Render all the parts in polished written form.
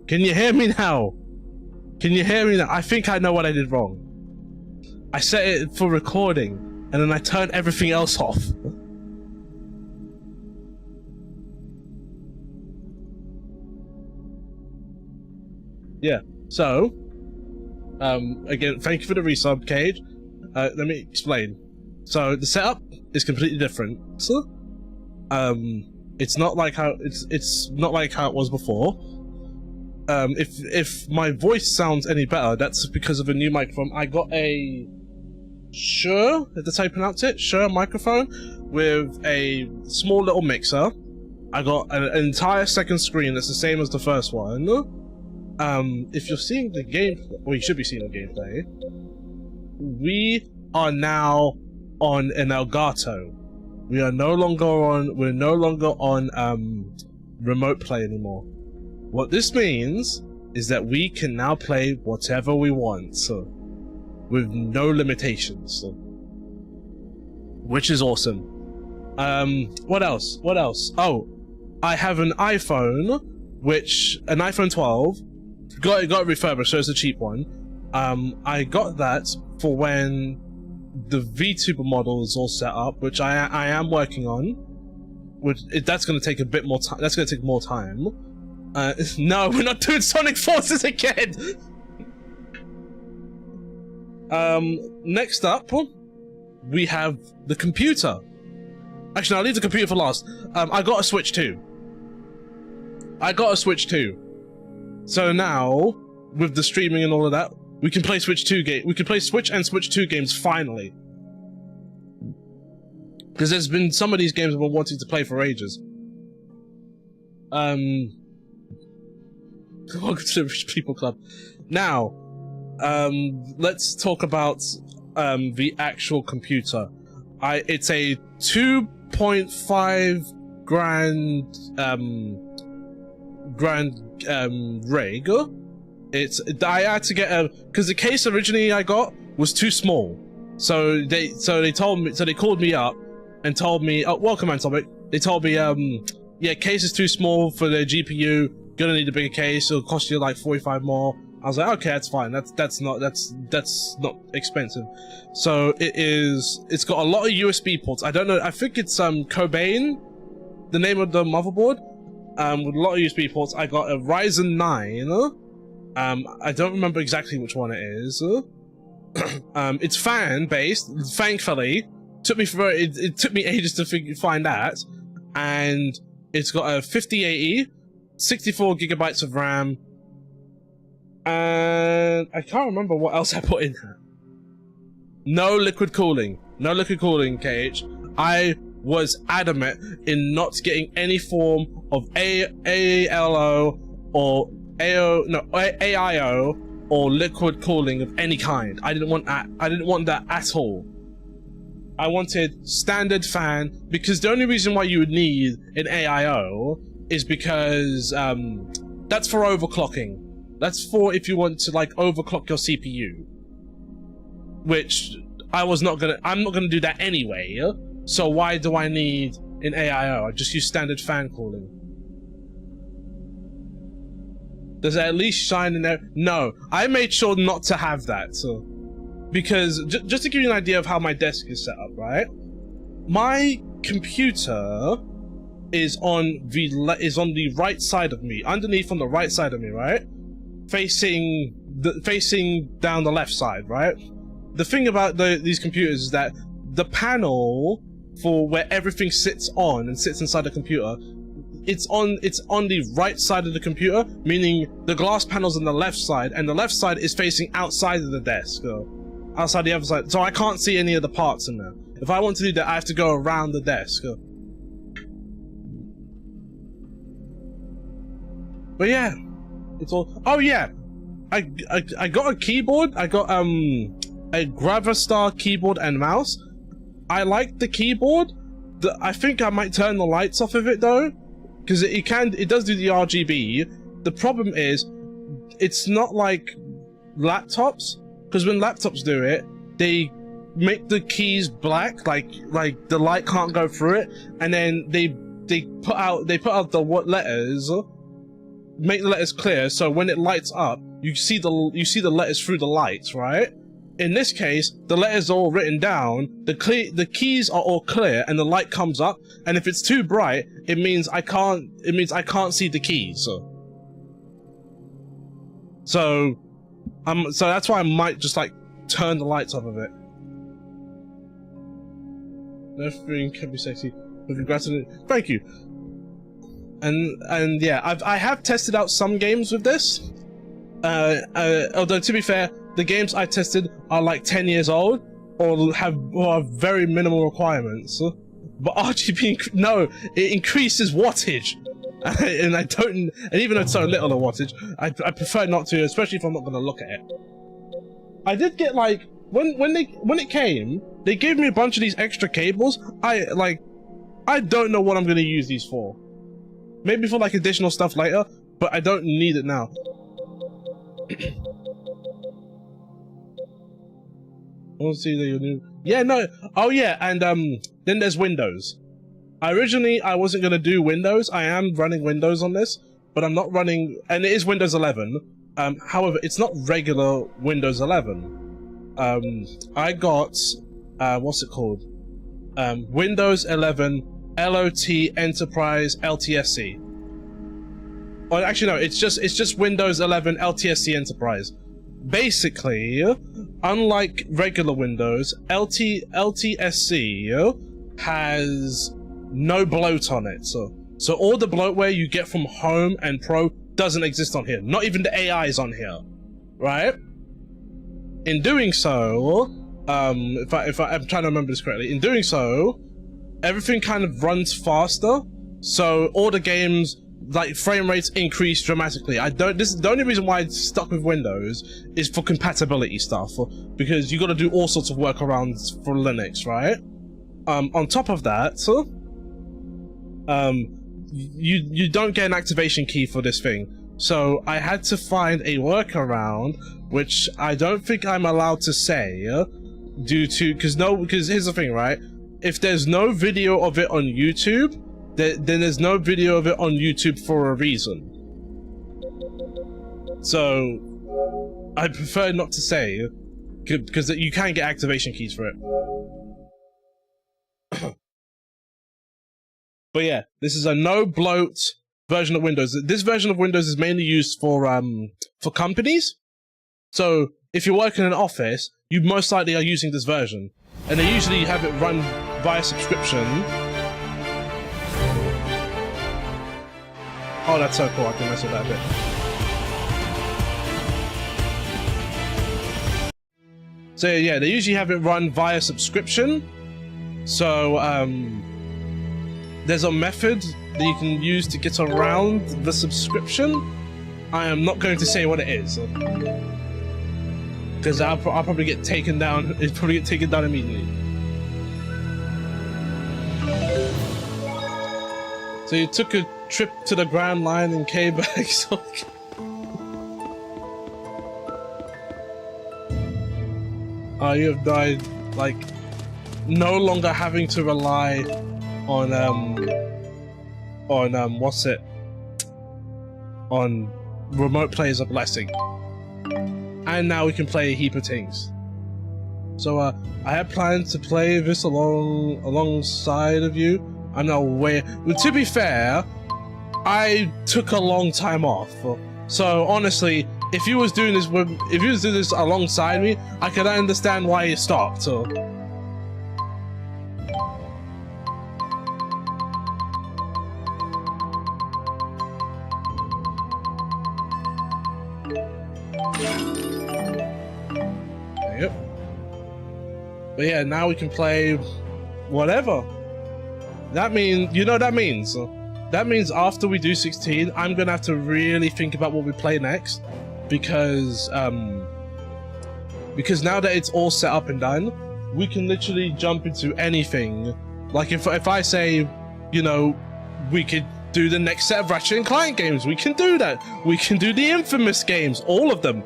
Can you hear me now? Can you hear me now? I think I know what I did wrong. I set it for recording, and then I turned everything else off. Yeah, so, again, thank you for the resub, Cage. Let me explain. So, the setup is completely different. It's not like how it's not like how it was before. If my voice sounds any better, that's because of a new microphone. I got a Shure, that's how you pronounce it, Shure microphone with a small little mixer. I got an entire second screen that's the same as the first one. If you're seeing the game, well, you should be seeing the gameplay. We are now on an Elgato. We're no longer on remote play anymore. What this means is that we can now play whatever we want, with no limitations, which is awesome. What else? Oh, I have an iPhone, an iPhone 12. Got it refurbished, so it's a cheap one. I got that for when the VTuber model is all set up, which I am working on. That's going to take a bit more time. That's going to take more time. No, we're not doing Sonic Forces again! Next up, we have the computer. Actually, I'll leave the computer for last. I got a Switch 2. So now, with the streaming and all of that, we can play Switch and Switch 2 games finally. Because there's been some of these games I've been wanting to play for ages. Welcome to the Rich People Club. Now, let's talk about the actual computer. It's a 2.5 grand rig. I had to get because the case originally I got was too small. So they called me up and told me, oh, welcome Antomic. They told me, yeah, case is too small for the GPU. Gonna need a bigger case. It'll cost you like 45 more. I was like, okay, that's fine. That's not expensive. So it's got a lot of USB ports. I don't know. I think it's Cobain, the name of the motherboard. With a lot of USB ports. I got a Ryzen 9. I don't remember exactly which one it is. It's fan based. Thankfully, it took me ages to find that. And it's got a 5080, 64 gigabytes of RAM. And I can't remember what else I put in there. No liquid cooling, KH. I was adamant in not getting any form of AIO or AIO or liquid cooling of any kind. I didn't want that at all. I wanted standard fan, because the only reason why you would need an AIO is because that's for overclocking. That's for if you want to like overclock your CPU, which I'm not gonna do that anyway. So why do I need an AIO? I just use standard fan cooling. Does it at least shine in there? No, I made sure not to have that. Because just to give you an idea of how my desk is set up, right? My computer is on the right side of me, underneath on the right side of me, right? Facing down the left side, right? The thing about these computers is that the panel for where everything sits inside the computer, it's on the right side of the computer, meaning the glass panel's on the left side, and the left side is facing outside of the desk, outside the other side, so I can't see any of the parts in there. If I want to do that, I have to go around the desk. But yeah, it's all. Oh yeah, I got a keyboard. I got a Gravastar keyboard and mouse. I like the keyboard. I think I might turn the lights off of it though, because it does do the RGB. The problem is, it's not like laptops, because when laptops do it, they make the keys black, like the light can't go through it, and then they put out the letters make the letters clear, so when it lights up, you see the letters through the lights, right? In this case, the letters are all written down, the keys are all clear, and the light comes up, and if it's too bright, it means I can't see the keys. So that's why I might just like turn the lights off of it. Everything can be sexy, but congrats on it. Thank you. And yeah, I have tested out some games with this. Although to be fair, the games I tested are like 10 years old or have very minimal requirements. But RGB, no, it increases wattage, and I don't. And even though it's so little a wattage, I prefer not to, especially if I'm not going to look at it. I did get like when it came, they gave me a bunch of these extra cables. I don't know what I'm going to use these for. Maybe for like additional stuff later, but I don't need it now. I want to see that you're new. Yeah, no. Oh yeah, and then there's Windows. Originally, I wasn't gonna do Windows. I am running Windows on this, but I'm not running, and it is Windows 11. However, it's not regular Windows 11. I got what's it called? Windows 11 LOT Enterprise LTSC. Oh, actually no, it's just Windows 11 LTSC Enterprise. Basically, unlike regular Windows, LTSC has no bloat on it. So all the bloatware you get from Home and Pro doesn't exist on here. Not even the AI is on here, right? In doing so, if I'm trying to remember this correctly, in doing so, everything kind of runs faster, so all the games, like, frame rates increase dramatically. This is the only reason why it's stuck with Windows is for compatibility stuff, because you got to do all sorts of workarounds for Linux, right? On top of that, you don't get an activation key for this thing, so I had to find a workaround, which I don't think I'm allowed to say, because here's the thing, right? If there's no video of it on YouTube, then there's no video of it on YouTube for a reason. So I prefer not to say, because you can get activation keys for it. But yeah, this is a no bloat version of Windows. This version of Windows is mainly used for companies. So if you work in an office, you most likely are using this version, and they usually have it run via subscription. Oh, that's so cool. I can mess with that a bit. So yeah, they usually have it run via subscription. So there's a method that you can use to get around the subscription. I am not going to say what it is, because I'll probably get taken down. It'll probably get taken down immediately. So you took a trip to the Grand Line and came back. You have died, like, no longer having to rely on remote play is a blessing. And now we can play a heap of things. So I had planned to play this alongside of you. I'm not aware. But to be fair, I took a long time off. So honestly, if you was doing this alongside me, I could understand why you stopped. Yep. But yeah, now we can play whatever. That means, that means after we do 16, I'm gonna have to really think about what we play next, because now that it's all set up and done, we can literally jump into anything. Like if I say, we could do the next set of Ratchet & Clank games, we can do that. We can do the Infamous games, all of them.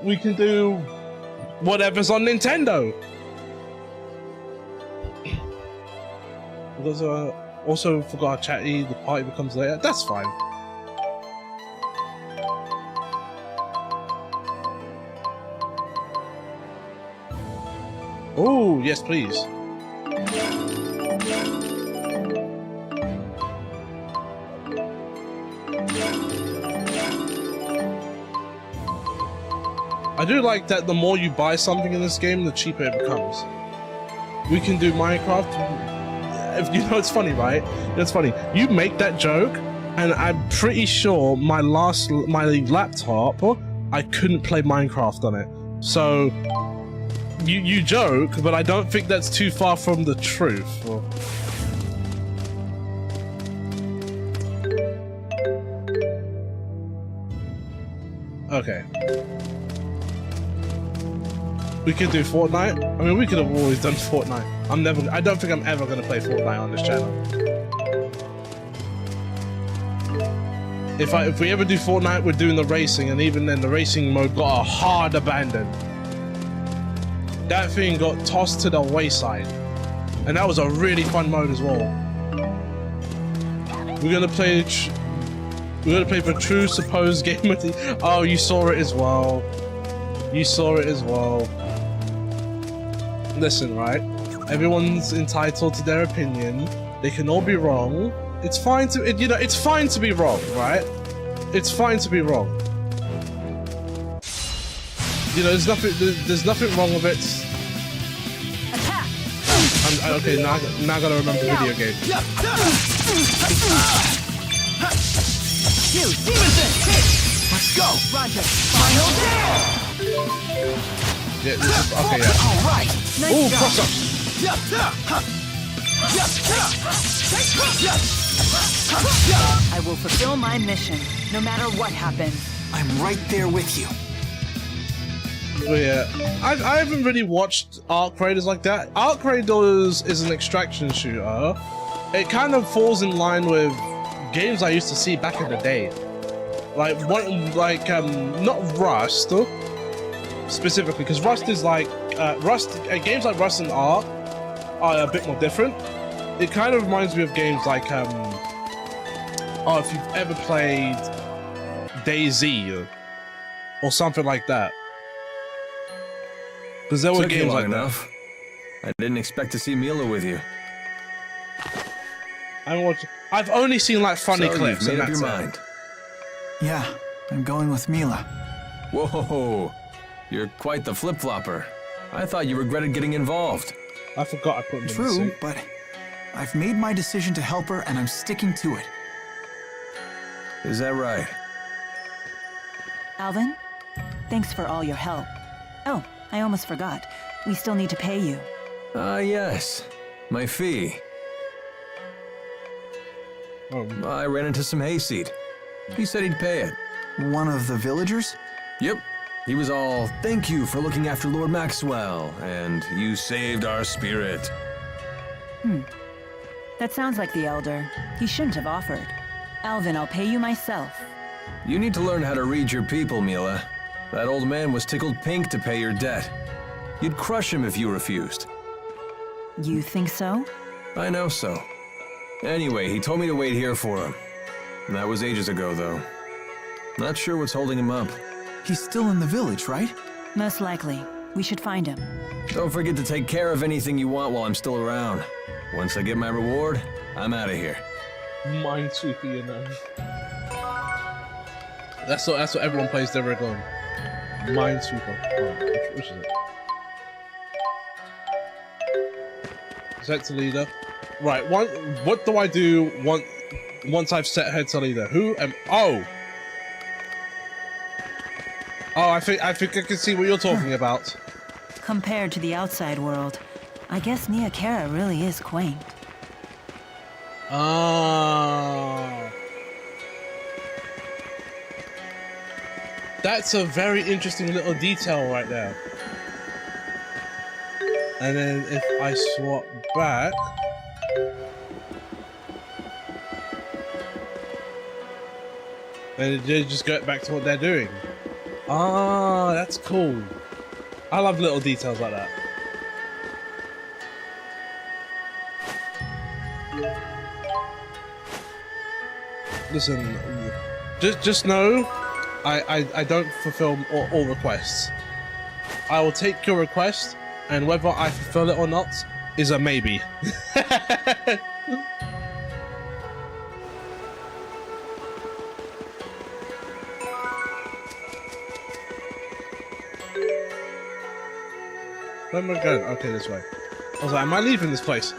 We can do whatever's on Nintendo. Because also forgot chatty, the party becomes later. That's fine. Oh, yes, please. I do like that the more you buy something in this game, the cheaper it becomes. We can do Minecraft. If you know, it's funny, right? It's funny. You make that joke, and I'm pretty sure my laptop, I couldn't play Minecraft on it. So you joke, but I don't think that's too far from the truth. Okay. We could do Fortnite. I mean, we could have always done Fortnite. I don't think I'm ever gonna play Fortnite on this channel. If we ever do Fortnite, we're doing the racing, and even then the racing mode got a hard abandon. That thing got tossed to the wayside. And that was a really fun mode as well. We're gonna play for true supposed game with the... Oh, you saw it as well. You saw it as well. Listen, right? Everyone's entitled to their opinion. They can all be wrong. It's fine to, it's fine to be wrong, right? It's fine to be wrong. You know, there's nothing wrong with it. Okay, now I gotta remember the video game. Let's go, Roger. Final dance. Yeah, this is okay. Yeah. All right. Ooh, cross up. I will fulfill my mission, no matter what happens. I'm right there with you. But yeah, I haven't really watched Arc Raiders like that. Arc Raiders is an extraction shooter. It kind of falls in line with games I used to see back in the day. Like not Rust specifically, because Rust is like games like Rust and Ark are a bit more different. It kind of reminds me of games like if you've ever played DayZ or something like that, because there were games like enough. I didn't expect to see Mila with you. I've only seen like funny clips. You've made and up your that's it. mind. Yeah, I'm going with Mila. Whoa, you're quite the flip-flopper. I thought you regretted getting involved. I forgot I put them in the True, suit. but I've made my decision to help her and I'm sticking to it. Is that right? Alvin, thanks for all your help. Oh, I almost forgot. We still need to pay you. Ah, yes. My fee. I ran into some hayseed. He said he'd pay it. One of the villagers? Yep. He was all, "Thank you for looking after Lord Maxwell, and you saved our spirit." That sounds like the Elder. He shouldn't have offered. Alvin, I'll pay you myself. You need to learn how to read your people, Mila. That old man was tickled pink to pay your debt. You'd crush him if you refused. You think so? I know so. Anyway, he told me to wait here for him. That was ages ago, though. Not sure what's holding him up. He's still in the village, right? Most likely. We should find him. Don't forget to take care of anything you want while I'm still around. Once I get my reward, I'm out of here. Minesweeper, you know. That's what everyone plays their rig on. Minesweeper. Oh, which is it? Set to leader. Right. What do I do once I've set her to leader? Who am? Oh, I think I can see what you're talking about. Compared to the outside world, I guess Nia Khera really is quaint. Ah. That's a very interesting little detail right there. And then if I swap back, then they just go back to what they're doing. Ah, that's cool. I love little details like that. Listen, just know, I don't fulfill all requests. I will take your request and whether I fulfill it or not is a maybe. Where am I going? Okay, this way. I was like, am I leaving this place?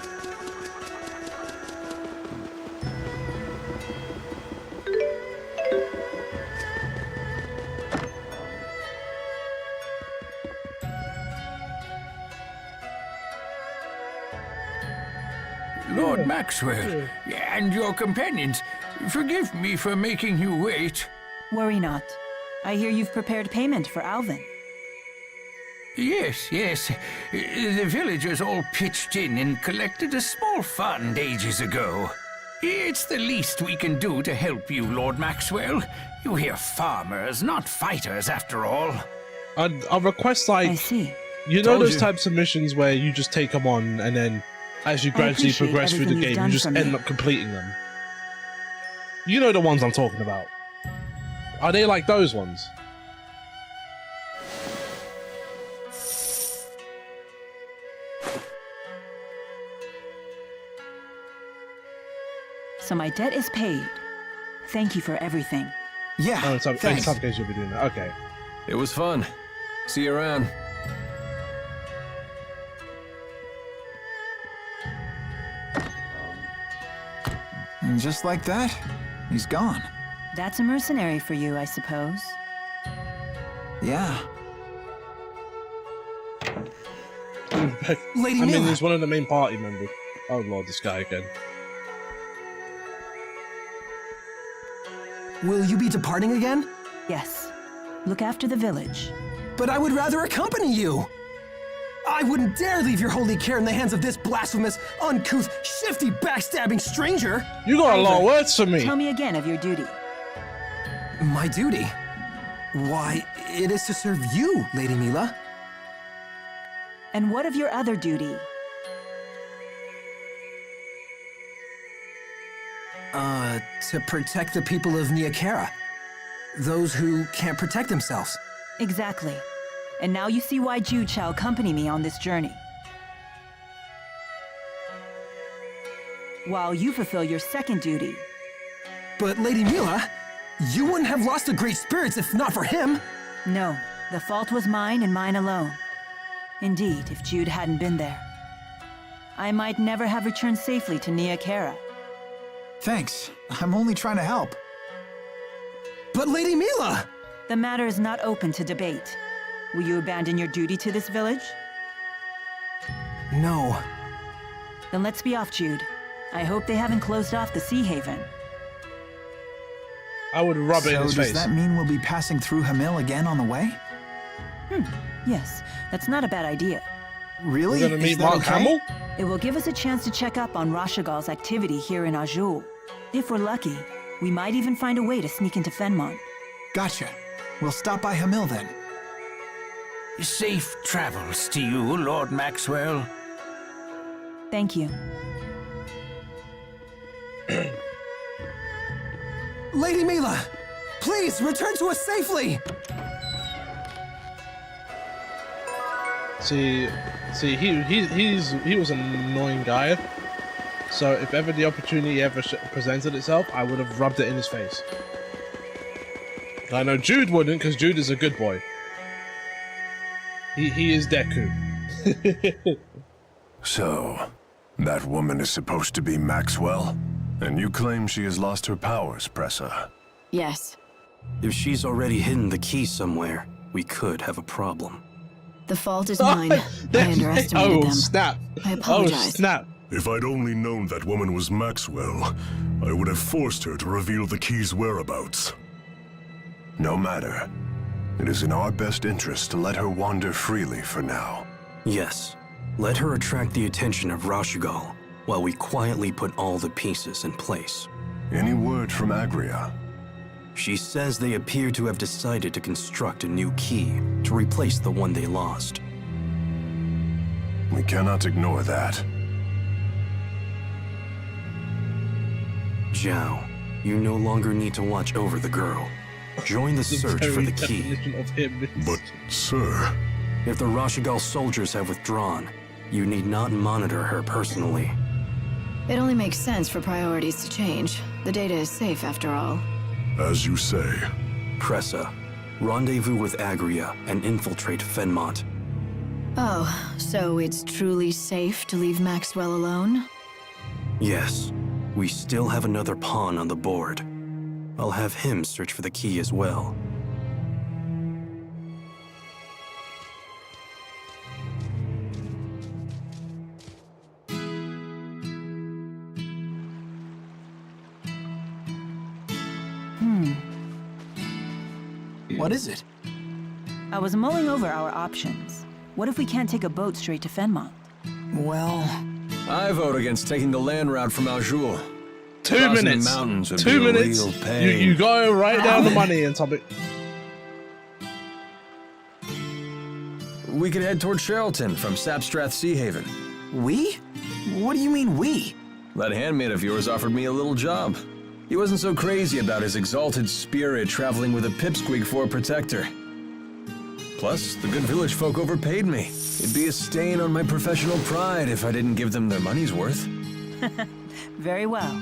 Lord Maxwell, and your companions, forgive me for making you wait. Worry not. I hear you've prepared payment for Alvin. Yes, yes. The villagers all pitched in and collected a small fund ages ago. It's the least we can do to help you, Lord Maxwell. You hear farmers, not fighters, after all. I'll request, I like, see. you know Told those you. types of missions where you just take them on and then as you gradually appreciate progress through the everything you've game, you done just for me. end up completing them. You know the ones I'm talking about. Are they like those ones? So my debt is paid. Thank you for everything. Yeah, Oh, in some thanks. case you'll be doing that. Okay. It was fun. See you around. And just like that, he's gone. That's a mercenary for you, I suppose. Yeah. I Lady mean, Mila. he's one of the main party members. Oh lord, this guy again. Will you be departing again? Yes. Look after the village. But I would rather accompany you! I wouldn't dare leave your holy care in the hands of this blasphemous, uncouth, shifty, backstabbing stranger! You got a lot of Ivor, words for me. Tell me again of your duty. My duty? Why, it is to serve you, Lady Mila. And what of your other duty? To protect the people of Niakara. Those who can't protect themselves. Exactly. And now you see why Jude shall accompany me on this journey. While you fulfill your second duty. But Lady Mila, you wouldn't have lost the great spirits if not for him. No, the fault was mine and mine alone. Indeed, if Jude hadn't been there, I might never have returned safely to Niakara. Thanks. I'm only trying to help. But Lady Mila! The matter is not open to debate. Will you abandon your duty to this village? No. Then let's be off, Jude. I hope they haven't closed off the Sea Haven. I would rub it in So his does face. that mean we'll be passing through Hamil again on the way? Yes, that's not a bad idea. Really? We're gonna Is meet that Mark okay? Hamill? It will give us a chance to check up on Rashagal's activity here in Azul. If we're lucky, we might even find a way to sneak into Fenmont. Gotcha. We'll stop by Hamil then. Safe travels to you, Lord Maxwell. Thank you. Lady Mila! Please, return to us safely! See, he was an annoying guy. So if ever the opportunity ever presented itself, I would have rubbed it in his face. I know Jude wouldn't, because Jude is a good boy. He is Deku. So, that woman is supposed to be Maxwell? And you claim she has lost her powers, Pressa? Yes. If she's already hidden the key somewhere, we could have a problem. The fault is mine. I underestimated Oh them. snap! I Oh apologize. snap! If I'd only known that woman was Maxwell, I would have forced her to reveal the key's whereabouts. No matter. It is in our best interest to let her wander freely for now. Yes, let her attract the attention of Rashagal, while we quietly put all the pieces in place. Any word from Agria? She says they appear to have decided to construct a new key to replace the one they lost. We cannot ignore that. Zhao, you no longer need to watch over the girl. Join the search for the key. Definition of him is- But, sir, If the Rashigal soldiers have withdrawn, you need not monitor her personally. It only makes sense for priorities to change. The data is safe after all. As you say. Pressa, rendezvous with Agria and infiltrate Fenmont. Oh, so it's truly safe to leave Maxwell alone? Yes, we still have another pawn on the board. I'll have him search for the key as well. What is it? I was mulling over our options. What if we can't take a boat straight to Fenmont? Well, I vote against taking the land route from Aljul. 2 Crossing the minutes. mountains would 2 be a minutes. real pain. You go right down the money and topic. We could head toward Sherrilton from Sapstrath Sea Haven. we? What do you mean we? That handmaid of yours offered me a little job. He wasn't so crazy about his exalted spirit traveling with a pipsqueak for a protector. Plus, the good village folk overpaid me. It'd be a stain on my professional pride if I didn't give them their money's worth. Very well.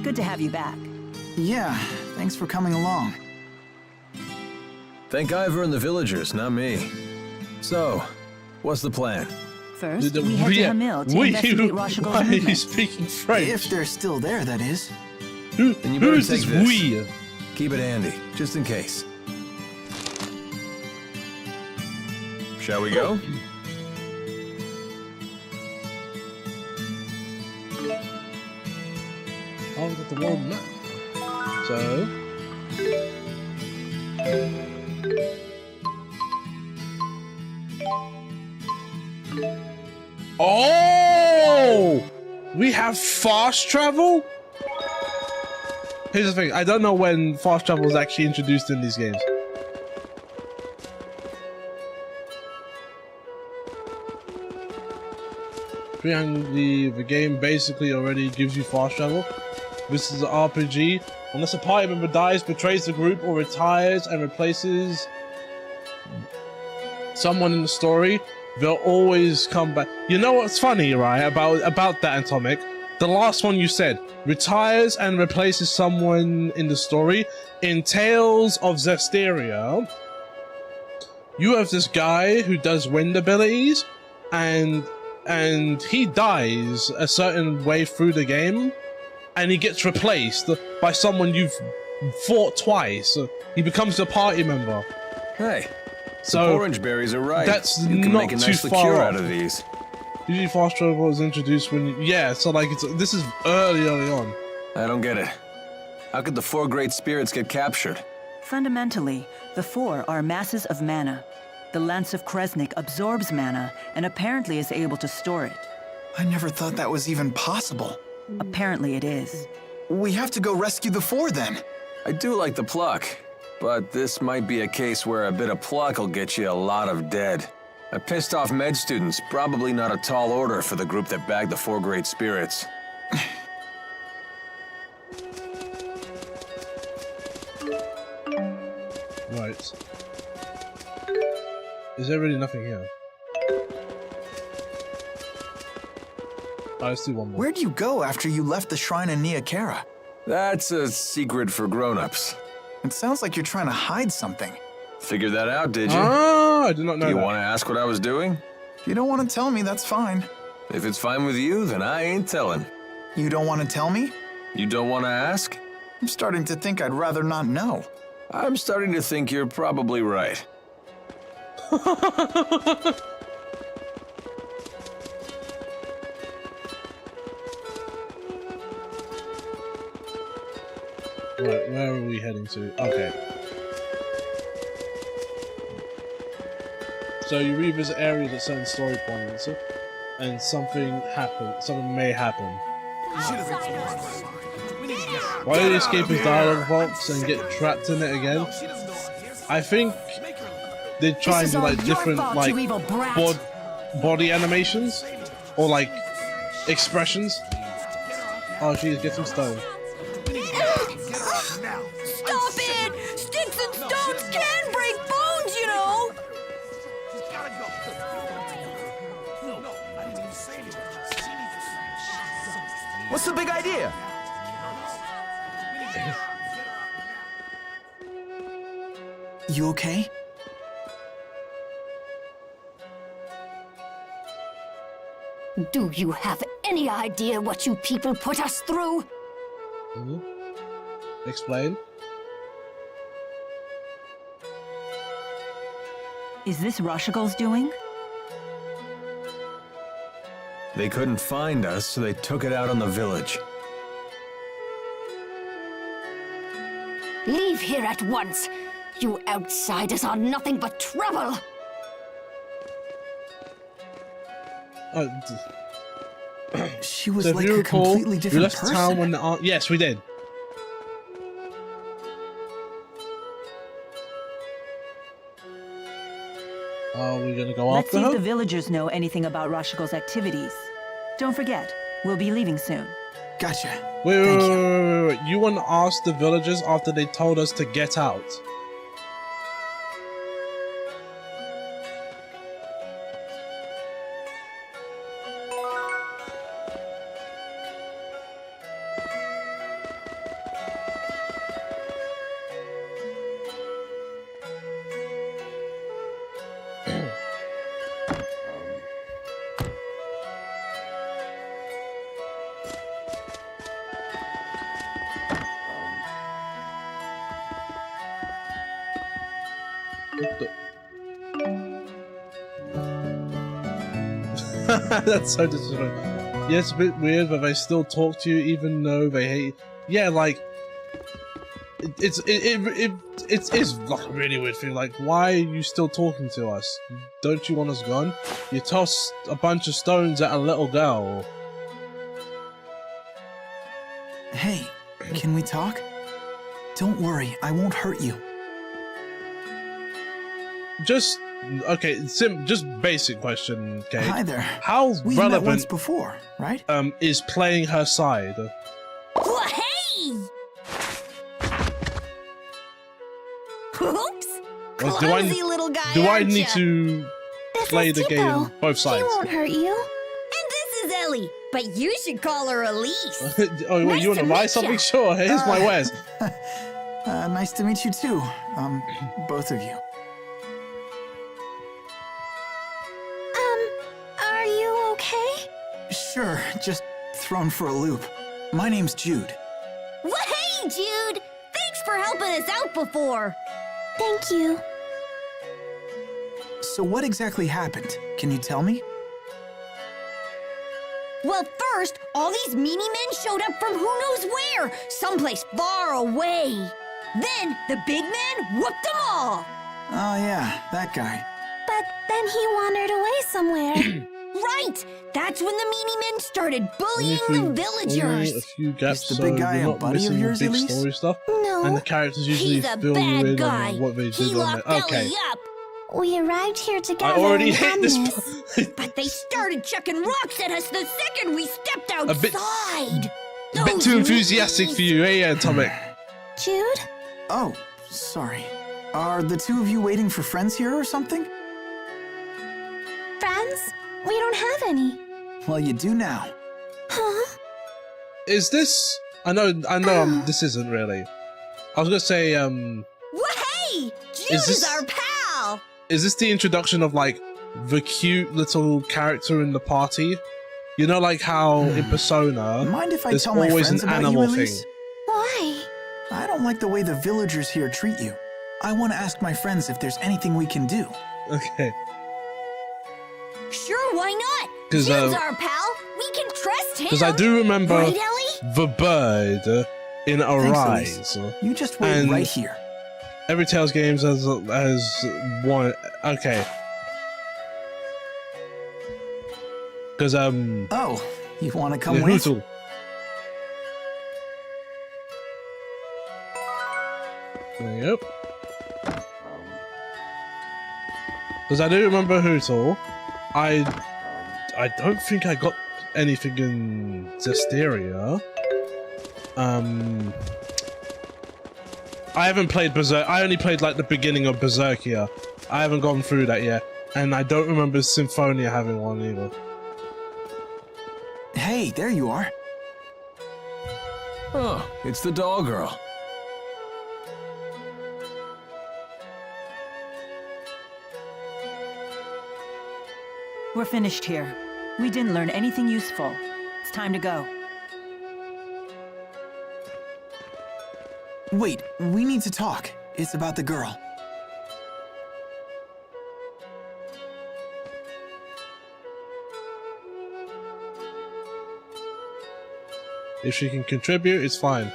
Good to have you back. Yeah, thanks for coming along. Thank Ivor and the villagers, not me. So, what's the plan? First, we head to Hamil to investigate Rashigal's Why are you movement. speaking French? If they're still there, that is. Then you Who better is this take this. we? Keep it handy, just in case. Shall we go? Oh, we've got the world map. So. Oh! We have fast travel? Here's the thing, I don't know when fast travel was actually introduced in these games. The game basically already gives you fast travel. This is an RPG. Unless a party member dies, betrays the group, or retires and replaces someone in the story, they'll always come back. You know what's funny, right, about that, Atomic? The last one you said, retires and replaces someone in the story. In Tales of Zestiria, you have this guy who does wind abilities, and he dies a certain way through the game, and he gets replaced by someone you've fought twice. He becomes a party member. Hey, So the orange berries are right. that's you can not make a too nice far liqueur off. out of these. Usually fast travel is introduced when so like this is early on. I don't get it. How could the four great spirits get captured? Fundamentally, the four are masses of mana. The Lance of Kresnik absorbs mana and apparently is able to store it. I never thought that was even possible. Apparently it is. We have to go rescue the four then. I do like the pluck, but this might be a case where a bit of pluck will get you a lot of dead. A pissed off med student's probably not a tall order for the group that bagged the four great spirits. Right. Is there really nothing here? Let's do one more. Where'd you go after you left the shrine in Neokara? That's a secret for grown-ups. It sounds like you're trying to hide something. Figured that out, did you? Ah, I did not know Do you that. want to ask what I was doing? If you don't want to tell me, that's fine. If it's fine with you, then I ain't telling. You don't want to tell me? You don't want to ask? I'm starting to think I'd rather not know. I'm starting to think you're probably right. Right, where are we heading to? Okay. So you revisit areas at certain story points, and something may happen. Why did he escape his dialogue box and get trapped in it again? I think they try and do like different like body animations or like expressions. Oh, she's getting stoned. Stop it! Sticks and stones can break bones, you know! What's the big idea? You okay? Do you have any idea what you people put us through? Explain. Is this Rashigal's doing? They couldn't find us, so they took it out on the village. Leave here at once. You outsiders are nothing but trouble. She was So if like you a recall, completely we different left person. town when the aunt. Yes, we did. Are we gonna go Let's after see if her? the villagers know anything about Rashigal's activities. Don't forget, we'll be leaving soon. Gotcha. Wait, Thank you. wait. You want to ask the villagers after they told us to get out? What the- That's so disrespectful. Yeah, it's a bit weird, but they still talk to you even though they hate. Yeah, like it's like a really weird thing. Like, why are you still talking to us? Don't you want us gone? You tossed a bunch of stones at a little girl. Hey, can we talk? Don't worry, I won't hurt you. Just okay, just basic question, okay? Hi there. How We've met once relevant before, right? is playing her side? Hey! Oops! Like, Clumsy little guy, do I aren't need ya? to play the game both sides? hurt you. And this is Ellie, but you should call her Elise. Oh wait, Nice you want to to buy meet something? ya. Sure, here's my wares. Nice to meet you too. Both of you. Are you okay? Sure, just thrown for a loop. My name's Jude. Well, hey, Jude! Thanks for helping us out before. Thank you. So what exactly happened? Can you tell me? Well, first, all these meanie men showed up from who knows where, someplace far away. Then, the big man whooped them all. Oh yeah, that guy. But then he wandered away somewhere. Right! That's when the meanie men started bullying the Only a villagers. few gaps, the so big guy you're a not buddy of missing yours, the big Elise? story stuff. No, And the characters usually he's a fill you bad in guy. on what they He did on locked it. Okay. Ellie up. We arrived here together. I already and hate done this. But they started chucking rocks at us the second we stepped outside. A bit too enthusiastic for you, eh, Atomic? Jude? Oh, sorry. Are the two of you waiting for friends here or something? Friends? We don't have any. Well, you do now. Huh? Is this? I know. This isn't really. I was gonna say. Well, hey! Jude Is this- is our pal! Is this the introduction of like the cute little character in the party? You know, like how in Persona, Mind if I there's tell my always friends an about animal you, thing. Elise? Why? I don't like the way the villagers here treat you. I want to ask my friends if there's anything we can do. Okay. Sure, why not? 'Cause, Jude's our pal. We can trust him. Because I do remember Right, Ellie? the bird in Thanks, Arise. You just wait And- right here. Every Tales games has one. Okay. Because Oh, you want to come yeah, with? Hootle. There you go. Because I do remember Hootle. I don't think I got anything in Zestiria. I haven't played Berserk. I only played like the beginning of Berserkia. I haven't gone through that yet, and I don't remember Symphonia having one either. Hey, there you are. Oh, it's the doll girl. We're finished here. We didn't learn anything useful. It's time to go. Wait, we need to talk. It's about the girl. If she can contribute, it's fine.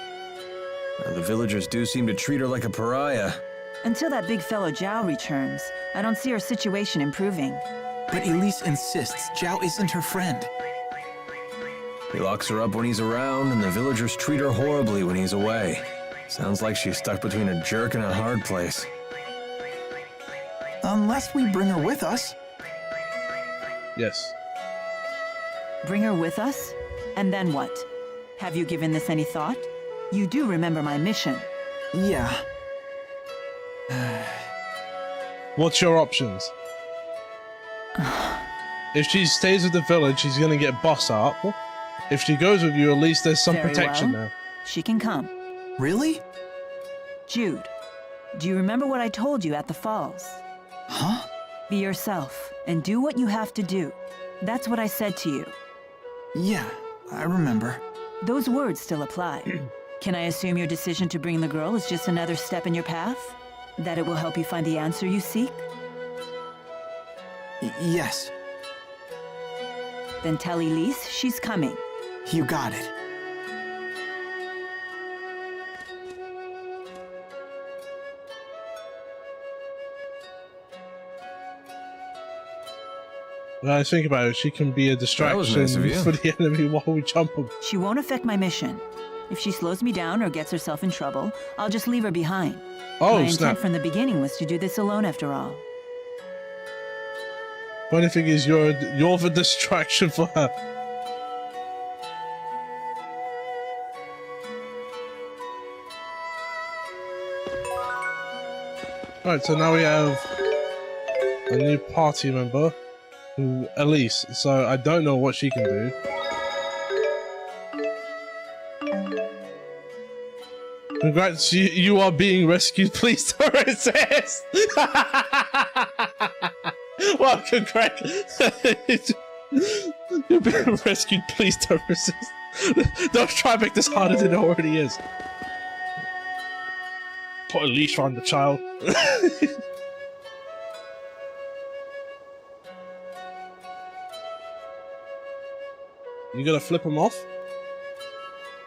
The villagers do seem to treat her like a pariah. Until that big fellow Zhao returns, I don't see her situation improving. But Elise insists Zhao isn't her friend. He locks her up when he's around, and the villagers treat her horribly when he's away. Sounds like she's stuck between a jerk and a hard place. Unless we bring her with us. Yes. Bring her with us? And then what? Have you given this any thought? You do remember my mission. Yeah. What's your options? If she stays with the village, she's gonna get boss up. If she goes with you, at least there's some Very protection well. there. She can come. Really? Jude, do you remember what I told you at the falls? Huh? Be yourself and do what you have to do. That's what I said to you. Yeah, I remember. Those words still apply. Can I assume your decision to bring the girl is just another step in your path? That it will help you find the answer you seek? Yes, Then tell Elise she's coming. you got it. When I think about it, she can be a distraction nice of you. for the enemy while we jump them. She won't affect my mission. If she slows me down or gets herself in trouble, I'll just leave her behind. Oh, my snap. intent from the beginning was to do this alone after all. Funny thing is, you're the distraction for her. Alright, so now we have a new party member, who Elise. So I don't know what she can do. Congrats, you are being rescued. Please don't resist. Well, congrats. You're being rescued. Please don't resist. Don't try and make this harder than it already is. Put a leash on the child. You gonna flip him off?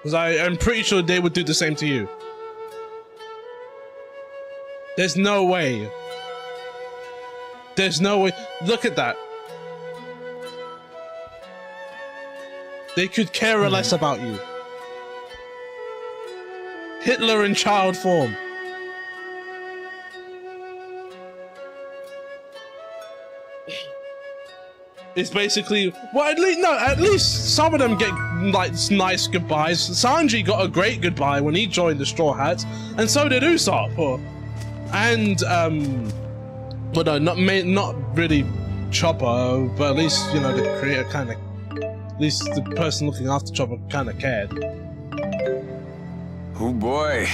Because I'm pretty sure they would do the same to you. There's no way. There's no way. Look at that. They could care less about you. Hitler in child form. It's basically, well, at least some of them get like nice goodbyes. Sanji got a great goodbye when he joined the Straw Hats, and so did Usopp. And well, no, not really Chopper, but at least you know the creator kind of, at least the person looking after Chopper kind of cared. Oh boy,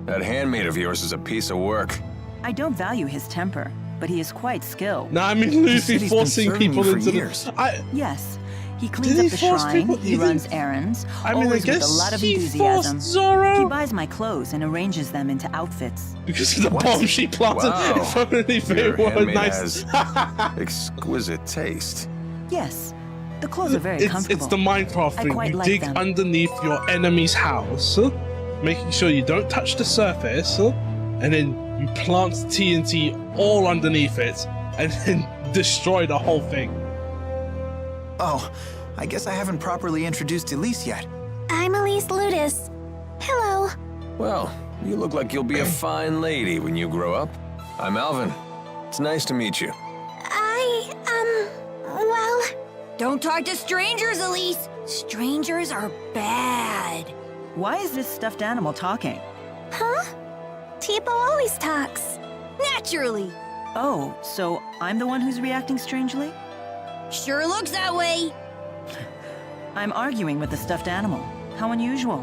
that handmaid of yours is a piece of work. I don't value his temper, but he is quite skilled. No, I mean Luffy said he's been forcing serving people you for into years. the. Yes, he cleans Did up he the force shrine, people? he He runs didn't- errands, I mean, I always with a guess lot of he enthusiasm. forced Zoro He buys my clothes and arranges them into outfits. because of the bomb she planted Wow. in front of me. Your Very handmaid nice. has exquisite taste. Yes, the clothes are very It's comfortable. the Minecraft I thing. quite You like dig them. underneath your enemy's house, making sure you don't touch the surface, and then you plant TNT all underneath it, and then destroy the whole thing. Oh, I guess I haven't properly introduced Elise yet. I'm Elise Ludus. Hello. Well, you look like you'll be a fine lady when you grow up. I'm Alvin. It's nice to meet you. Well... Don't talk to strangers, Elise. Strangers are bad. Why is this stuffed animal talking? Huh? Tipo always talks. Naturally. Oh, so I'm the one who's reacting strangely? Sure looks that way. I'm arguing with the stuffed animal. How unusual.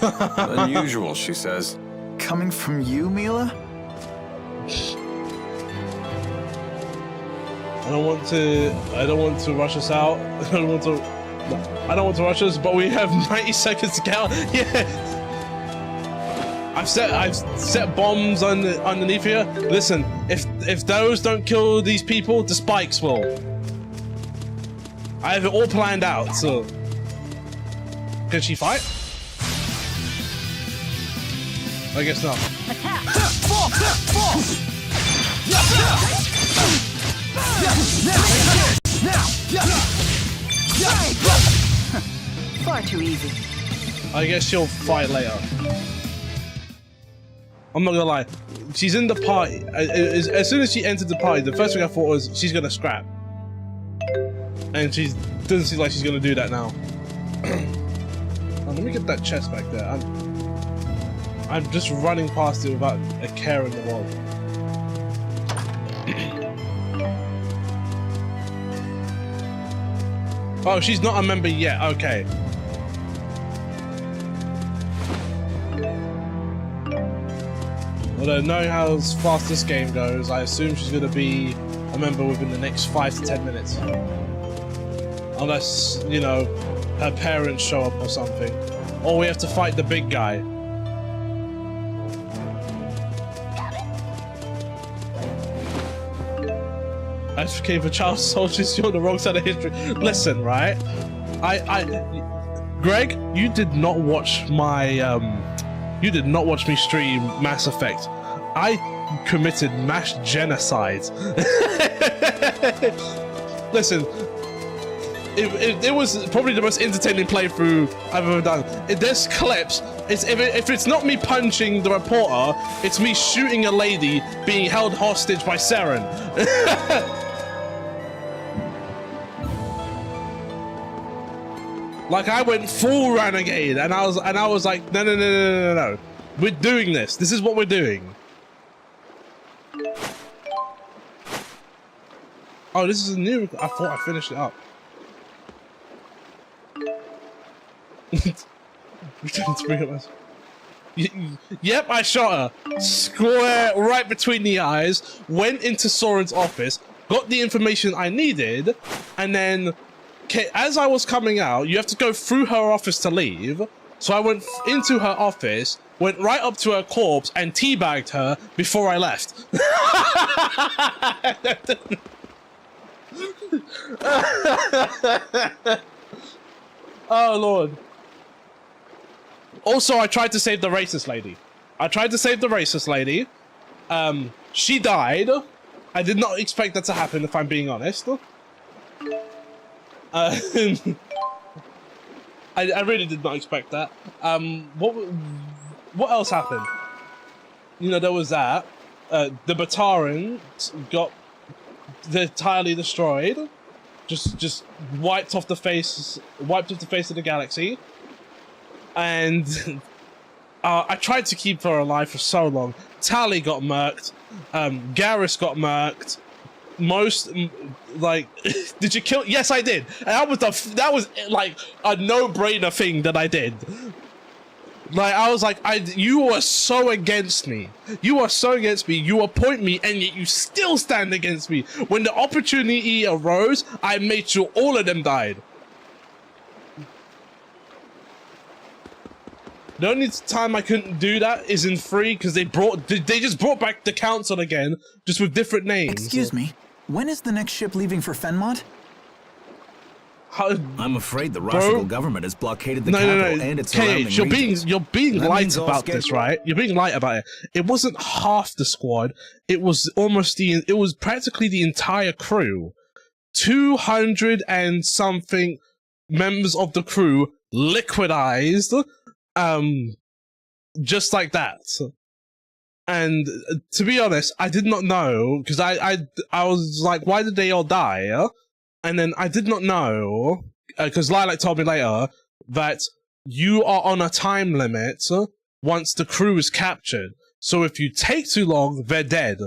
Unusual, she says. Coming from you, Mila? I don't want to rush us out. I don't want to rush us, but we have 90 seconds to get out. Yeah. I've set bombs underneath here. Listen, if those don't kill these people, the spikes will. I have it all planned out, so can she fight? I guess not. Attack! Far too easy. I guess she'll fight later. I'm not gonna lie. She's in the party. As soon as she entered the party, the first thing I thought was she's gonna scrap. And she doesn't seem like she's gonna do that now. Oh, let me get that chest back there. I'm just running past it without a care in the world. Oh, she's not a member yet. Okay. Although knowing how fast this game goes, I assume she's going to be a member within the next 5 to 10 minutes. Unless, you know, her parents show up or something. Or we have to fight the big guy. Advocate for child soldiers, you're on the wrong side of history. Listen, right? Greg, you did not watch my, you did not watch me stream Mass Effect. I committed mass genocide. Listen, it was probably the most entertaining playthrough I've ever done. There's clips. If it's not me punching the reporter, it's me shooting a lady being held hostage by Saren. Like, I went full renegade, and I was like, no. We're doing this. This is what we're doing. Oh, this is a new. I thought I finished it up. Yep, I shot her square right between the eyes. Went into Soren's office, got the information I needed, and then. Okay, as I was coming out, you have to go through her office to leave. So I went into her office, went right up to her corpse, and teabagged her before I left. Oh, Lord. Also, I tried to save the racist lady. She died. I did not expect that to happen, if I'm being honest. I really did not expect that. What else happened? You know, there was that. The Batarans got entirely destroyed. Just wiped off the face of the galaxy. And I tried to keep her alive for so long. Tali got murked. Garrus got murked. Did you kill? Yes, I did. And that was like a no-brainer thing that I did. Like, I was like, you are so against me. You appoint me, and yet you still stand against me. When the opportunity arose, I made sure all of them died. The only time I couldn't do that is in 3, because they just brought back the council again, just with different names. Excuse me. When is the next ship leaving for Fenmont? I'm afraid the Rashigal government has blockaded the capital and its surrounding regions. You're being light about this, right? You're being light about it. It wasn't half the squad. It was it was practically the entire crew. 200 and something members of the crew liquidized, just like that. And to be honest, I did not know, because I was like, why did they all die? And then I did not know, because Lilac told me later, that you are on a time limit once the crew is captured. So if you take too long, they're dead.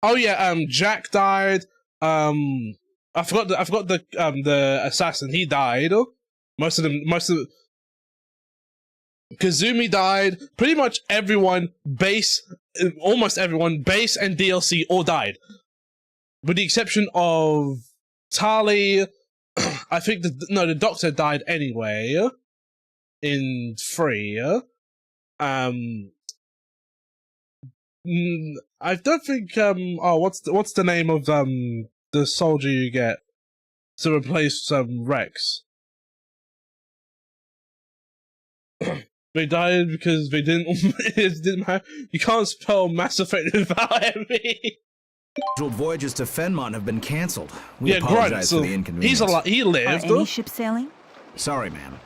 Oh yeah, Jack died, I forgot the assassin. He died. Most of Kazumi died. Pretty much everyone, almost everyone, base and DLC all died. With the exception of Tali. I think the doctor died anyway. In 3. I don't think what's the name of the soldier you get to replace Rex? They died because they didn't. It didn't have, you can't spell Mass Effect without Emmy. Scheduled voyages to Fenmont have been cancelled. We Yeah, apologize Grunt. for the inconvenience. He's alive. He lived. Are any ships sailing? Sorry, ma'am.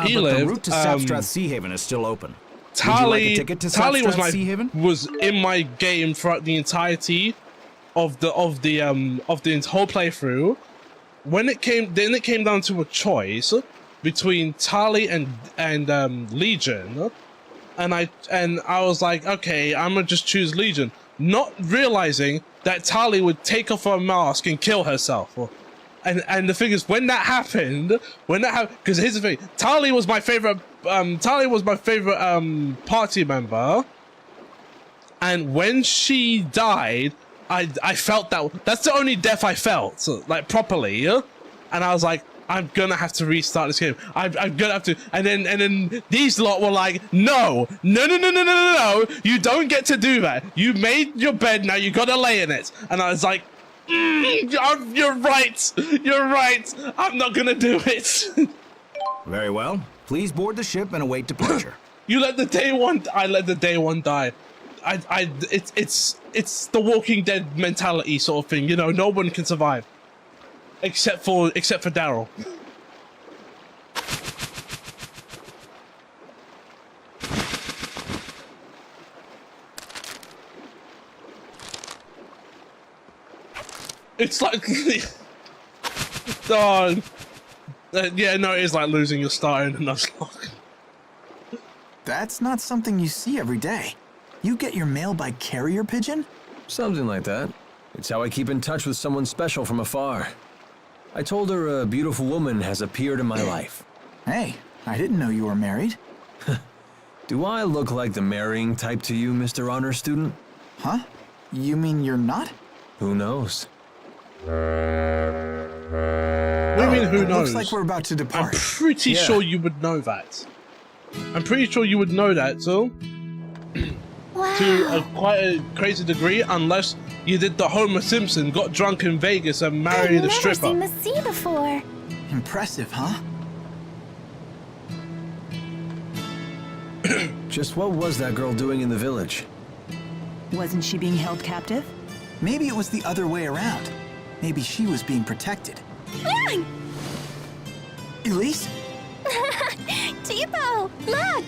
He but lived. the route to Sapstrath Sea Haven is still open. Tali, Would you like a ticket to Tali Sapstrath Sea Haven? was in my game throughout the entirety of the whole playthrough. When it came down to a choice between Tali and Legion, and I was like, okay, I'm gonna just choose Legion, not realizing that Tali would take off her mask and kill herself. And the thing is, when that happened, because here's the thing, Tali was my favorite party member, and when she died, I felt that's the only death I felt, like, properly, and I was like, I'm gonna have to restart this game. I'm gonna have to, and then these lot were like, no, you don't get to do that. You made your bed, now you gotta lay in it. And I was like, you're right. I'm not gonna do it. Very well. Please board the ship and await departure. You let the day one. I let the day one die. It's the Walking Dead mentality sort of thing. You know, no one can survive, except for Daryl. It's like, yeah, no, it is like losing your star in a Nuzlocke. That's not something you see every day. You get your mail by carrier pigeon? Something like that. It's how I keep in touch with someone special from afar. I told her a beautiful woman has appeared in my life. Hey, I didn't know you were married. Do I look like the marrying type to you, Mr. Honor Student? Huh? You mean you're not? Who knows? What do you mean, who knows? Looks like we're about to depart. I'm pretty sure you would know that. I'm pretty sure you would know that, so... Wow. To quite a crazy degree, unless you did the Homer Simpson, got drunk in Vegas and married a stripper. I've never seen the sea before. Impressive, huh? Just what was that girl doing in the village? Wasn't she being held captive? Maybe it was the other way around. Maybe she was being protected. Elise? Tipo, look!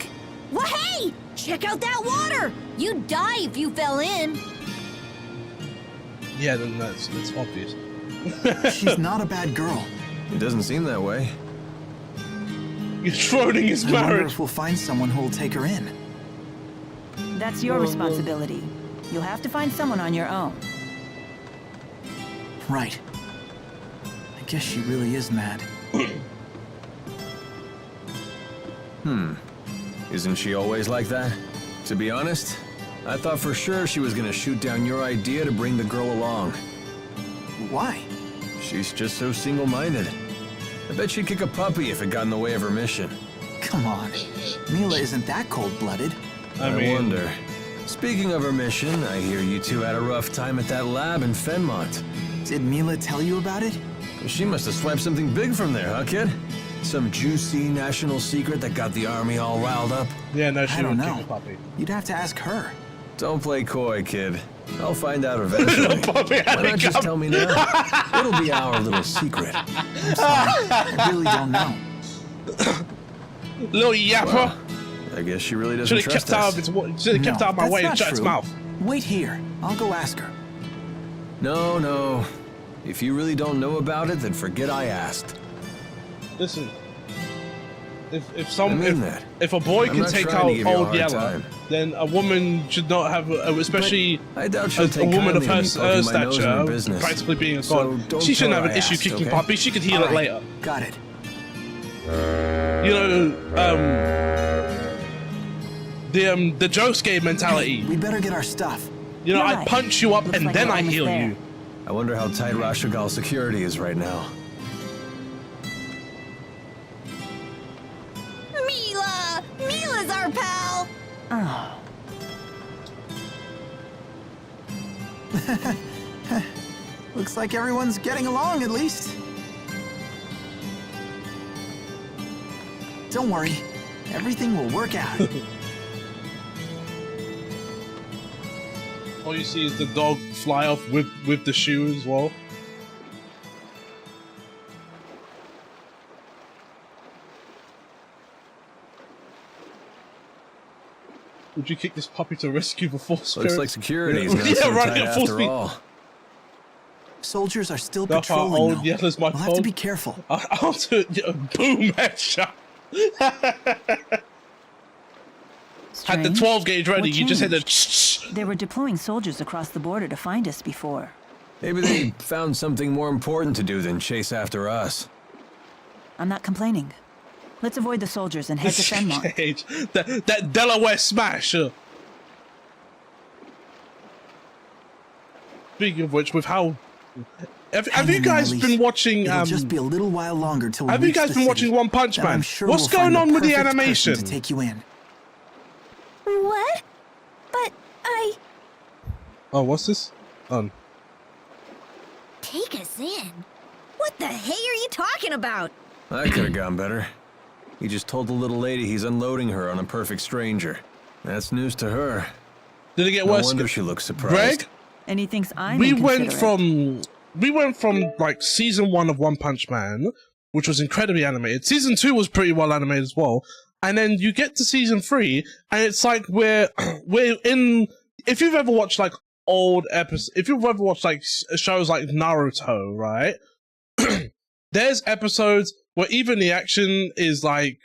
Well, hey! Check out that water! You'd die if you fell in. Yeah, then that's obvious. She's not a bad girl. It doesn't seem that way. You're throning his I wonder marriage. if we'll find someone who'll take her in. That's your responsibility. You'll have to find someone on your own. Right. I guess she really is mad. Isn't she always like that? To be honest, I thought for sure she was gonna shoot down your idea to bring the girl along. Why? She's just so single-minded. I bet she'd kick a puppy if it got in the way of her mission. Come on. Mila isn't that cold-blooded. I wonder. Speaking of her mission, I hear you two had a rough time at that lab in Fenmont. Did Mila tell you about it? She must have swiped something big from there, huh, kid? Some juicy national secret that got the army all riled up? Yeah, no, she I don't would know. kick a puppy. You'd have to ask her. Don't play coy, kid. I'll find out eventually. Puppy had Why not it just come. tell me now? It'll be our little secret. I'm sorry. I really don't know. Little yapper. Well, I guess she really doesn't Should have trust kept out us. of its. Should have kept No, out of my that's way and not shut its true. mouth. Wait here. I'll go ask her. No. If you really don't know about it, then forget I asked. Listen. if a boy can take out Old Yeller, then a woman should not have, especially I doubt a woman of her stature, practically being a god. She shouldn't have an issue kicking puppies. She could heal it later. Got it. You know, the Josuke mentality. We better get our stuff. You know, I punch you up and then I heal you. I wonder how tight Rashugal's security is right now. Mila! Mila's our pal! Oh. Looks like everyone's getting along, at least. Don't worry. Everything will work out. All you see is the dog fly off with the shoe as well. Would you kick this puppy to rescue before spirits? Looks like security is not running at full speed. All. Soldiers are still patrolling. We'll have to be careful. I'll do it. Boom, headshot. Had the 12 gauge ready, you just hit the. They were deploying soldiers across the border to find us before. Maybe they found something more important to do than chase after us. I'm not complaining. Let's avoid the soldiers and head to Fenmont. that Delaware smash. Speaking of which, with how have you guys been watching? It'll just be a little while longer till. Have you guys been watching One Punch Man? What's going on with the animation? To take you in. What? But Oh, what's this? Take us in? What the hey are you talking about? That could have gone better. He just told the little lady he's unloading her on a perfect stranger. That's news to her. Did it get worse? No wonder she looks surprised. Greg? And he thinks I'm we went from like season 1 of One Punch Man, which was incredibly animated. Season 2 was pretty well animated as well. And then you get to season 3, and it's like we're in. If you've ever watched like old episodes, if you've ever watched like shows like Naruto, right? There's episodes where even the action is like,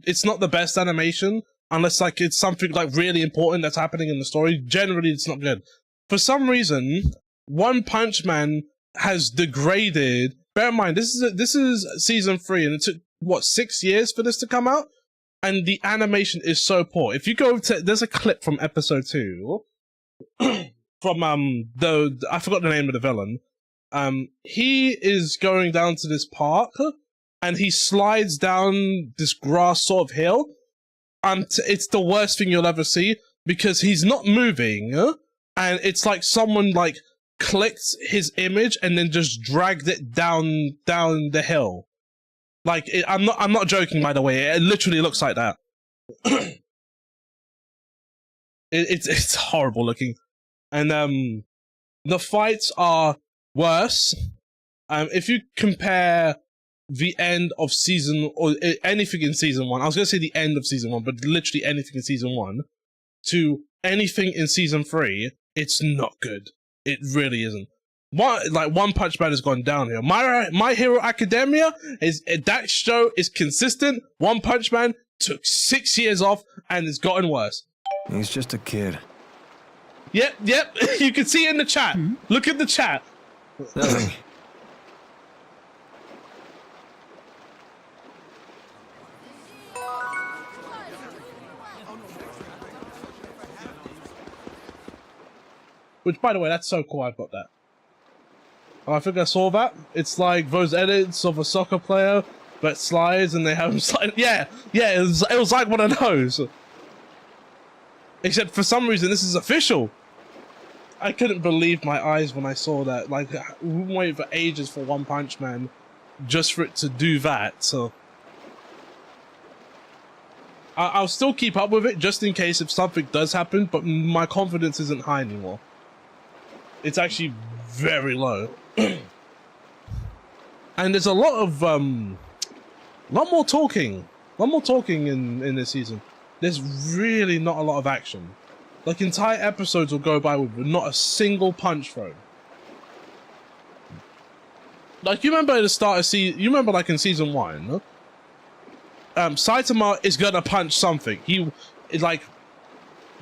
it's not the best animation unless like it's something like really important that's happening in the story. Generally, it's not good. For some reason, One Punch Man has degraded. Bear in mind, this is season 3, and it took what 6 years for this to come out, and the animation is so poor. If you go to, there's a clip from episode 2 from I forgot the name of the villain. He is going down to this park, and he slides down this grass sort of hill, and it's the worst thing you'll ever see because he's not moving, and it's like someone like clicked his image and then just dragged it down the hill. Like I'm not joking, by the way. It literally looks like that. It's horrible looking, and the fights are worse. If you compare the end of season or anything in season 1, I was gonna say the end of season 1, but literally anything in season 1 to anything in season 3, it's not good. It really isn't. One Punch Man has gone downhill. My Hero Academia that show is consistent. One Punch Man took 6 years off and it's gotten worse. He's just a kid. Yep. You can see it in the chat. Look at the chat. Nothing. Which, by the way, that's so cool. I've got that. Oh, I think I saw that. It's like those edits of a soccer player that slides and they have him slide. Yeah, it was like one of those. Except for some reason, this is official. I couldn't believe my eyes when I saw that. Like, we waited for ages for One Punch Man just for it to do that, so. I'll still keep up with it just in case if something does happen, but my confidence isn't high anymore. It's actually very low. And there's a lot of lot more talking in this season. There's really not a lot of action. Like entire episodes will go by with not a single punch thrown. Like you remember at the start of you remember like in season 1, Saitama is gonna punch something. He is like,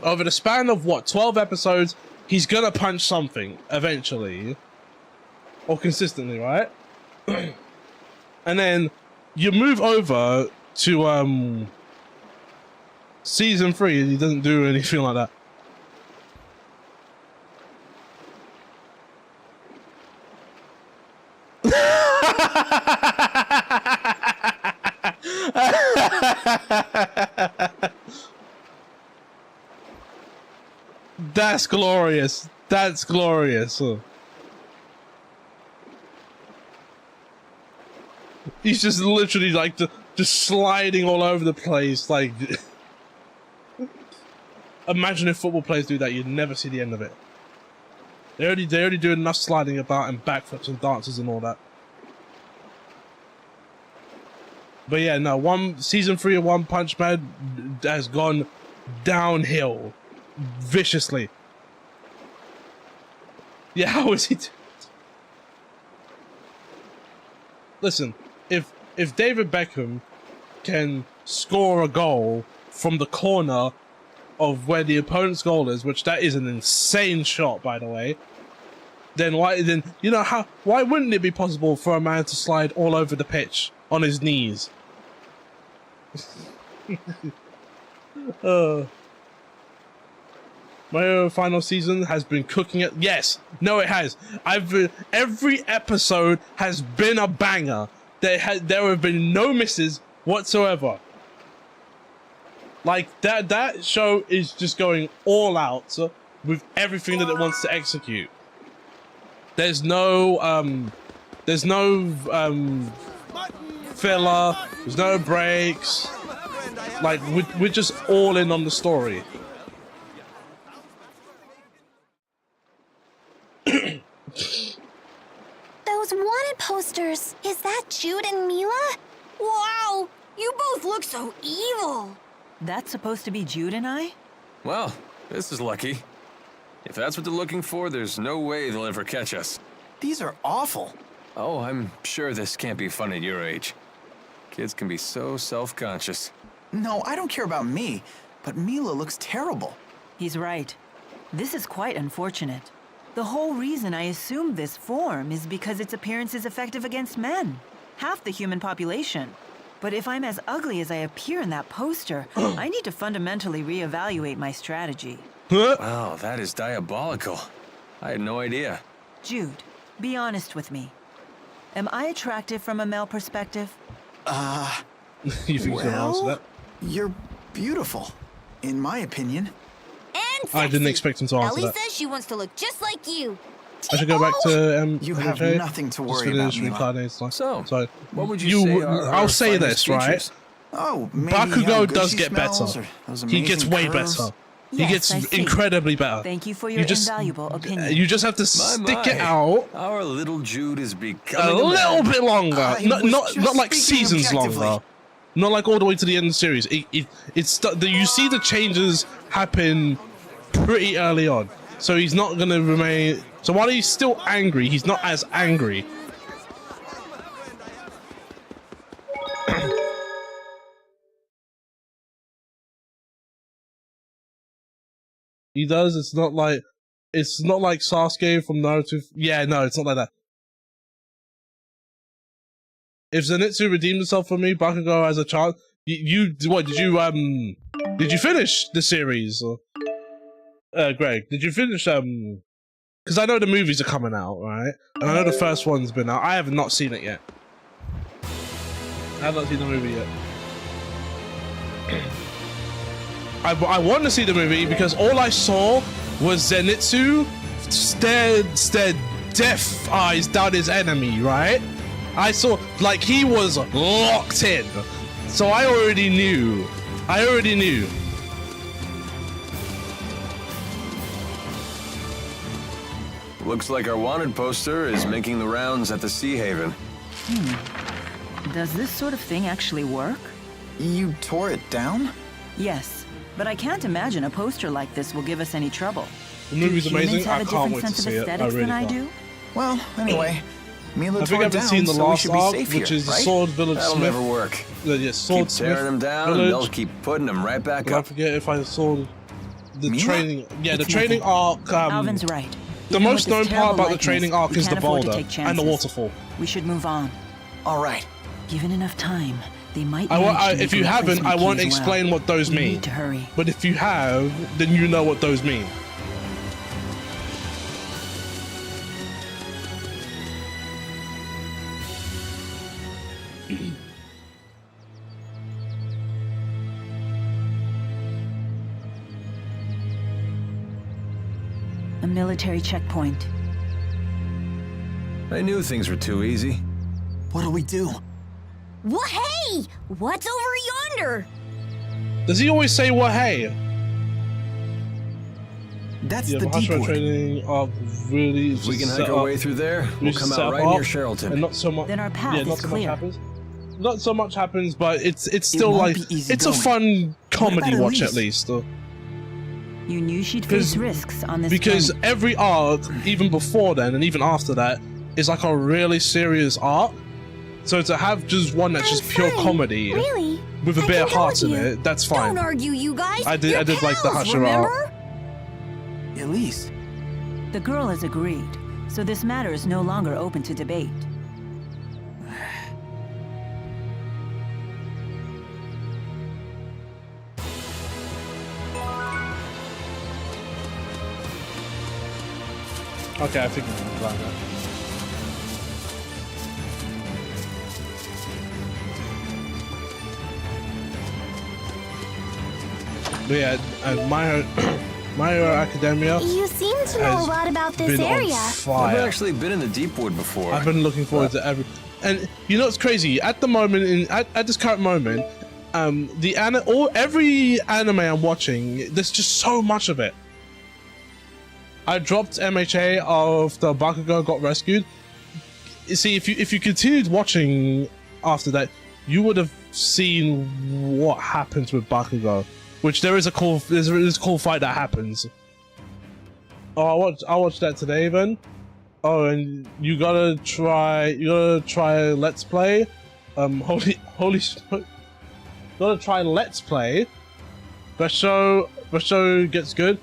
over the span of what, 12 episodes, he's gonna punch something eventually, or consistently, right? And then you move over to season 3, and he doesn't do anything like that. That's glorious. That's glorious. He's just literally like just sliding all over the place. Like, imagine if football players do that, you'd never see the end of it. They already do enough sliding about and backflips and dances and all that. But yeah, no, season 3 of One Punch Man has gone downhill viciously. Yeah, how is he? Listen, if David Beckham can score a goal from the corner of where the opponent's goal is, which that is an insane shot, by the way, then why wouldn't it be possible for a man to slide all over the pitch on his knees? My final season has been cooking it. Yes, no, it has. Every episode has been a banger. There have been no misses whatsoever. Like that show is just going all out with everything that it wants to execute. There's no filler. There's no breaks. Like we're just all in on the story. Those wanted posters. Is that Jude and Mila? Wow, you both look so evil. That's supposed to be Jude and I? Well, this is lucky. If that's what they're looking for, there's no way they'll ever catch us. These are awful. Oh, I'm sure this can't be fun at your age. Kids can be so self-conscious. No, I don't care about me, but Mila looks terrible. He's right. This is quite unfortunate. The whole reason I assumed this form is because its appearance is effective against men. Half the human population. But if I'm as ugly as I appear in that poster, I need to fundamentally reevaluate my strategy. Wow, that is diabolical. I had no idea. Jude, be honest with me. Am I attractive from a male perspective? You think you can answer that? You're beautiful, in my opinion. And I didn't expect him to answer Ellie that. says she wants to look just like you. I should go back to You have MJ. nothing to Just worry about, finish Mila. reincarnating life. So, what would you say are I'll her say finest this, right? features? Oh, maybe Bakugo how good does she get better. smells, or those He gets amazing way curves. better. He Yes, gets I see. incredibly better. Thank you for your invaluable opinion. You just have to stick it out Our little Jude is a becoming little bit longer. I Not was just like speaking seasons objectively. longer. Not like all the way to the end of the series. You see the changes happen pretty early on. So he's not going to remain... So while he's still angry, he's not as angry. He does. It's not like Sasuke from Naruto. Yeah, no, it's not like that. If Zenitsu redeemed himself for me, Bakugo has a chance. Did you finish the series? Greg, did you finish because I know the movies are coming out, right? And I know the first one's been out. I have not seen it yet. I have not seen the movie yet. I want to see the movie because all I saw was Zenitsu stare death eyes down his enemy, right? I saw, like, he was locked in. So I already knew. Looks like our wanted poster is making the rounds at the Sea Haven. Does this sort of thing actually work? You tore it down? Yes, but I can't imagine a poster like this will give us any trouble. The movie's Do humans amazing. have I a can't different wait to sense of see it. I aesthetics really than I can't. do? Well, anyway, Mila I think I tore haven't down, seen the so we last should be arc, safe which here, is right? Sword Village That'll Smith. never work. Yeah, Sword Keep tearing Smith them down, Village. and they'll keep putting them right back But I up. forget if I saw the Mila? training. Yeah, the It's training nothing. arc. Alvin's right. The Even most with known this part about the terrible training likeness, arc we is the can't afford to boulder take and the chances. waterfall. We should move on. All right. Given enough time, they might. If you haven't, I won't explain what those We mean. need to hurry. But if you have, then you know what those mean. A military checkpoint. I knew things were too easy. What do we do? What? Hey! What's over yonder? Does he always say, well, hey? That's Yeah, the Mahashara deep wood. training arc really is If we just can set hack our up- way through there, we we'll just come set out up right near arc, Sherrilton. And not so much. Then our path yeah, not is so clear. much happens. Not so much happens, but it's still won't like be easy it's a going. fun comedy about watch Elise? at least. Though. You knew she'd face risks on this Because journey. every arc, even before then and even after that, is like a really serious arc. So to have just one that's just pure fine. comedy Really? with a I bit can of go heart with in you. it, that's fine. Don't argue, you guys. I did You're like the pals, Hashira arc. remember? Elise. The girl has agreed, so this matter is no longer open to debate. Okay, I think we can plan that. But yeah, and My Hero Academia You seem to know has a lot about been this area. on I've fire. actually been in the Deepwood before. I've been looking forward to every, and you know what's crazy? At the moment, at this current moment, every anime I'm watching, there's just so much of it. I dropped MHA after Bakugo got rescued. You see, if you continued watching after that, you would have seen what happens with Bakugo, which there's a cool fight that happens. Oh, I watched that today, then. Oh, and you gotta try Let's Play. Holy, gotta try Let's Play. The show gets good.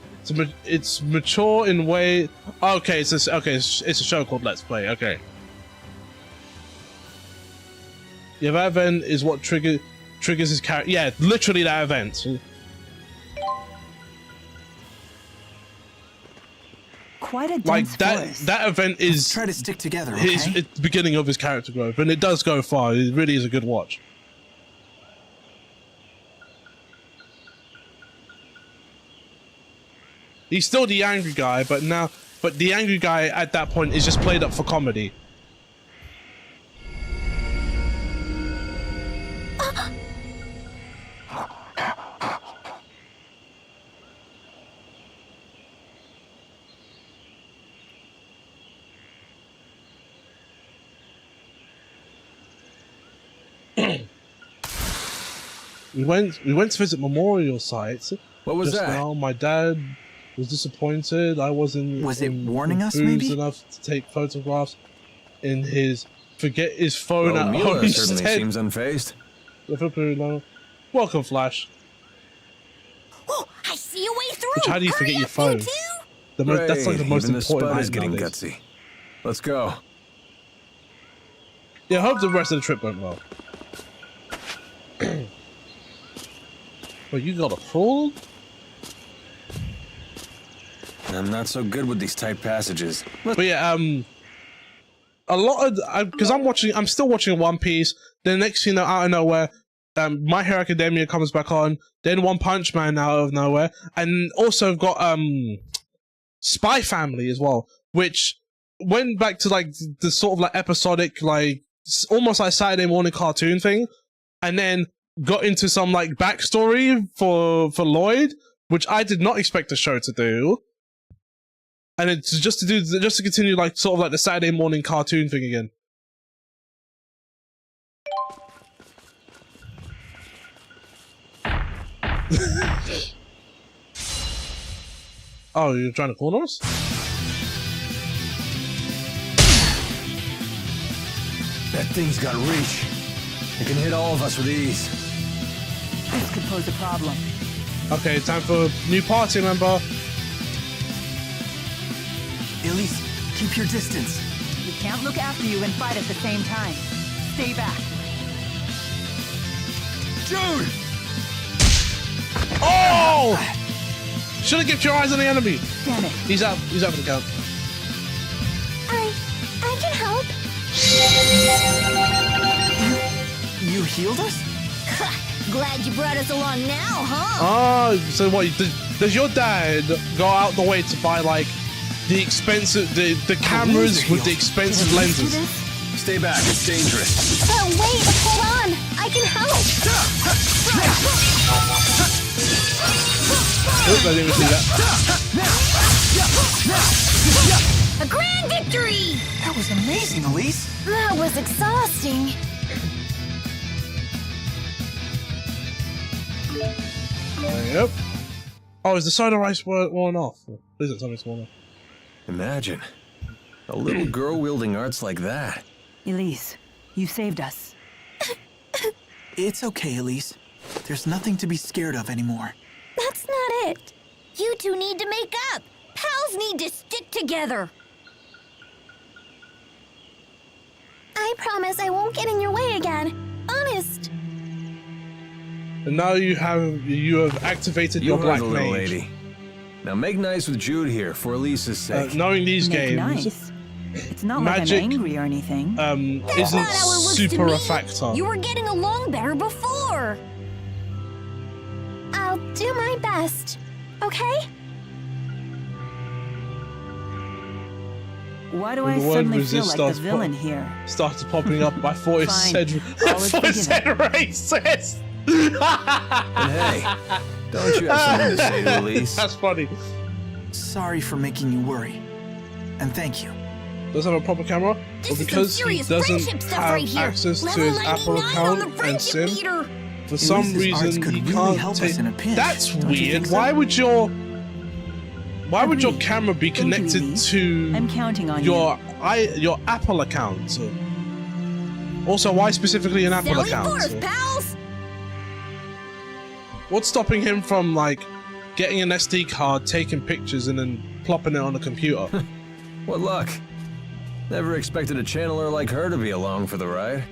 It's mature in way. Okay, it's a show called Let's Play. Okay. Yeah, that event is what triggers his character. Yeah, literally that event. Quite a dense Like that. forest. That event Let's is try to stick together, okay? it's the beginning of his character growth, and it does go far. It really is a good watch. He's still the angry guy, but the angry guy at that point is just played up for comedy. We went to visit memorial sites. What was just that? now. My dad was disappointed. I wasn't. Was it warning us, enthused maybe? enough to take photographs in his forget his phone Well, at Mila home certainly instead. seems unfazed. Welcome, Flash. Oh, I see a way through. Which, how do you forget Hurry your up, phone? you two. That's like the most Even the important spud is item getting nowadays. gutsy. Let's go. Yeah, I hope the rest of the trip went well. Well, you got a crawl? I'm not so good with these tight passages. But yeah, a lot of because I'm still watching One Piece. Then next thing you know, out of nowhere, My Hero Academia comes back on. Then One Punch Man out of nowhere, and also got Spy Family as well, which went back to like the sort of like episodic, like almost like Saturday morning cartoon thing, and then got into some like backstory for Lloyd, which I did not expect the show to do. And it's just to continue like sort of like the Saturday morning cartoon thing again. Oh, you're trying to corner us? That thing's got reach. It can hit all of us with ease. This could pose a problem. Okay, time for new party member. Elise, keep your distance. We can't look after you and fight at the same time. Stay back. Jude! Oh! Should have kept your eyes on the enemy. Damn it. He's out for the count. I can help. You healed us? Glad you brought us along now, huh? Oh, so what? Does your dad go out the way to buy like the expensive, the cameras with the expensive lenses? Stay back, it's dangerous. Oh, wait, hold on. I can help. Oops, I didn't even see that. A grand victory! That was amazing, Elise. That was exhausting. Yep. Oh, is the soda ice worn off? Please don't tell me it's worn off. Imagine a little girl wielding arts like that. Elise, you saved us. It's okay, Elise. There's nothing to be scared of anymore. That's not it. You two need to make up. Pals need to stick together. I promise I won't get in your way again. Honest. And now you have activated your black little mage. lady. Now make nice with Jude here for Elise's sake. Knowing these Make games, nice. It's not magic, like I'm angry or anything. isn't super a factor. You were getting along better before. I'll do my best, okay? Why do When I the word suddenly feel resist like the starts villain here? Started popping up. I thought it Fine. said, I Always thought it said forgiven. racist. And hey, don't you have something to say to Elise? That's funny. Sorry for making you worry. And thank you. Does have a proper camera? This Well, is because some serious he doesn't friendship stuff have right here. access to Level his Apple 99 on account the and friendship SIM, meter. for some Elise's arts reason could he really can't help take. us in a pinch. That's Don't you weird. think so? Why would your Agreed. camera be Thank you, connected Elise. to I'm counting on your Apple account? Also, why specifically an Apple Sally account? forth, pals! What's stopping him from like getting an SD card, taking pictures, and then plopping it on the computer? What luck. Never expected a channeler like her to be along for the ride.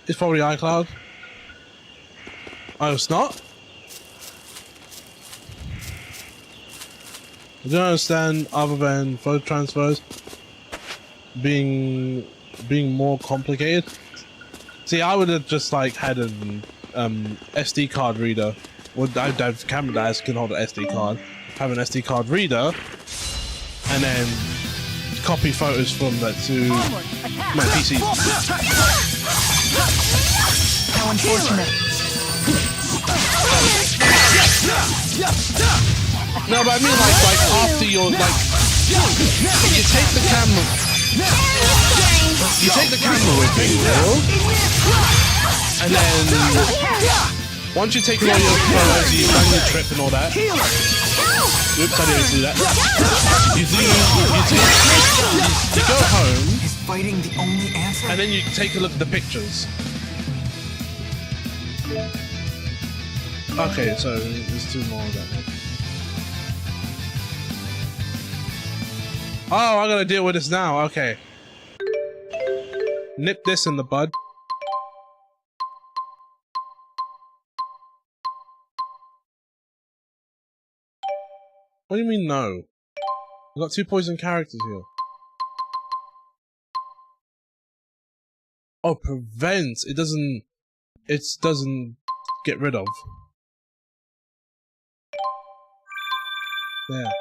It's probably iCloud. Oh, it's not? I don't understand other than photo transfers being more complicated. See, I would have just like had an SD card reader. Well, I have a camera that can hold an SD card. Have an SD card reader, and then copy photos from that to my PC. How unfortunate. No, but I mean like after you're like you take the camera with you, and then once you take all your photos, you've done your trip and all that. Oops, I didn't do that. You go home. Is fighting the only answer? And then you take a look at the pictures. Okay, so there's two more of that one. Oh, I gotta deal with this now. Okay. Nip this in the bud. What do you mean no? I've got 2 poison characters here. Oh, prevent. It doesn't get rid of. There.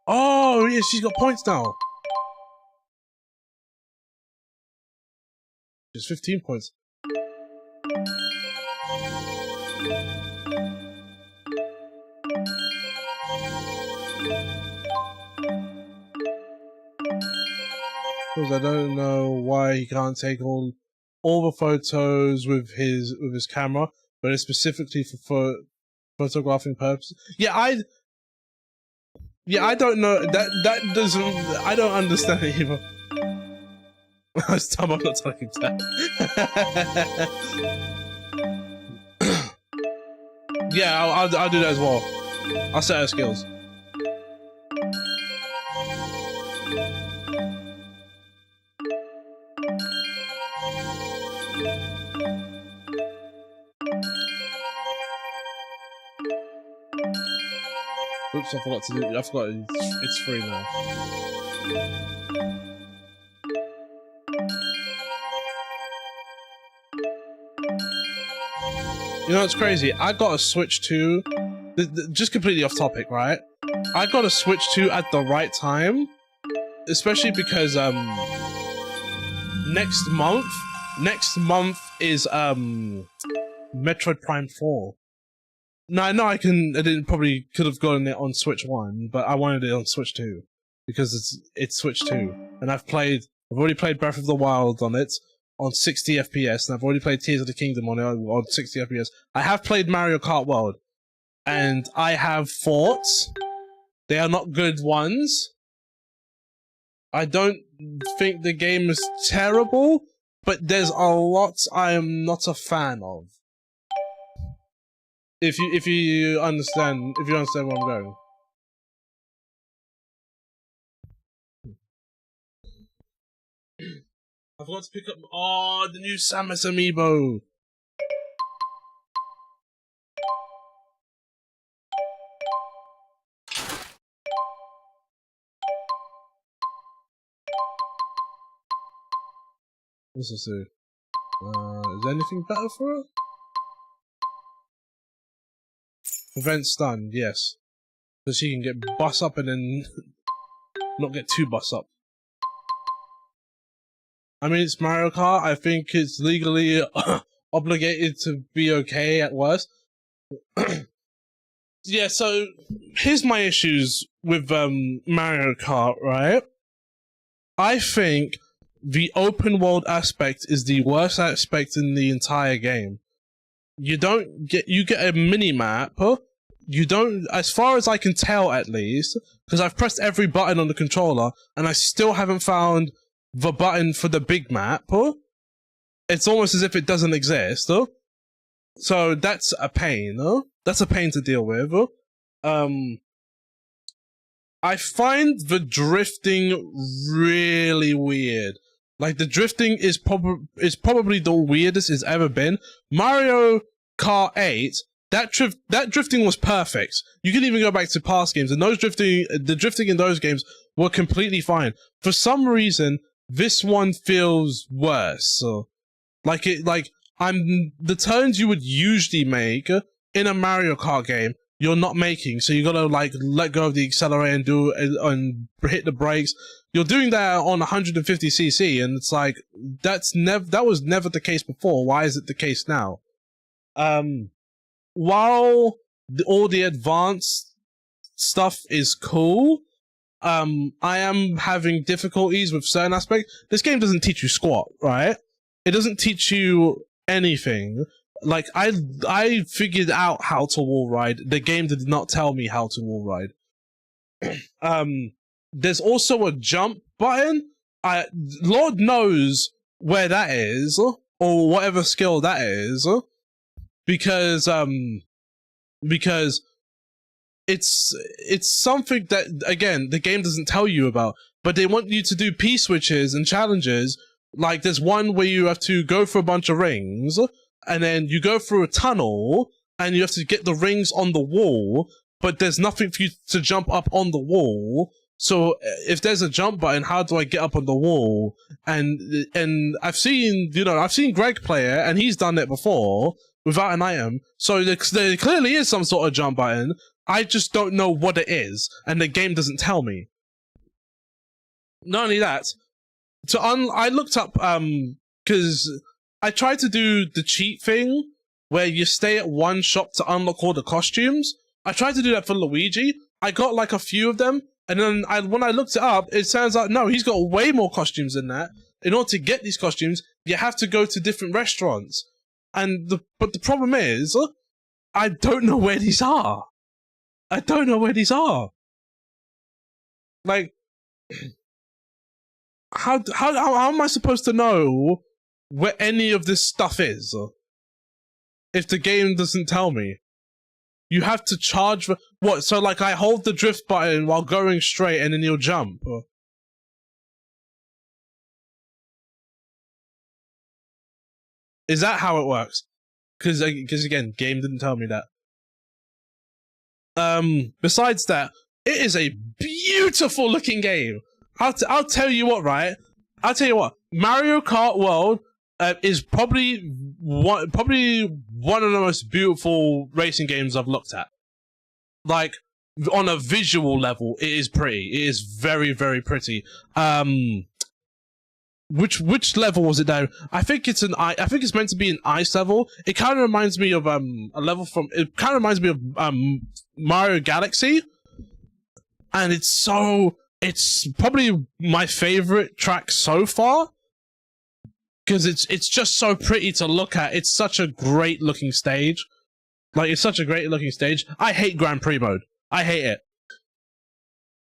Oh, yeah, she's got points now. She's 15 points. Because I don't know why he can't take all the photos with his camera. but it's specifically for photographing purposes. Yeah, I don't know. That doesn't. I don't understand it either. It's time I'm not talking to that. Yeah, I'll do that as well. I'll set her skills. Oops, I forgot to do. I forgot it's free now. You know what's crazy? I got a Switch 2, just completely off topic, right? I got a Switch 2 at the right time, especially because next month is Metroid Prime 4. Now I know I probably could have gotten it on Switch 1, but I wanted it on Switch 2 because it's Switch 2, and I've already played Breath of the Wild on it on 60 FPS, and I've already played Tears of the Kingdom on it on 60 FPS. I have played Mario Kart World, and I have thoughts. They are not good ones. I don't think the game is terrible, but there's a lot I am not a fan of. If you understand where I'm going. I forgot to pick up the new Samus amiibo. What's this do? Is there anything better for it? Prevent stun, yes. So she can get bust up and then not get too bust up. I mean, it's Mario Kart. I think it's legally obligated to be okay at worst. Yeah, so here's my issues with Mario Kart, right? I think the open world aspect is the worst aspect in the entire game. You get a mini map. You don't, as far as I can tell at least, because I've pressed every button on the controller and I still haven't found the button for the big map. It's almost as if it doesn't exist. So that's a pain. That's a pain to deal with. I find the drifting really weird. Like, the drifting is probably the weirdest it's ever been. Mario Kart 8, that drifting was perfect. You can even go back to past games, and the drifting in those games were completely fine. For some reason, this one feels worse. So, the turns you would usually make in a Mario Kart game, you're not making. So you gotta let go of the accelerator and hit the brakes. You're doing that on 150cc, and it's like that was never the case before. Why is it the case now? While all the advanced stuff is cool, I am having difficulties with certain aspects. This game doesn't teach you squat, right? It doesn't teach you anything. Like, I figured out how to wall ride. The game did not tell me how to wall ride. There's also a jump button. Lord knows where that is, or whatever skill that is, because it's something that, again, the game doesn't tell you about, but they want you to do P-switches and challenges. Like, there's one where you have to go for a bunch of rings, and then you go through a tunnel, and you have to get the rings on the wall, but there's nothing for you to jump up on the wall. So if there's a jump button, how do I get up on the wall? And I've seen Greg play it, and he's done it before without an item. So there clearly is some sort of jump button. I just don't know what it is, and the game doesn't tell me. Not only that, I looked up, because I tried to do the cheat thing where you stay at one shop to unlock all the costumes. I tried to do that for Luigi. I got like a few of them, and then when I looked it up, it turns out, no, he's got way more costumes than that. In order to get these costumes, you have to go to different restaurants. but the problem is, I don't know where these are. I don't know where these are. Like, how am I supposed to know where any of this stuff is if the game doesn't tell me? You have to charge for what? So like, I hold the drift button while going straight, and then you'll jump. Is that how it works? Because again, game didn't tell me that. Besides that, it is a beautiful looking game. I'll tell you what, right? I'll tell you what. Mario Kart World is probably one of the most beautiful racing games I've looked at. Like, on a visual level, it is pretty. It is very, very pretty. Which level was it though? I think it's meant to be an ice level. It kind of reminds me of a level from. It kind of reminds me of Mario Galaxy, and it's probably my favorite track so far because it's just so pretty to look at. It's such a great looking stage. Like, it's such a great looking stage. I hate Grand Prix mode. I hate it.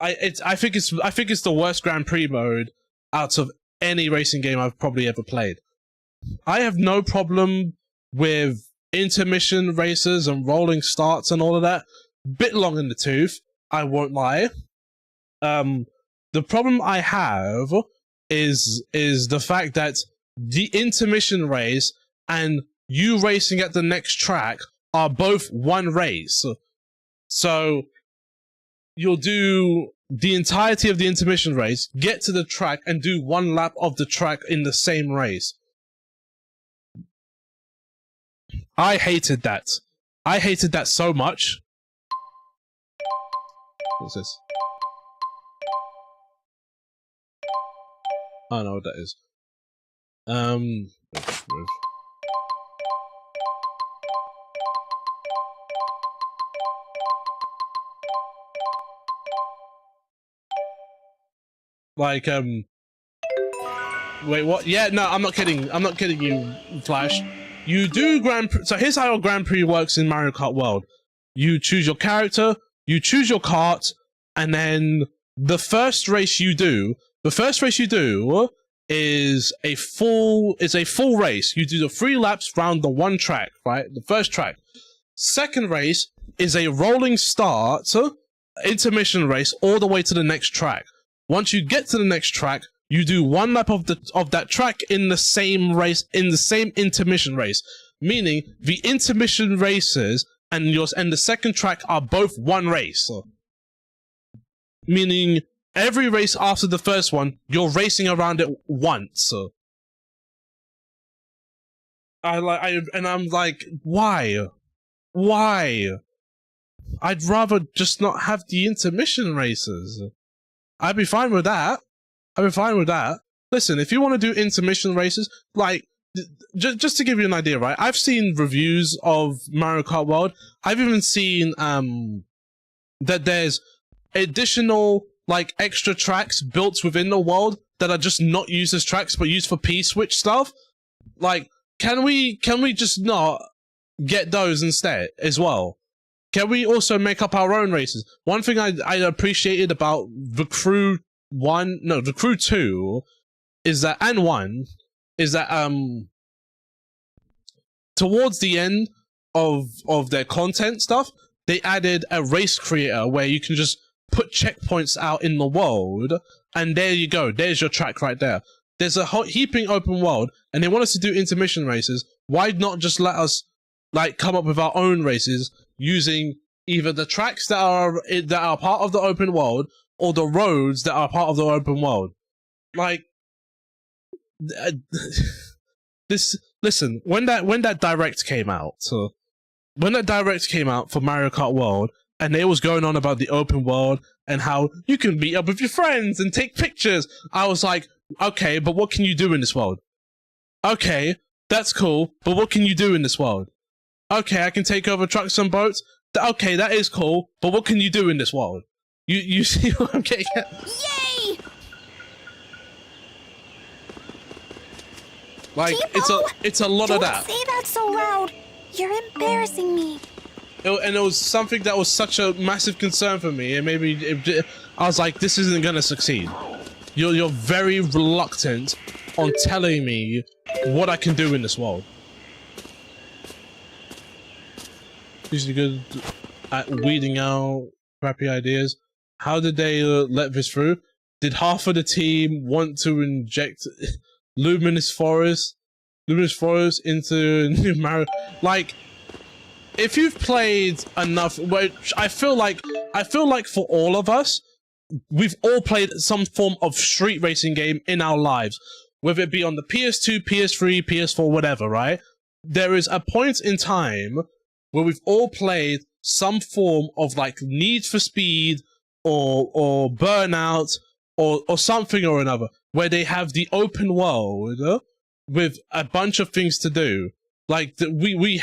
I think it's the worst Grand Prix mode out of any racing game I've probably ever played. I have no problem with intermission races and rolling starts and all of that. Bit long in the tooth, I won't lie. The problem I have is the fact that the intermission race and you racing at the next track are both one race. So you'll do the entirety of the intermission race, get to the track, and do one lap of the track in the same race. I hated that. I hated that so much. What's this? I don't know what that is. Like, wait, what? Yeah, no, I'm not kidding. I'm not kidding you, Flash. You do so here's how Grand Prix works in Mario Kart World. You choose your character, you choose your kart, and then the first race you do is a full race. You do the 3 laps round the one track, right? The first track. Second race is a rolling start, intermission race all the way to the next track. Once you get to the next track, you do one lap of that track in the same race, in the same intermission race. Meaning, the intermission races and the second track are both one race. Meaning, every race after the first one, you're racing around it once. I'm like, why? Why? I'd rather just not have the intermission races. I'd be fine with that. Listen, if you want to do intermission races, like, just to give you an idea, right? I've seen reviews of Mario Kart World. I've even seen that there's additional, like, extra tracks built within the world that are just not used as tracks but used for P-Switch stuff. Like, can we just not get those instead as well? Can we also make up our own races? One thing I appreciated about the Crew 2 is that, and 1, is that towards the end of their content stuff, they added a race creator where you can just put checkpoints out in the world, and there you go. There's your track right there. There's a heaping open world, and they want us to do intermission races. Why not just let us, like, come up with our own races using either the tracks that are part of the open world or the roads that are part of the open world? Like, listen, when that direct came out, for Mario Kart World, and it was going on about the open world and how you can meet up with your friends and take pictures, I was like, okay, but what can you do in this world? Okay, that's cool, but what can you do in this world? Okay, I can take over trucks and boats. Okay, that is cool, but what can you do in this world? You see what I'm getting at? Yay! Like, it's a lot of that. Don't say that so loud. You're embarrassing me. And it was something that was such a massive concern for me, and maybe I was like, this isn't gonna succeed. You're very reluctant on telling me what I can do in this world. Usually good at weeding out crappy ideas. How did they let this through? Did half of the team want to inject Luminous Forest into New Mario? Like, if you've played enough, which I feel like for all of us, we've all played some form of street racing game in our lives, whether it be on the PS2, PS3, PS4, whatever, right? There is a point in time where we've all played some form of like Need for Speed or Burnout or something or another, where they have the open world with a bunch of things to do. Like, we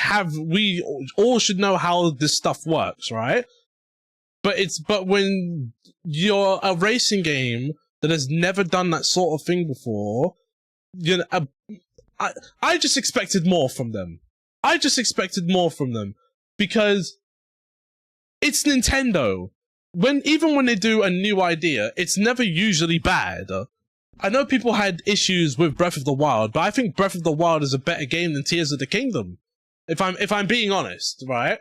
all should know how this stuff works, right? But when you're a racing game that has never done that sort of thing before, you know, I just expected more from them. Because it's Nintendo. Even when they do a new idea, it's never usually bad. I know people had issues with Breath of the Wild, but I think Breath of the Wild is a better game than Tears of the Kingdom. If I'm being honest, right?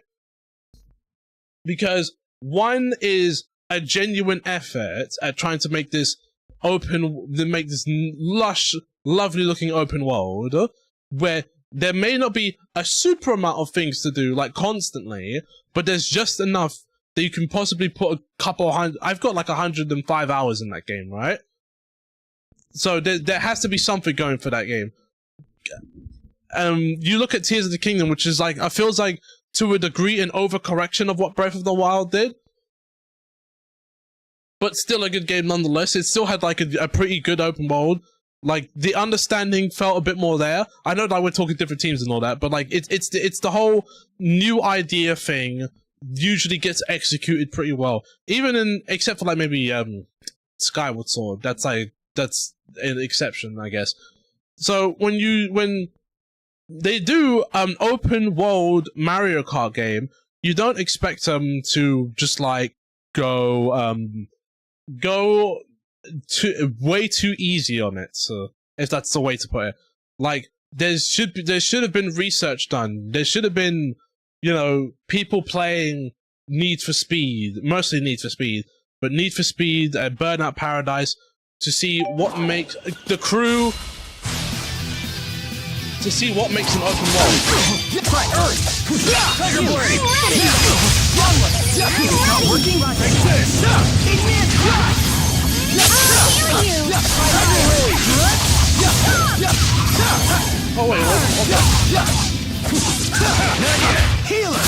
Because one is a genuine effort at trying to make this lush, lovely looking open world, where there may not be a super amount of things to do, like constantly, but there's just enough that you can possibly put a couple hundred. I've got like 105 hours in that game, right? So there has to be something going for that game. You look at Tears of the Kingdom, which is like, it feels like to a degree an overcorrection of what Breath of the Wild did, but still a good game nonetheless. It still had like a pretty good open world. Like, the understanding felt a bit more there. I know that we're talking different teams and all that, but like it's the whole new idea thing usually gets executed pretty well. Except for like maybe Skyward Sword. That's an exception, I guess. So when they do an open world Mario Kart game, you don't expect them to just like go way too easy on it, so, if that's the way to put it. Like, there should have been research done. There should have been, you know, people playing Need for Speed, mostly Need for Speed, but Need for Speed and Burnout Paradise, to see what makes the crew, to see what makes an open world. Tiger Blade! It's not working? Take this! Oh wait, what? Healer!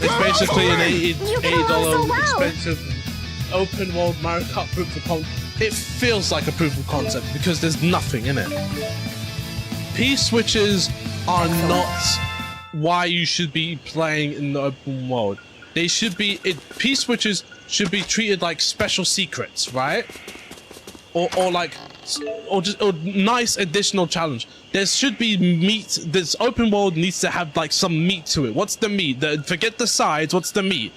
It's basically an $80 expensive open world Mario Kart proof of concept. It feels like a proof of concept because there's nothing in it. P-switches are not why you should be playing in the open world. They should be, P-switches should be treated like special secrets, right? Or nice additional challenge. There should be meat. This open world needs to have like some meat to it. What's the meat? Forget the sides. What's the meat?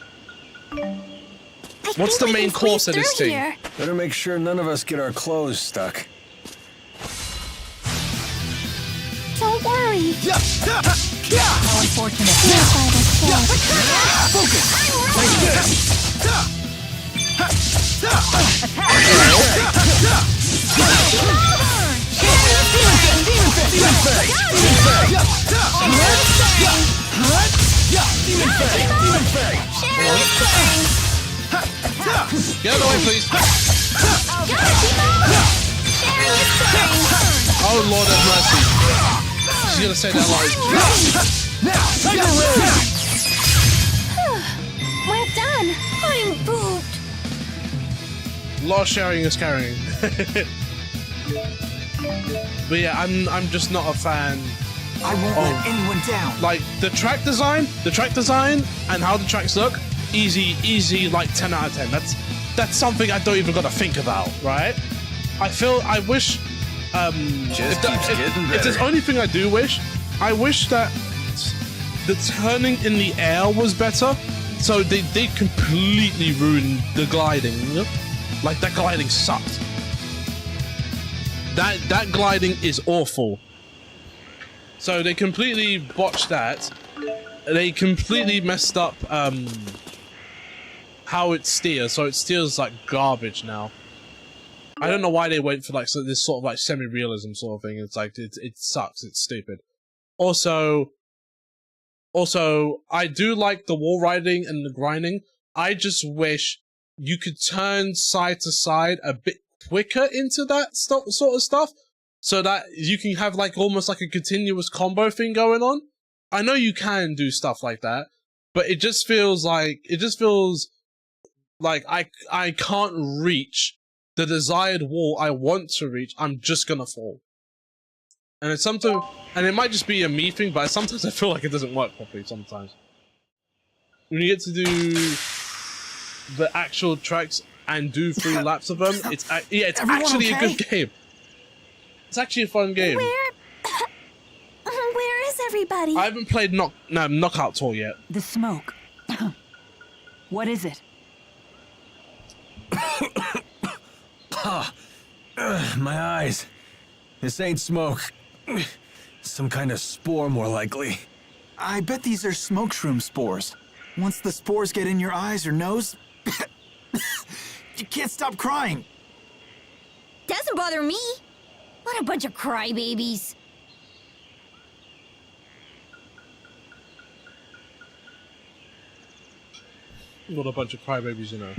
What's the main course of this thing? Better make sure none of us get our clothes stuck. Don't worry. How unfortunate. Focus! Like this! Get out of the way, please. Oh, Lord have mercy. She's gonna say that like... We're done. I'm pooped. Law sharing is carrying. But yeah, I'm just not a fan I won't let anyone down. Like the track design and how the tracks look, easy, like 10 out of 10. That's something I don't even gotta think about, right? I wish, Just keeps getting better. if there's only thing I do wish, I wish that the turning in the air was better. So they completely ruined the gliding. Like that gliding sucked. That gliding is awful. So they completely botched that. They completely messed up how it steers. So it steers like garbage now. I don't know why they went for like this sort of like semi-realism sort of thing. It's like it sucks. It's stupid. Also, I do like the wall riding and the grinding. I just wish you could turn side to side a bit quicker into that sort of stuff, so that you can have like almost like a continuous combo thing going on. I know you can do stuff like that, but it just feels like I can't reach the desired wall I want to reach. I'm just gonna fall. And it's something, and it might just be a me thing, but sometimes I feel like it doesn't work properly sometimes. When you get to do the actual tracks and do 3 laps of them, it's actually a good game. It's actually a fun game. Where is everybody? I haven't played Knockout Tour yet. The smoke. What is it? My eyes. This ain't smoke. Some kind of spore, more likely. I bet these are smoke shroom spores. Once the spores get in your eyes or nose, you can't stop crying. Doesn't bother me. What a bunch of crybabies. What a bunch of crybabies, you know.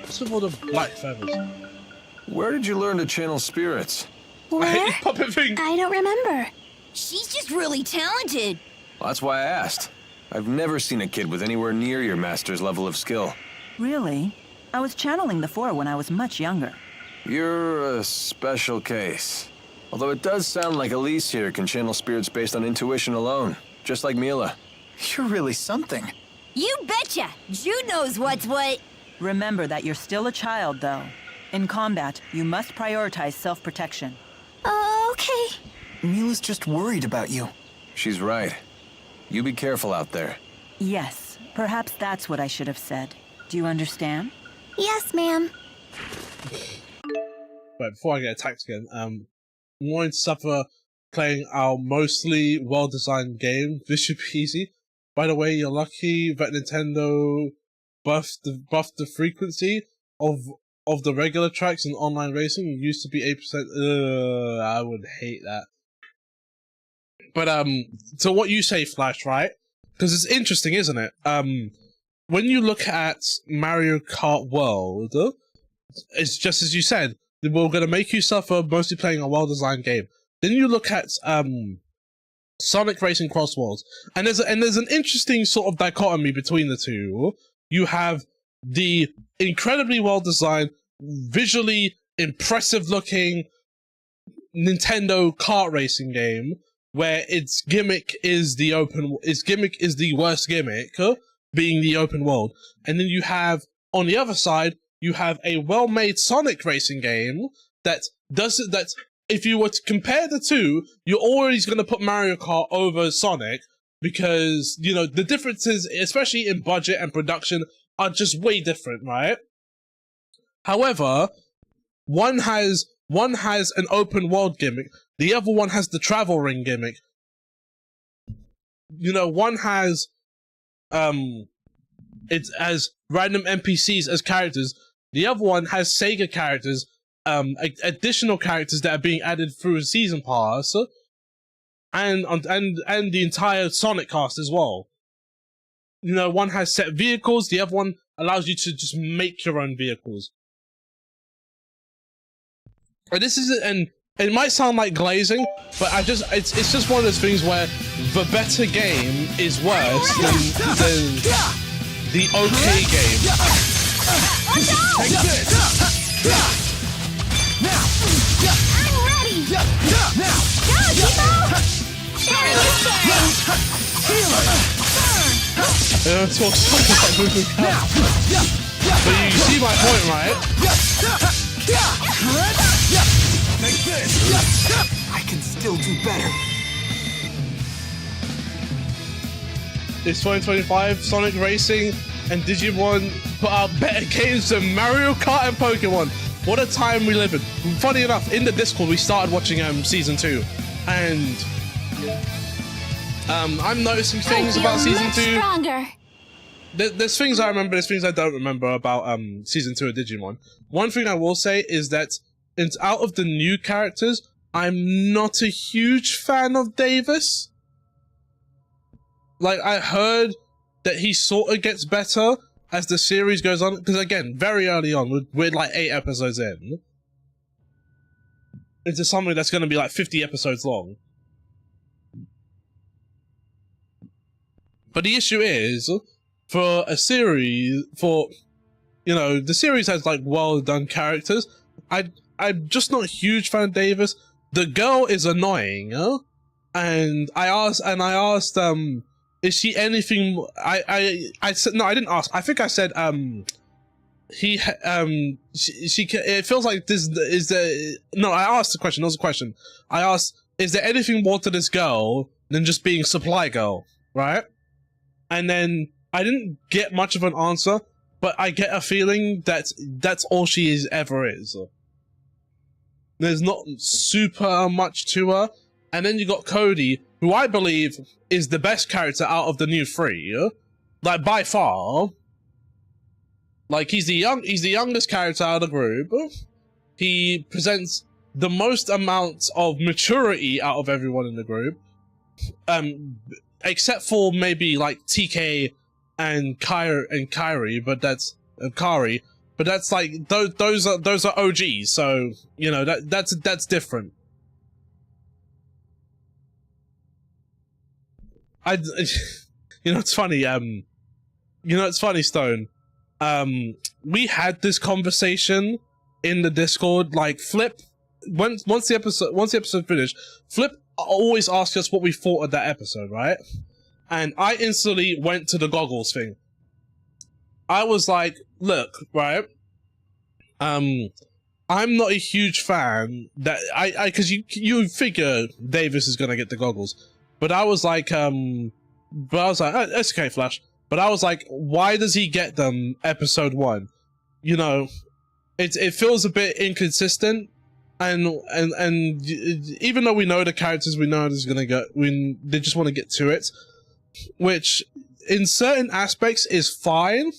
What's with all the black feathers? Where did you learn to channel spirits? Where? I hate the puppet thing. I don't remember. She's just really talented. Well, that's why I asked. I've never seen a kid with anywhere near your master's level of skill. Really? I was channeling the Four when I was much younger. You're a special case. Although it does sound like Elise here can channel spirits based on intuition alone, just like Mila. You're really something. You betcha. Jude knows what's what. Remember that you're still a child, though. In combat, you must prioritize self-protection. Okay. Mila's just worried about you. She's right. You be careful out there. Yes, perhaps that's what I should have said. Do you understand? Yes, ma'am. But before I get attacked again, I'm going to suffer playing our mostly well-designed game. This should be easy. By the way, you're lucky that Nintendo buffed the frequency of the regular tracks in online racing. It used to be 8%. I would hate that. But so what you say, Flash, right? Because it's interesting, isn't it? When you look at Mario Kart World, it's just as you said. We're going to make you suffer mostly playing a well-designed game. Then you look at Sonic Racing Cross Worlds, and there's an interesting sort of dichotomy between the two. You have the incredibly well-designed, visually impressive-looking Nintendo kart racing game, where its gimmick is the worst gimmick, being the open world. And then you have, on the other side, you have a well-made Sonic racing game that if you were to compare the two, you're always going to put Mario Kart over Sonic, because, you know, the differences, especially in budget and production, are just way different, right? However, one has an open world gimmick, the other one has the travel ring gimmick. You know, one has it as random NPCs as characters, the other one has Sega characters, additional characters that are being added through a season pass, and the entire Sonic cast as well. You know, one has set vehicles, the other one allows you to just make your own vehicles. And this is, and it might sound like glazing, but it's just one of those things where the better game is worse than the okay game. Take this! ready! Go, Depot! Sharing is caring! But you see my point, right? Like this. I can still do better. It's 2025, Sonic Racing and Digimon put out better games than Mario Kart and Pokemon. What a time we live in. Funny enough, in the Discord we started watching Season 2, and I'm noticing things about Season 2. Stronger. There's things I remember, there's things I don't remember about Season 2 of Digimon. One thing I will say is that out of the new characters, I'm not a huge fan of Davis. Like, I heard that he sort of gets better as the series goes on, because again, very early on, we're like 8 episodes in, into something that's going to be like 50 episodes long. But the issue is, for a series, the series has like well done characters. I'm just not a huge fan of Davis. The girl is annoying, and I asked, is she anything? I said no. I didn't ask. I think I said she. It feels like this is the no. I asked the question. That was a question. I asked, is there anything more to this girl than just being supply girl, right? And then I didn't get much of an answer, but I get a feeling that that's all she ever is. There's not super much to her. And then you got Cody, who I believe is the best character out of the new 3. Like, by far. Like, he's the youngest character out of the group. He presents the most amount of maturity out of everyone in the group. Except for maybe, like, TK and Kari, but that's Kari. But that's like those are OGs, so you know that's different. It's funny. It's funny, Stone. We had this conversation in the Discord. Like Flip, once the episode finished, Flip always asked us what we thought of that episode, right? And I instantly went to the goggles thing. I was like, look, right? I'm not a huge fan that because you figure Davis is gonna get the goggles, but I was like, oh, it's okay, Flash. But I was like, why does he get them episode 1? You know, it feels a bit inconsistent, and even though we know the characters, we know there's gonna go, they just want to get to it, which in certain aspects is fine.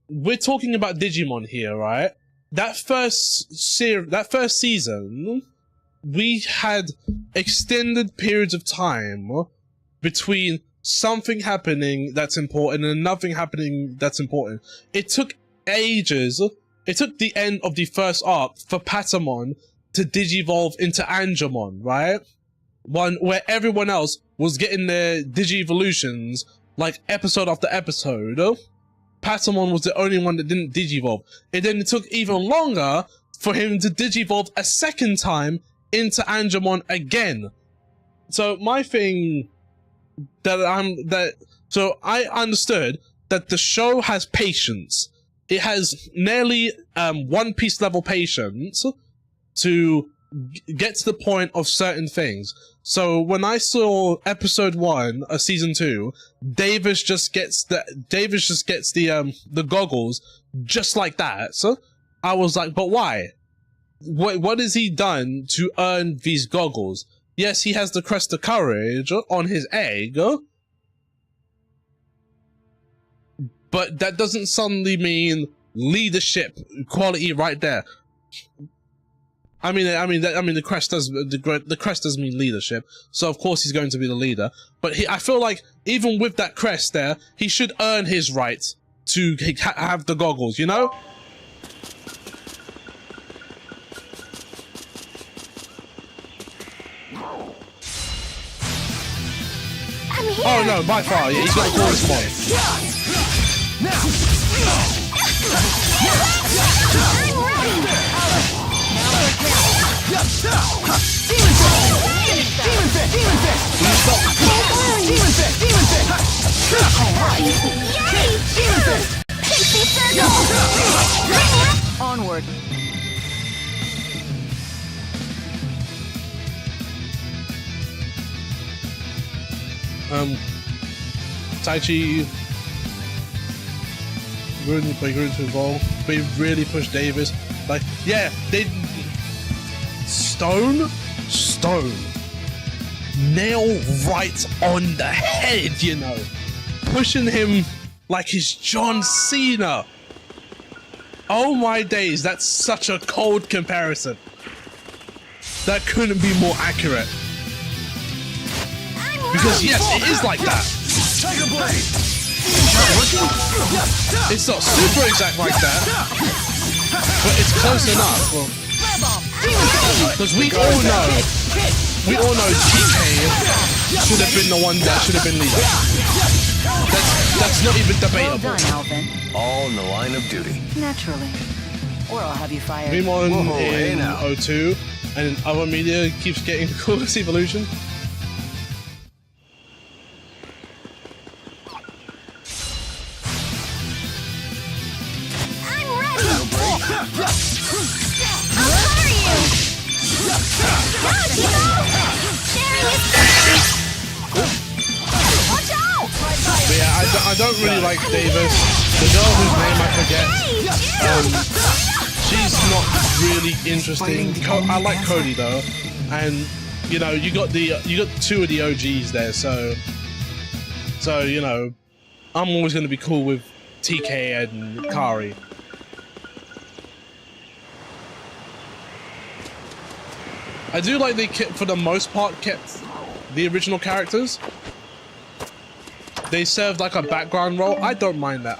We're talking about Digimon here, right? That first season, we had extended periods of time between something happening that's important and nothing happening that's important. It took ages. It took the end of the first arc for Patamon to digivolve into Angemon, right? One where everyone else was getting their Digivolutions like episode after episode. Patamon was the only one that didn't digivolve. And then it took even longer for him to digivolve a second time into Angemon again. So my thing so I understood that the show has patience. It has nearly One Piece level patience to get to the point of certain things. So when I saw episode 1 of season 2, Davis just gets the goggles just like that. So I was like, but why? What has he done to earn these goggles? Yes, he has the crest of courage on his egg, but that doesn't suddenly mean leadership quality right there. I mean, the crest does mean leadership, so of course he's going to be the leader. But I feel like even with that crest there, he should earn his right to have the goggles. You know? I'm here. Oh no, by far, yeah, he's got the coolest one. I'm ready. Onward. Taichi really play good to involve. They really push Davis. Like, yeah, they Stone, nail right on the head, you know, pushing him like he's John Cena. Oh my days, that's such a cold comparison. That couldn't be more accurate. Because yes, it is like that. It's not super exact like that, but it's close enough. Because we all know TK should have been the one that should have been leader. That's not even debatable. Well done, Alvin. All in the line of duty. Naturally. Or I'll have you fired. Vimon in O2 and in other media keeps getting the coolest evolution. But yeah, I don't really like Davis. The girl whose name I forget, she's not really interesting. I like Cody though, and you know you got two of the OGs there, so you know I'm always going to be cool with TK and Kari. I do like they for the most part kept the original characters. They served like a background role. I don't mind that,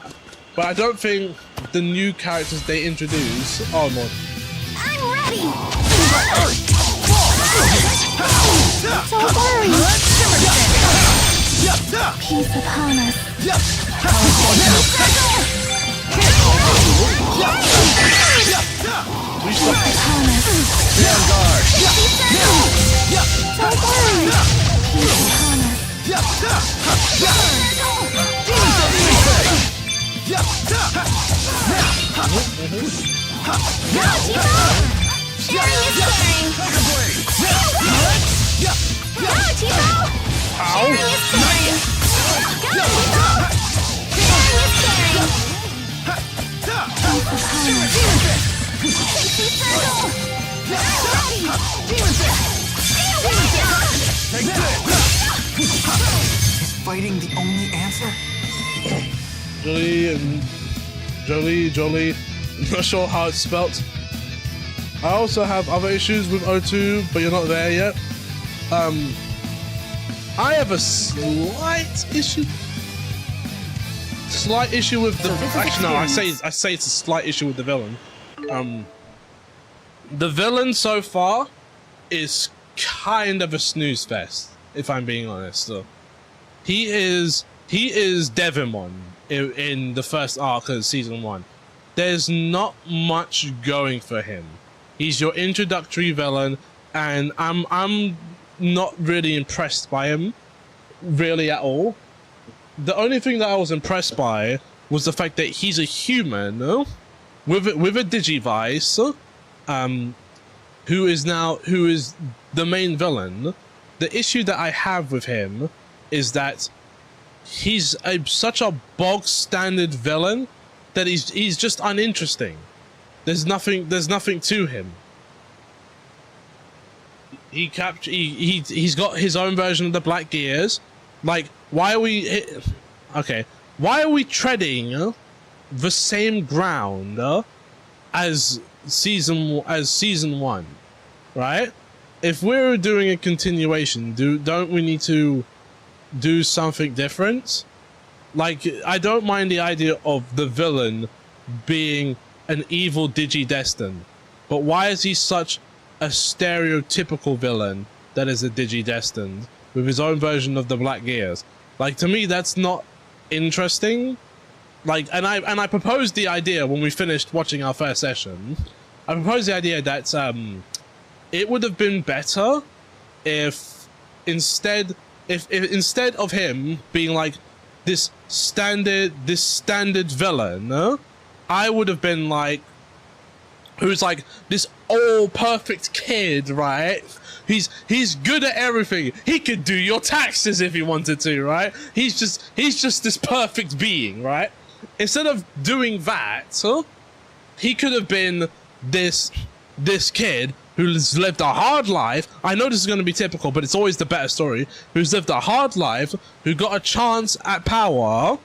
but I don't think the new characters they introduce. Oh no! I'm ready. Don't worry. Peace upon us. Stand guard. Don't worry. Peace upon us. Is fighting the only answer? Jolie, not sure how it's spelt. I also have other issues with O2, but you're not there yet. I have a slight issue with the. Actually, no, I say it's a slight issue with the villain. The villain so far is kind of a snooze fest, if I'm being honest. So, he is Devimon in the first arc of season 1. There's not much going for him. He's your introductory villain, and I'm not really impressed by him, really at all. The only thing that I was impressed by was the fact that he's a human with a Digivice, who is the main villain. The issue that I have with him is that he's such a bog standard villain that he's just uninteresting. There's nothing to him. He's got his own version of the Black Gears. Like, why are we treading the same ground as season 1, right? If we're doing a continuation, don't we need to do something different? Like, I don't mind the idea of the villain being an evil Digidestined, but why is he such a stereotypical villain that is a Digidestined with his own version of the Black Gears? Like, to me, that's not interesting. Like, and I proposed the idea when we finished watching our first session. I proposed the idea that it would have been better if instead of him being like this standard villain, I would have been like, who's like this all perfect kid, right? He's good at everything. He could do your taxes if he wanted to, right? He's just this perfect being, right? Instead of doing that, he could have been this kid who's lived a hard life. I know this is going to be typical, but it's always the better story. Who's lived a hard life, who got a chance at power,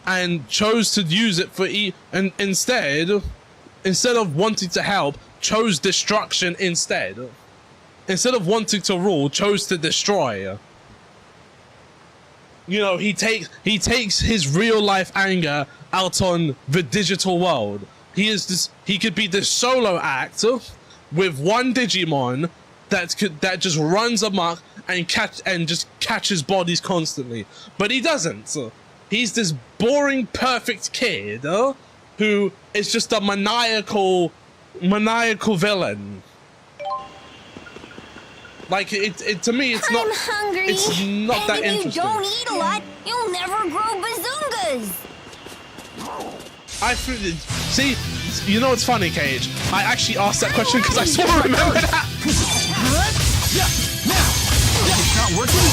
and chose to use it for and instead of wanting to help, chose destruction instead. Instead of wanting to rule, chose to destroy. You know, he takes his real life anger out on the digital world. He could be this solo act with one Digimon that just runs amok and just catches bodies constantly. But he doesn't. He's this boring, perfect kid who is just a maniacal villain. Like to me, it's not. I'm hungry. It's not that interesting. And if you don't eat a lot, you'll never grow bazungas. See, you know what's funny, Cage? I actually asked that question because I sort of remember that. It's not working.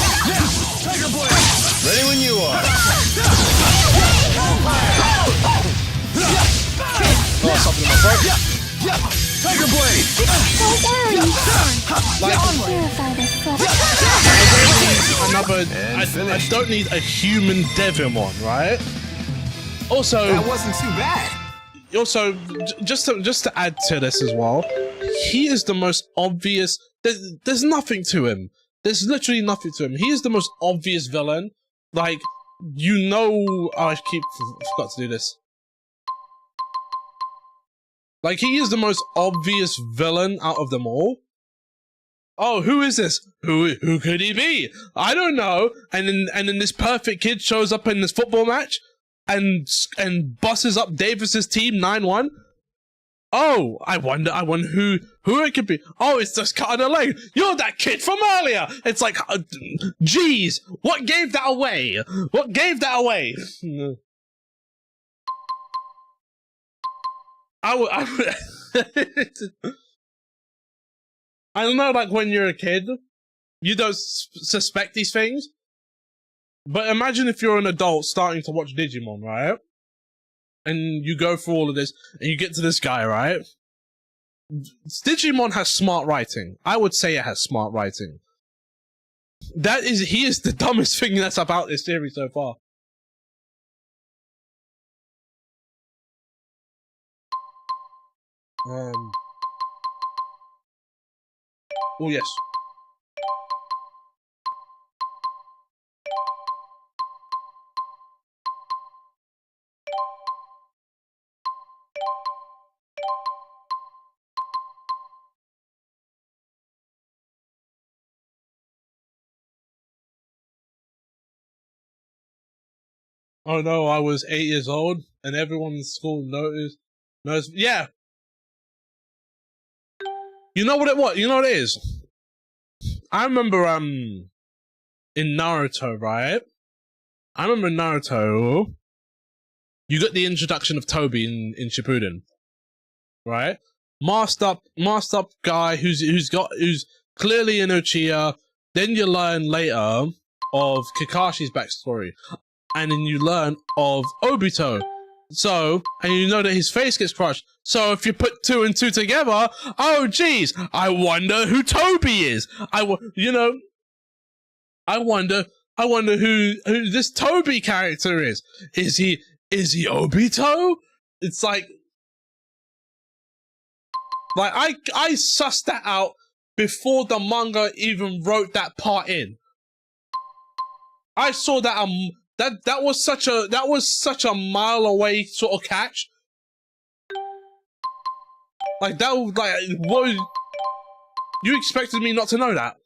Tiger Blade. Ready when you are. Oh, something in my throat. Tiger Blade. Like, Purify this flesh. I don't need a human Devimon, right? Also, That wasn't too bad. Also, just to add to this as well, he is the most obvious. There's nothing to him. There's literally nothing to him. He is the most obvious villain. Like, you know, I forgot to do this. Like, he is the most obvious villain out of them all. Oh, who is this? Who could he be? I don't know. And then this perfect kid shows up in this football match and busses up Davis's team 9-1. Oh, I wonder who it could be. Oh, it's just cutting a leg. You're that kid from earlier. It's like, geez, what gave that away? What gave that away? I don't know, like when you're a kid, you don't suspect these things. But imagine if you're an adult starting to watch Digimon, right? And you go through all of this, and you get to this guy, right? Digimon has smart writing. I would say it has smart writing. He is the dumbest thing that's about this series so far. Oh yes. Oh no, I was 8 years old and everyone in school knows. Yeah. You know what it was? You know what it is? I remember, in Naruto, right? I remember in Naruto, you got the introduction of Toby in Shippuden, right? Masked up guy who's clearly an Uchiha. Then you learn later of Kakashi's backstory. And then you learn of Obito. So, and you know that his face gets crushed. So if you put 2 and 2 together, oh geez, I wonder who Toby is. I wonder who this Toby character is. Is he Obito? It's like I sussed that out before the manga even wrote that part in. I saw that that was such a mile away sort of catch. Like that was like, what? You expected me not to know that?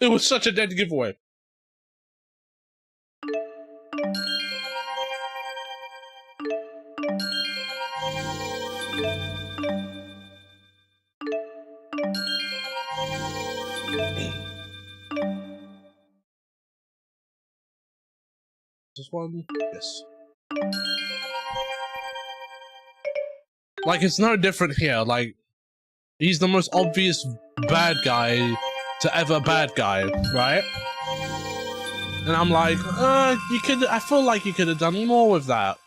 It was such a dead giveaway. This one? Yes. Like, it's no different here. Like, he's the most obvious bad guy to ever bad guy, right? And I'm like, I feel like you could have done more with that.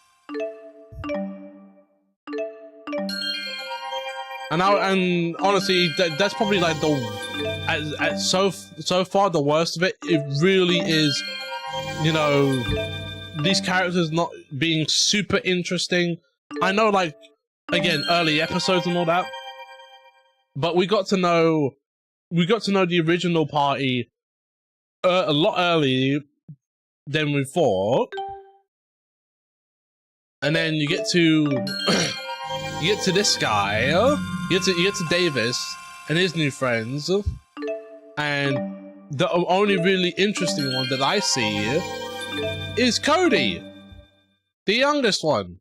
And honestly, that's probably like so far the worst of it. It really is, you know, these characters not being super interesting. I know, like, again, early episodes and all that, but we got to know the original party a lot earlier than we thought, and then you get to this guy, you get to Davis and his new friends, and the only really interesting one that I see is Cody, the youngest one.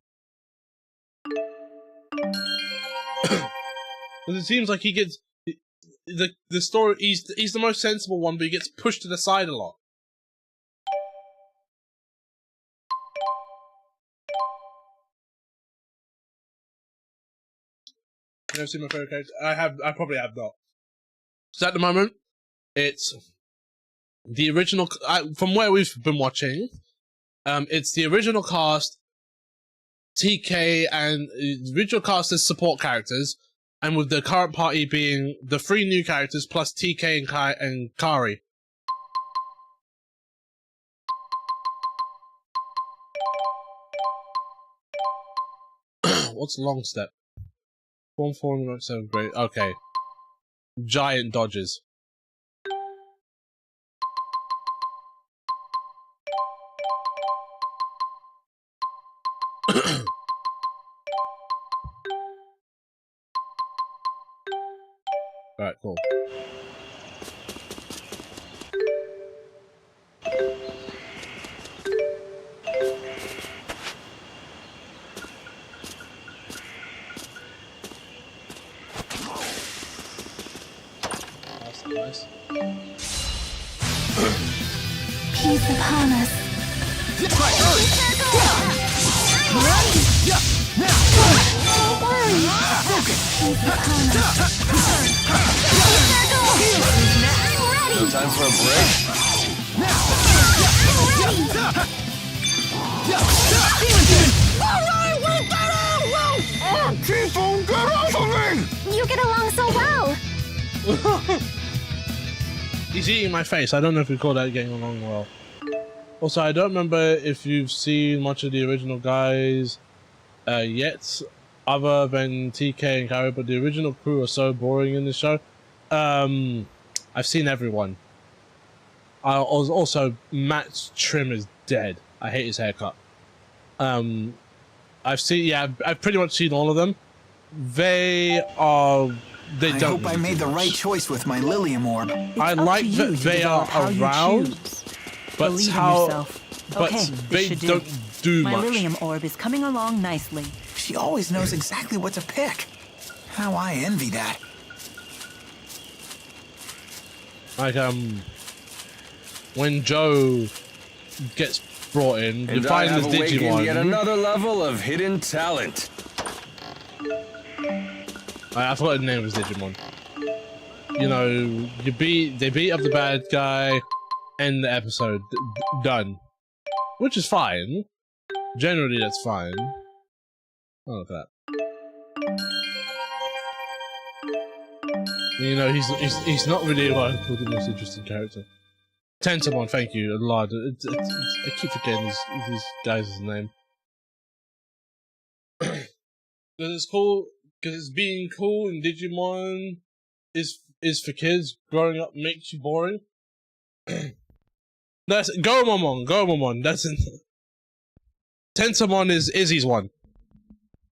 It seems like he gets the story. He's the most sensible one, but he gets pushed to the side a lot. You ever seen my favorite character? I probably have not. So at the moment, it's the original. From where we've been watching, it's the original cast, TK, and the original cast as support characters, and with the current party being the 3 new characters plus TK and Kari. What's long step? Form 4 in the 7th grade. Okay. Giant dodges. Alright, cool. That's nice. Peace upon us. Don't worry. Peace upon us. No time for a break? Alright, we got it! Keep on, get off of me! You get along so well. He's eating my face. I don't know if we call that getting along well. Also, I don't remember if you've seen much of the original guys yet, other than TK and Kari, but the original crew are so boring in the show. I've seen everyone. Also, Matt's trim is dead. I hate his haircut. I've pretty much seen all of them. I hope I made the right choice with my Lilium orb. I like that they are around, but Believe in how? yourself. But Okay, they this should don't do My much. Lilium orb is coming along nicely. She always knows exactly what to pick. How I envy that. Like when Joe gets brought in, you And I find have this awakened Digimon. yet another level of hidden talent. I forgot the name of his Digimon. You know, they beat up the bad guy, end the episode, done. Which is fine. Generally, that's fine. I like that. You know, he's not really what I call the most interesting character. Tentamon, thank you a lot. I keep forgetting these guys' name. Because it's cool. Because it's being cool in Digimon is for kids. Growing up makes you boring. That's Goromon. That's Tentomon is Izzy's one,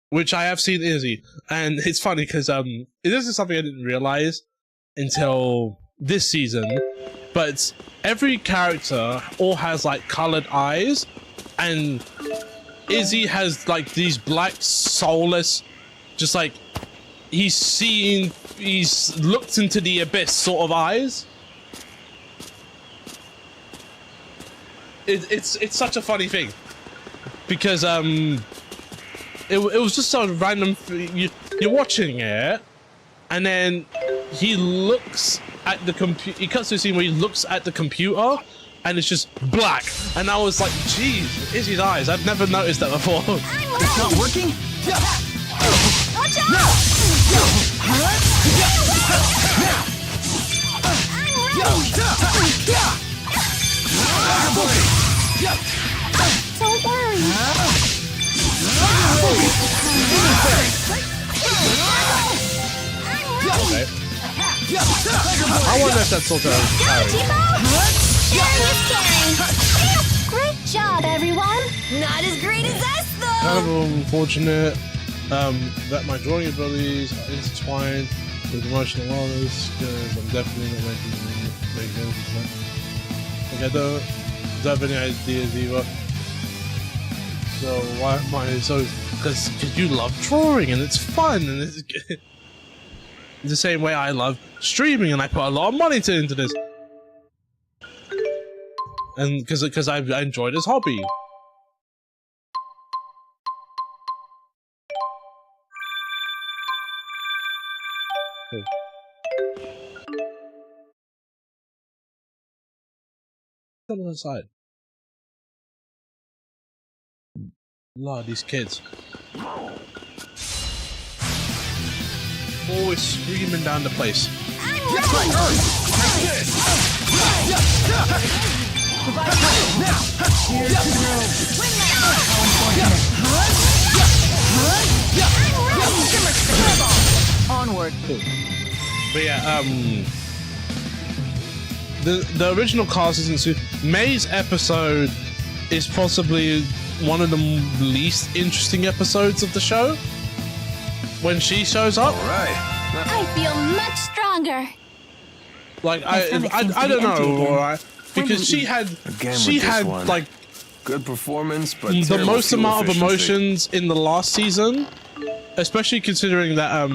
which I have seen Izzy, and it's funny because this is something I didn't realize until this season, but every character all has like colored eyes, and Izzy has like these black, soulless, just like he's looked into the abyss sort of eyes. It's such a funny thing because it was just so random. You're watching it, and then he looks at the computer. He cuts to a scene where he looks at the computer, and it's just black. And I was like, "Geez, Izzy's eyes! I've never noticed that before." It's not working? Watch out! Don't worry. Okay. I wonder if that's sort of Great job, everyone. Not as great as us, though. kind of unfortunate that my drawing abilities are intertwined with emotional wellness, because I'm definitely not making like I don't have any ideas either. So why am I so? Because you love drawing and it's fun and it's the same way I love streaming and I put a lot of money into this, and because I enjoy this hobby. Come on inside. Lord, these kids. Always screaming down the place. Onward. But yeah, the original cast isn't super. May's episode is possibly one of the least interesting episodes of the show. I shows up. I feel much stronger. Like I don't know, alright, because she had one. like Good performance, but the most fuel amount of efficiency. emotions in the last season, especially considering that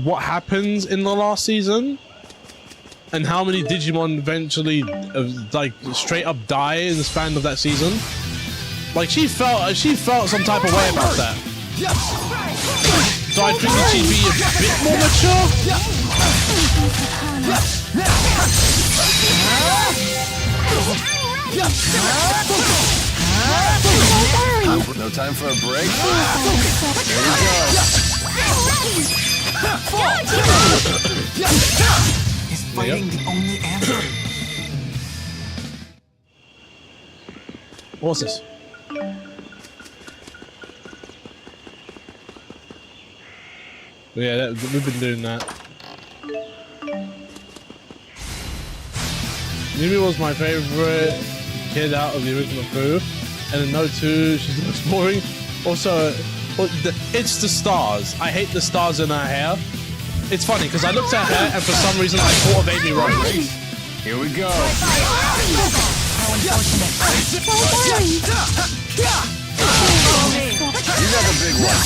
what happens in the last season and how many Digimon eventually like straight up die in the span of that season. Like she felt some type of way about that. So I think that she'd be a bit more mature. No time for a break. Is fighting the only answer? What's this? Yeah, we've been doing that. Yumi was my favorite kid out of the original crew, and in No 2, she's the most boring. Also, it's the stars. I hate the stars in her hair. It's funny because I looked at her and for some reason I thought of Amy Rose. Here we go. You got the big one.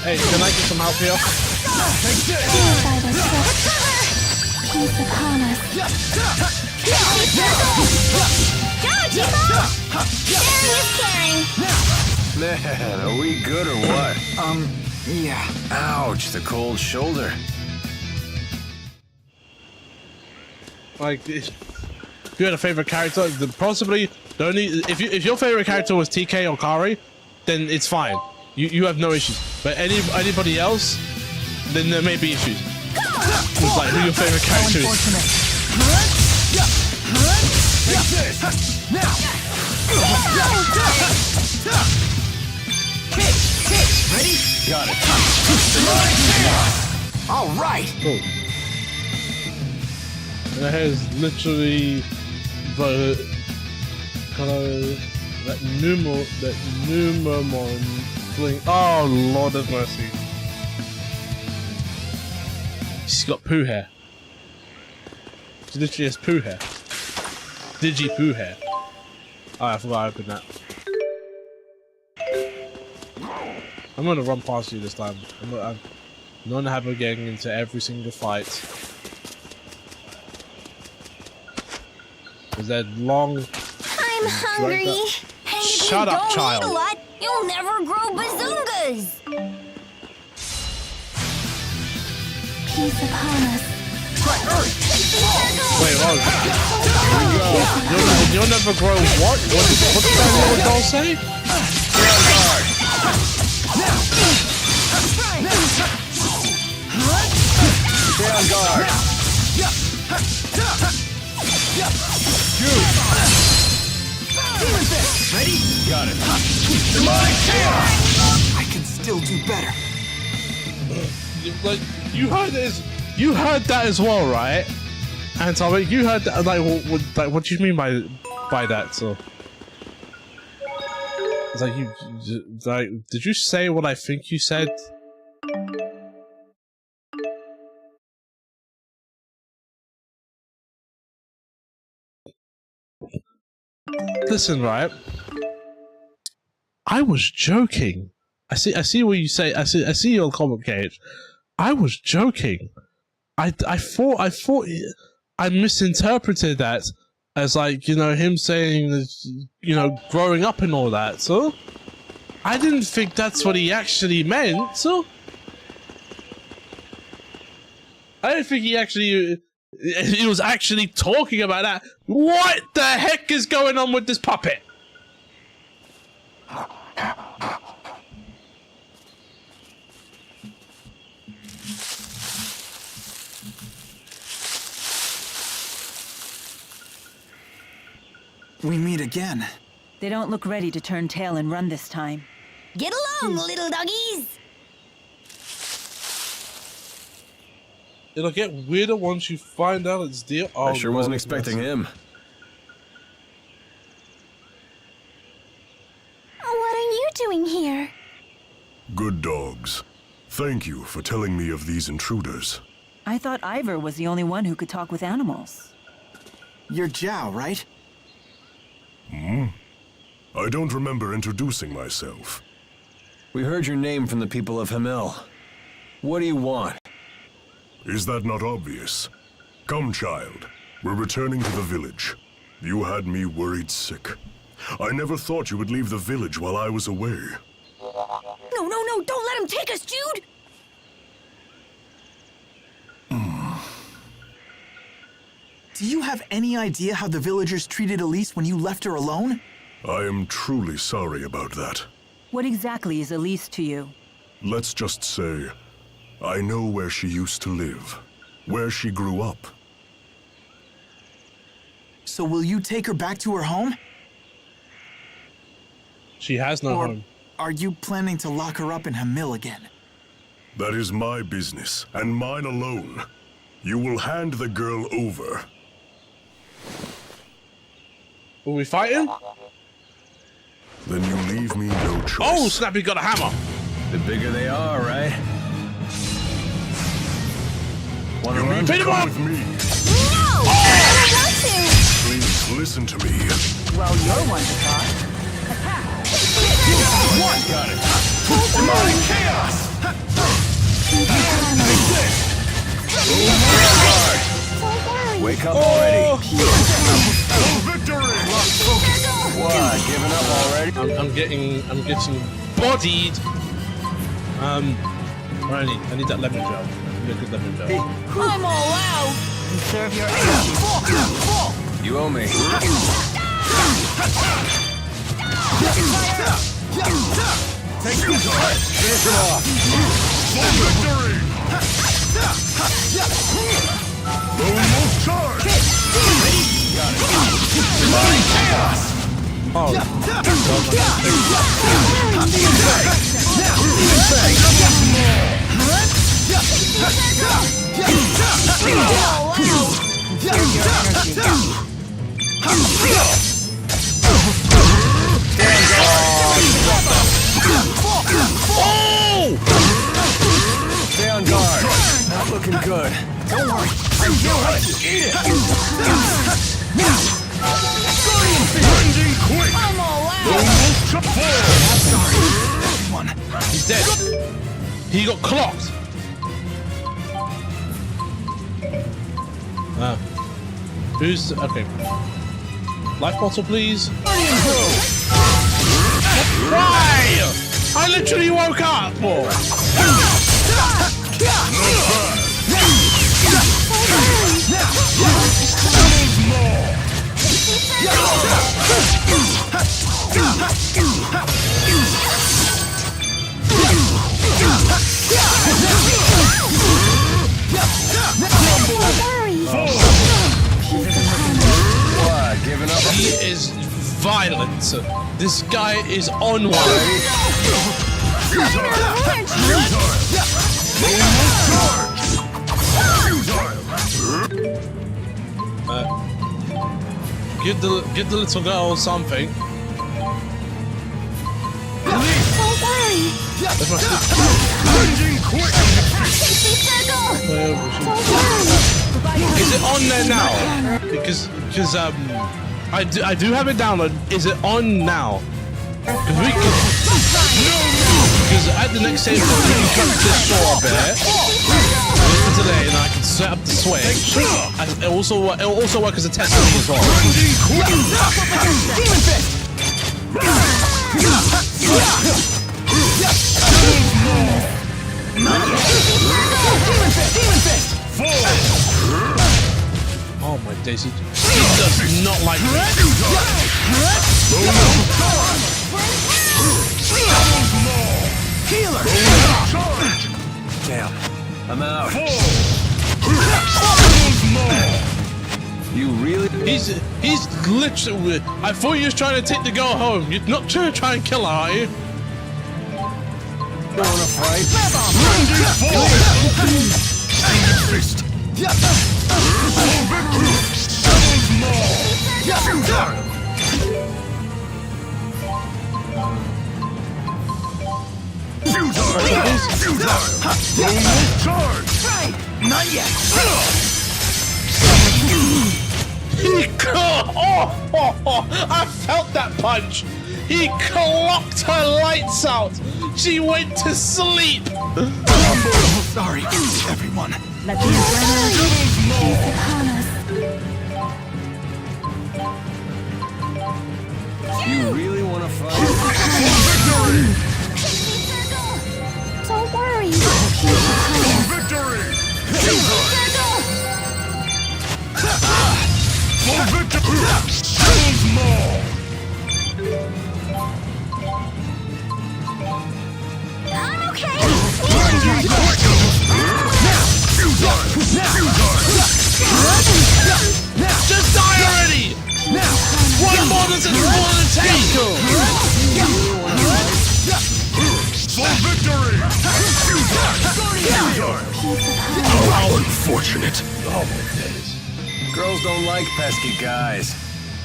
Hey, can I get some help here? Peace upon us. Man, are we good or what? Yeah. Ouch, the cold shoulder. Like, if you had a favorite character, possibly the only if your favorite character was TK or Kari, then it's fine. You have no issues. But anybody else, then there may be issues. It's like who your favorite character is. Here Got it. All right. Cool. And it has literally the kind of that Numemon fling. Oh, Lord of mercy. She's got poo hair. She literally has poo hair. Digi poo hair. Oh, I forgot I opened that. I'm gonna run past you this time. I'm not having getting into every single fight. Is that long? I'm hungry. And if Shut you up, don't child. eat a lot, you'll never grow bazungas. Peace upon us. Wait, hold on. You'll never grow what? What did that little doll say? Stay on guard. Stay on guard. Ready? Got it. I can still do better. Like you heard this. You heard that as well, right? And so you heard that. Like, what do you mean by that? So, it's like did you say what I think you said? Listen, right? I was joking. I see what you say. I see your comment, Cage. I was joking. I thought I misinterpreted that as like, you know, him saying that, you know, growing up and all that. So I didn't think that's what he actually meant. So I don't think he was actually talking about that. What the heck is going on with this puppet? We meet again. They don't look ready to turn tail and run this time. Get along, little doggies. It'll get weirder once you find out it's dear. Oh, I sure wasn't expecting him. What are you doing here? Good dogs. Thank you for telling me of these intruders. I thought Ivor was the only one who could talk with animals. You're Zhao, right? I don't remember introducing myself. We heard your name from the people of Hamel. What do you want? Is that not obvious? Come, child. We're returning to the village. You had me worried sick. I never thought you would leave the village while I was away. No, don't let him take us, Jude! Do you have any idea how the villagers treated Elise when you left her alone? I am truly sorry about that. What exactly is Elise to you? Let's just say, I know where she used to live, where she grew up. So will you take her back to her home? She has no Or home. are you planning to lock her up in Hamil again? That is my business, and mine alone. You will hand the girl over. Are we fighting? Then you leave me no choice. Oh, Snappy got a hammer. The bigger they are, right? You need to come with me. No! I don't want to! Please listen to me. Well, you're one to talk. Got it. Demonic chaos! Wake up already. Victory! What? Giving up already? I'm getting bodied. I need that lemon gel. I need a good lemon gel. I'm all out! Conserve your energy. You owe me. Take you to it! Finish him off! Victory! Almost charge! Got it. Demonic chaos! Oh. good. Don't worry. I'm here. Eat it. Plunging quick! I'm all out. Sorry, everyone. He's dead. He got clocked. Who's okay? Life bottle, please. Why? I literally woke up. What, giving up? He is violent. This guy is on one. Give the little girl something. Don't worry. That's my Plunging quick! Don't worry. Is it on there now? Because I do have it downloaded. Is it on now? Because we can. Because at the next stage, we can cut this short a bit. Today, and I can set up the switch. It'll also work as a test for me as well. Oh my daisy. He does not like me. Healer. Damn. I'm out. You really? He's literally. I thought you was trying to take the girl home. You're not trying to try and kill her, are you? Don't wanna fight? Fist! Not yet. I felt that punch. He clocked her lights out. She went to sleep. Sorry, everyone. Let the adrenaline feast upon us. You really wanna fight? Don't worry. Peace upon us. Victory! I'm okay. Just die already. One more doesn't more than take. For victory! How unfortunate! Oh my days. Girls don't like pesky guys.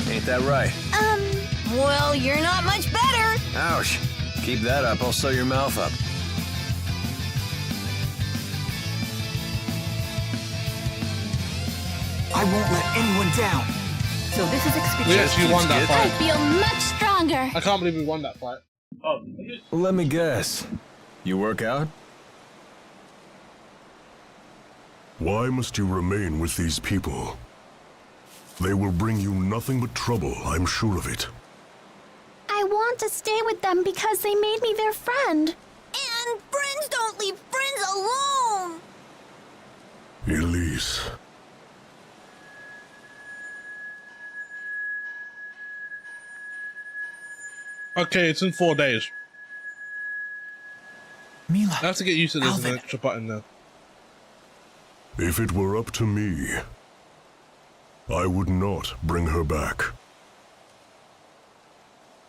Ain't that right? Well, you're not much better. Ouch. Keep that up, I'll sew your mouth up. I won't let anyone down. So this is We expedition. actually won that I fight. feel much stronger. I can't believe we won that fight. Oh. Let me guess. You work out? Why must you remain with these people? They will bring you nothing but trouble, I'm sure of it. I want to stay with them because they made me their friend. And friends don't leave friends alone. Elise. Okay, it's in 4 days. Mila. I have to get used to this Alvin. an extra button now. If it were up to me, I would not bring her back.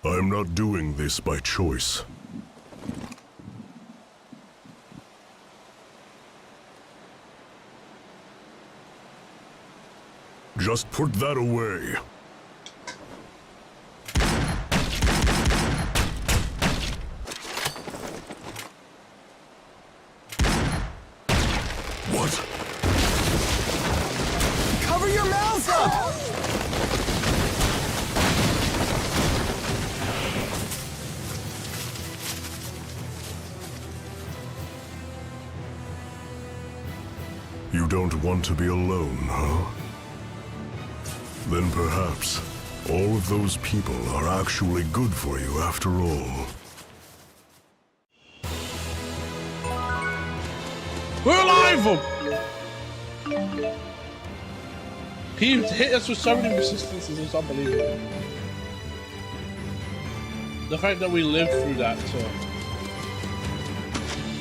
I am not doing this by choice. Just put that away. What? up! You don't want to be alone, huh? Then perhaps all of those people are actually good for you after all. We're alive! He hit us with so many resistances, it's unbelievable. The fact that we lived through that,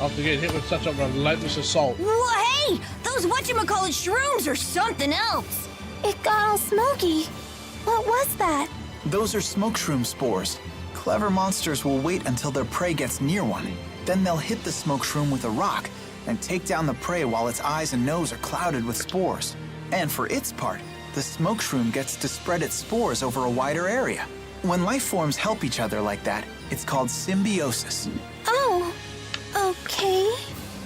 after getting hit with such a relentless assault. Well, hey! Those whatchamacallit shrooms are something else! It got all smoky. What was that? Those are smoke shroom spores. Clever monsters will wait until their prey gets near one. Then they'll hit the smoke shroom with a rock and take down the prey while its eyes and nose are clouded with spores. And for its part, the smoke shroom gets to spread its spores over a wider area. When life forms help each other like that, it's called symbiosis. Oh, okay.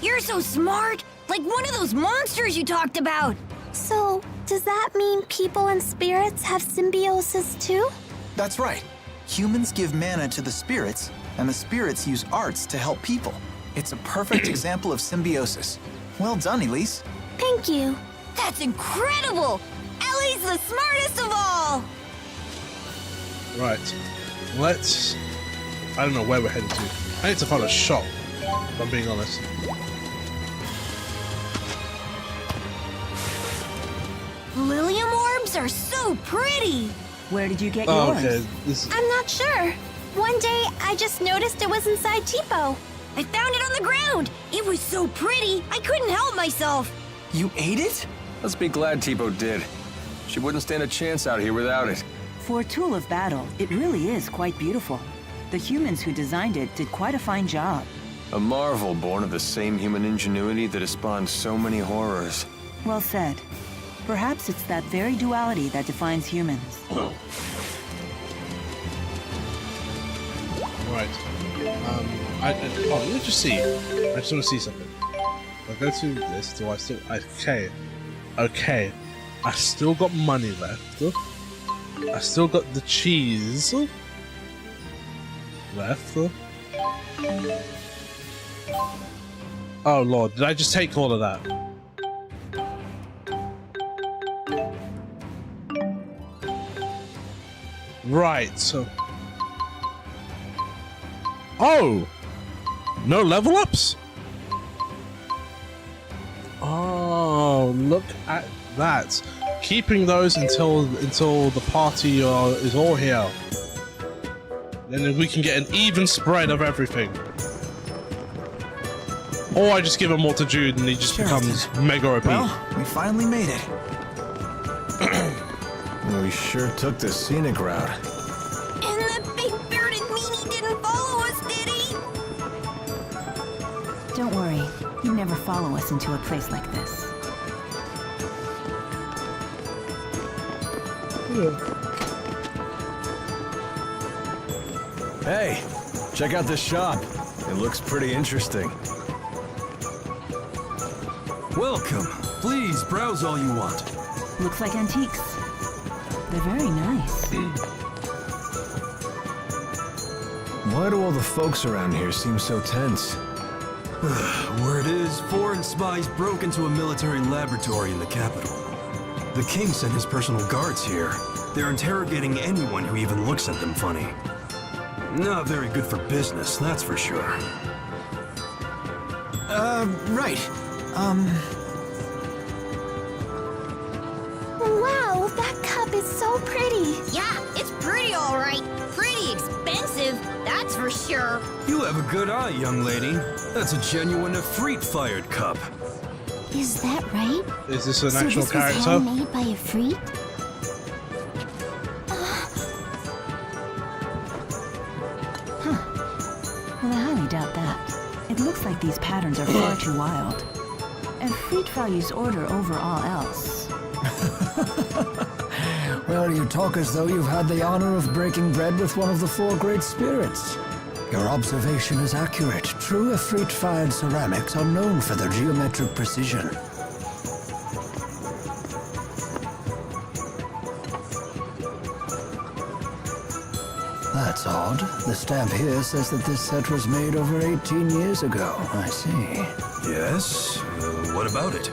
You're so smart! Like one of those monsters you talked about! So, does that mean people and spirits have symbiosis too? That's right. Humans give mana to the spirits, and the spirits use arts to help people. It's a perfect example of symbiosis. Well done, Elise. Thank you. That's incredible! Ellie's the smartest of all! Right. Let's... I don't know where we're headed to. I need to find a shop, if I'm being honest. Lilium orbs are so pretty! Where did you get Oh, yours? okay. I'm not sure. One day, I just noticed it was inside Tipo. I found it on the ground! It was so pretty, I couldn't help myself! You ate it? Let's be glad Tipo did. She wouldn't stand a chance out here without it. For a tool of battle, it really is quite beautiful. The humans who designed it did quite a fine job. A marvel born of the same human ingenuity that has spawned so many horrors. Well said. Perhaps it's that very duality that defines humans. Right. Let me just see. I just want to see something. If I go to this, do I still... Okay. I still got money left. I still got the cheese left. Oh lord, did I just take all of that? Right, so... Oh! No level ups? Oh, look at that. Keeping those until the party is all here. Then we can get an even spread of everything. Or I just give him more to Jude and he just becomes mega OP. Well, we finally made it. We sure took the scenic route. And that big bearded meanie didn't follow us, did he? Don't worry, he'd never follow us into a place like this. Hey, check out this shop. It looks pretty interesting. Welcome. Please browse all you want. Looks like antiques. They're very nice. Why do all the folks around here seem so tense? Word is, foreign spies broke into a military laboratory in the capital. The king sent his personal guards here. They're interrogating anyone who even looks at them funny. Not very good for business, that's for sure. Right. Wow, that cup is so pretty. Yeah, it's pretty alright. Pretty expensive, that's for sure. You have a good eye, young lady. That's a genuine Efreet-fired cup. Is that right? Is this an So actual this was character? handmade by Efreet? Well, I highly doubt that. It looks like these patterns are far too wild. Efreet values order over all else. Well, you talk as though you've had the honor of breaking bread with one of the four great spirits. Your observation is accurate. True Efreet-fired ceramics are known for their geometric precision. That's odd. The stamp here says that this set was made over 18 years ago. I see. Yes? What about it?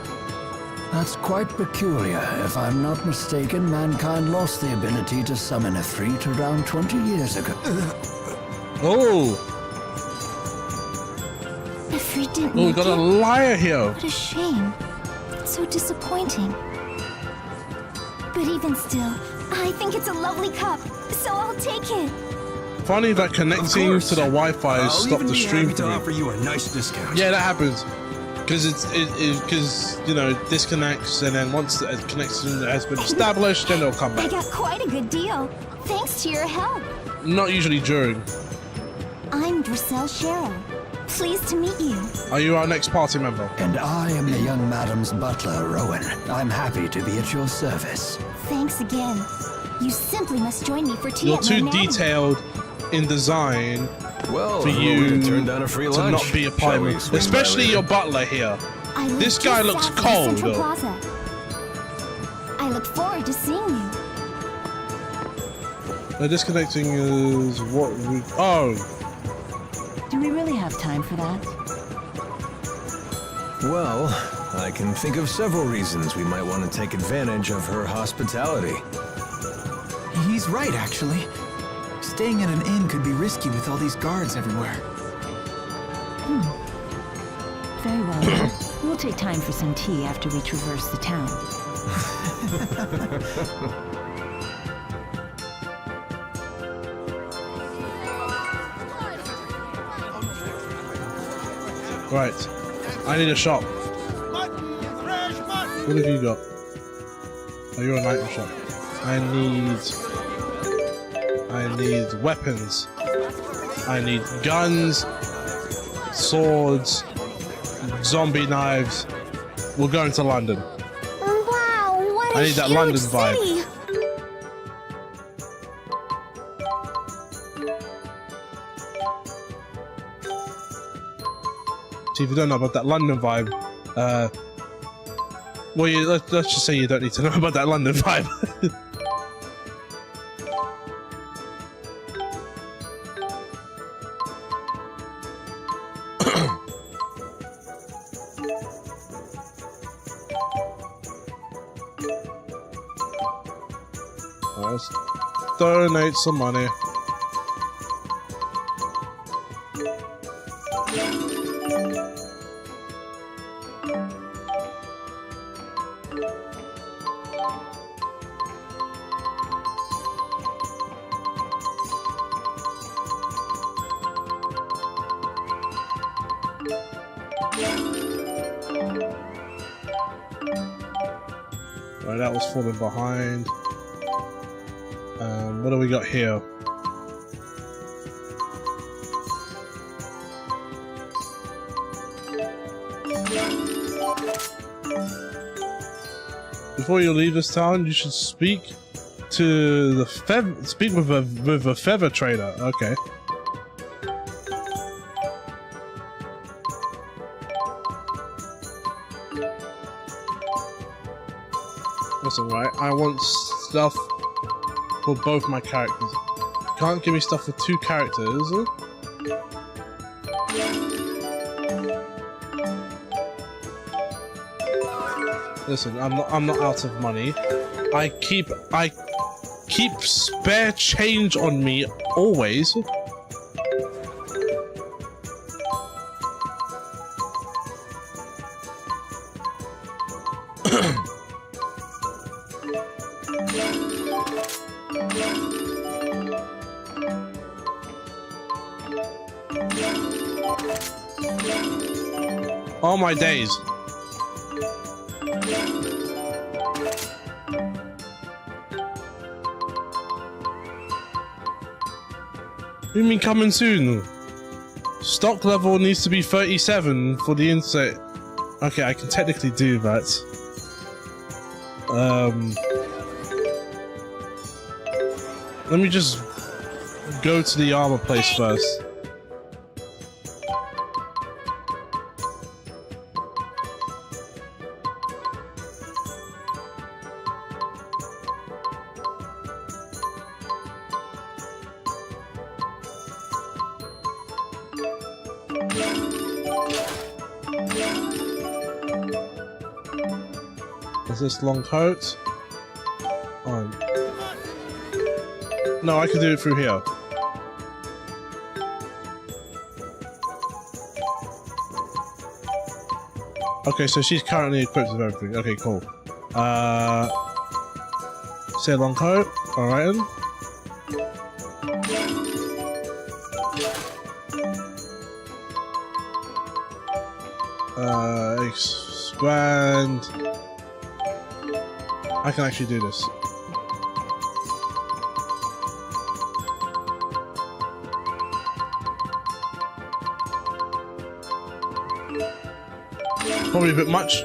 That's quite peculiar. If I'm not mistaken, mankind lost the ability to summon Ifrit around 20 years ago. Oh! Ifrit didn't Oh, we got a liar here. What a shame. It's so disappointing. But even still, I think it's a lovely cup, so I'll take it. Funny that connecting to the Wi-Fi I'll stopped even the be stream happy to for me. offer you a nice discount. Yeah, that happens. Because because you know, disconnects, and then once the connection has been established, then it'll come I back. got quite a good deal, thanks to your help. Not usually during. I'm Drissel Sharrow. Pleased to meet you. Are you our next party member? And I am the young madam's butler, Rowan. I'm happy to be at your service. Thanks again. You simply must join me for tea You're at too my nanny. detailed in design Well, for who you would've turned down a free to lunch? not be a Shall part we of it. swing by Especially later? your butler here. I live This guy just looks south of cold, Central though. Plaza. I look forward to seeing you. The disconnecting is what we... Oh! Do we really have time for that? Well, I can think of several reasons we might want to take advantage of her hospitality. He's right, actually. Staying at an inn could be risky with all these guards everywhere. Very well. Then. We'll take time for some tea after we traverse the town. Right. I need a shop. What have you got? Oh, you're an item shop. I need weapons. I need guns, swords, zombie knives. We're going to London. Wow, what I a need that huge London vibe. city. See, if you don't know about that London vibe, well, let's just say you don't need to know about that London vibe. Let's donate some money. Right, that was falling behind. What do we got here? Before you leave this town, you should speak to the speak with a feather trader. Okay. That's alright. I want stuff for both my characters. Can't give me stuff for two characters. Listen, I'm not out of money. I keep spare change on me always. All my days. What do you mean coming soon? Stock level needs to be 37 for the insect. Okay, I can technically do that. Let me just go to the armor place first. Is this long coat? Oh. No, I can do it through here. Okay, so she's currently equipped with everything. Okay, cool. Say long coat. Alright then. Expand. I can actually do this. Probably a bit much.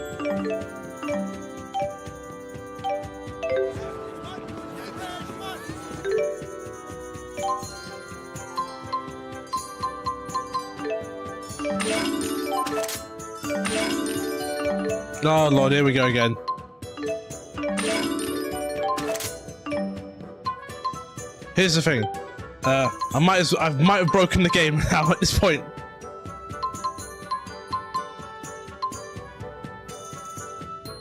Oh Lord, here we go again. Here's the thing. I might have broken the game now at this point.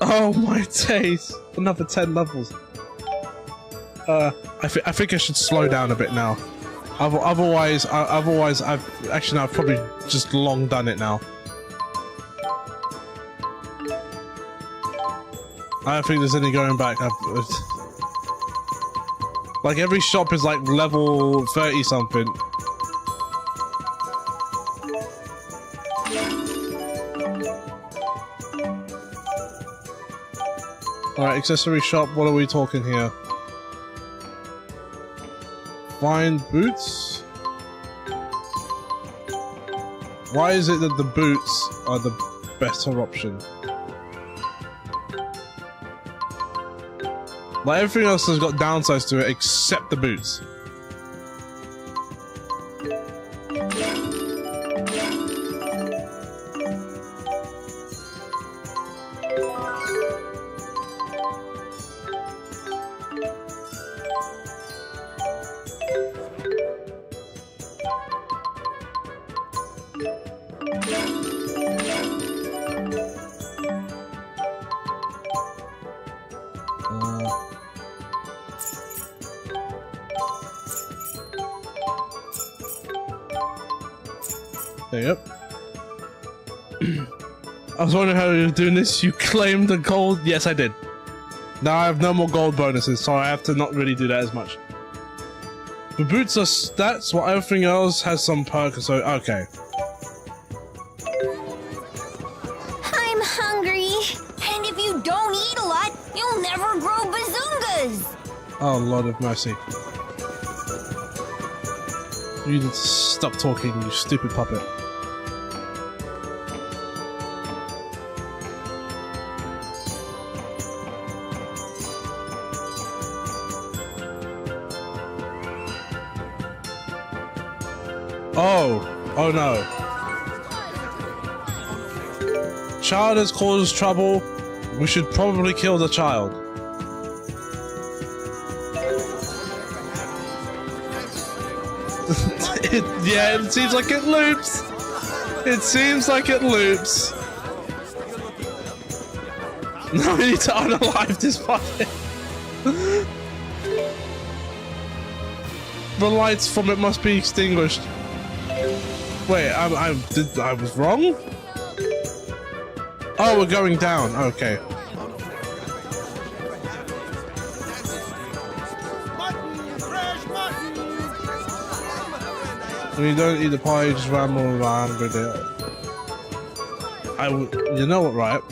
Oh my days! Another 10 levels. I think I should slow down a bit now. Otherwise, I've probably just long done it now. I don't think there's any going back. Like every shop is like level 30 something. Alright, accessory shop, what are we talking here? Find boots? Why is it that the boots are the better option? Like everything else has got downsides to it except the boots. Yep. I was wondering how you were doing this. You claimed the gold. Yes, I did. Now I have no more gold bonuses, so I have to not really do that as much. The boots are stats, while everything else has some perks, so okay. I'm hungry. And if you don't eat a lot, you'll never grow bazungas. Oh, Lord of mercy. You need to stop talking, you stupid puppet. Oh no. Child has caused trouble. We should probably kill the child. Yeah, it seems like it loops. It seems like it loops. Now we need to unalive this puppet. The lights from it must be extinguished. Wait, I was wrong? Oh, we're going down. Okay. When you don't eat the pie, you just ramble around with it. You know what, right?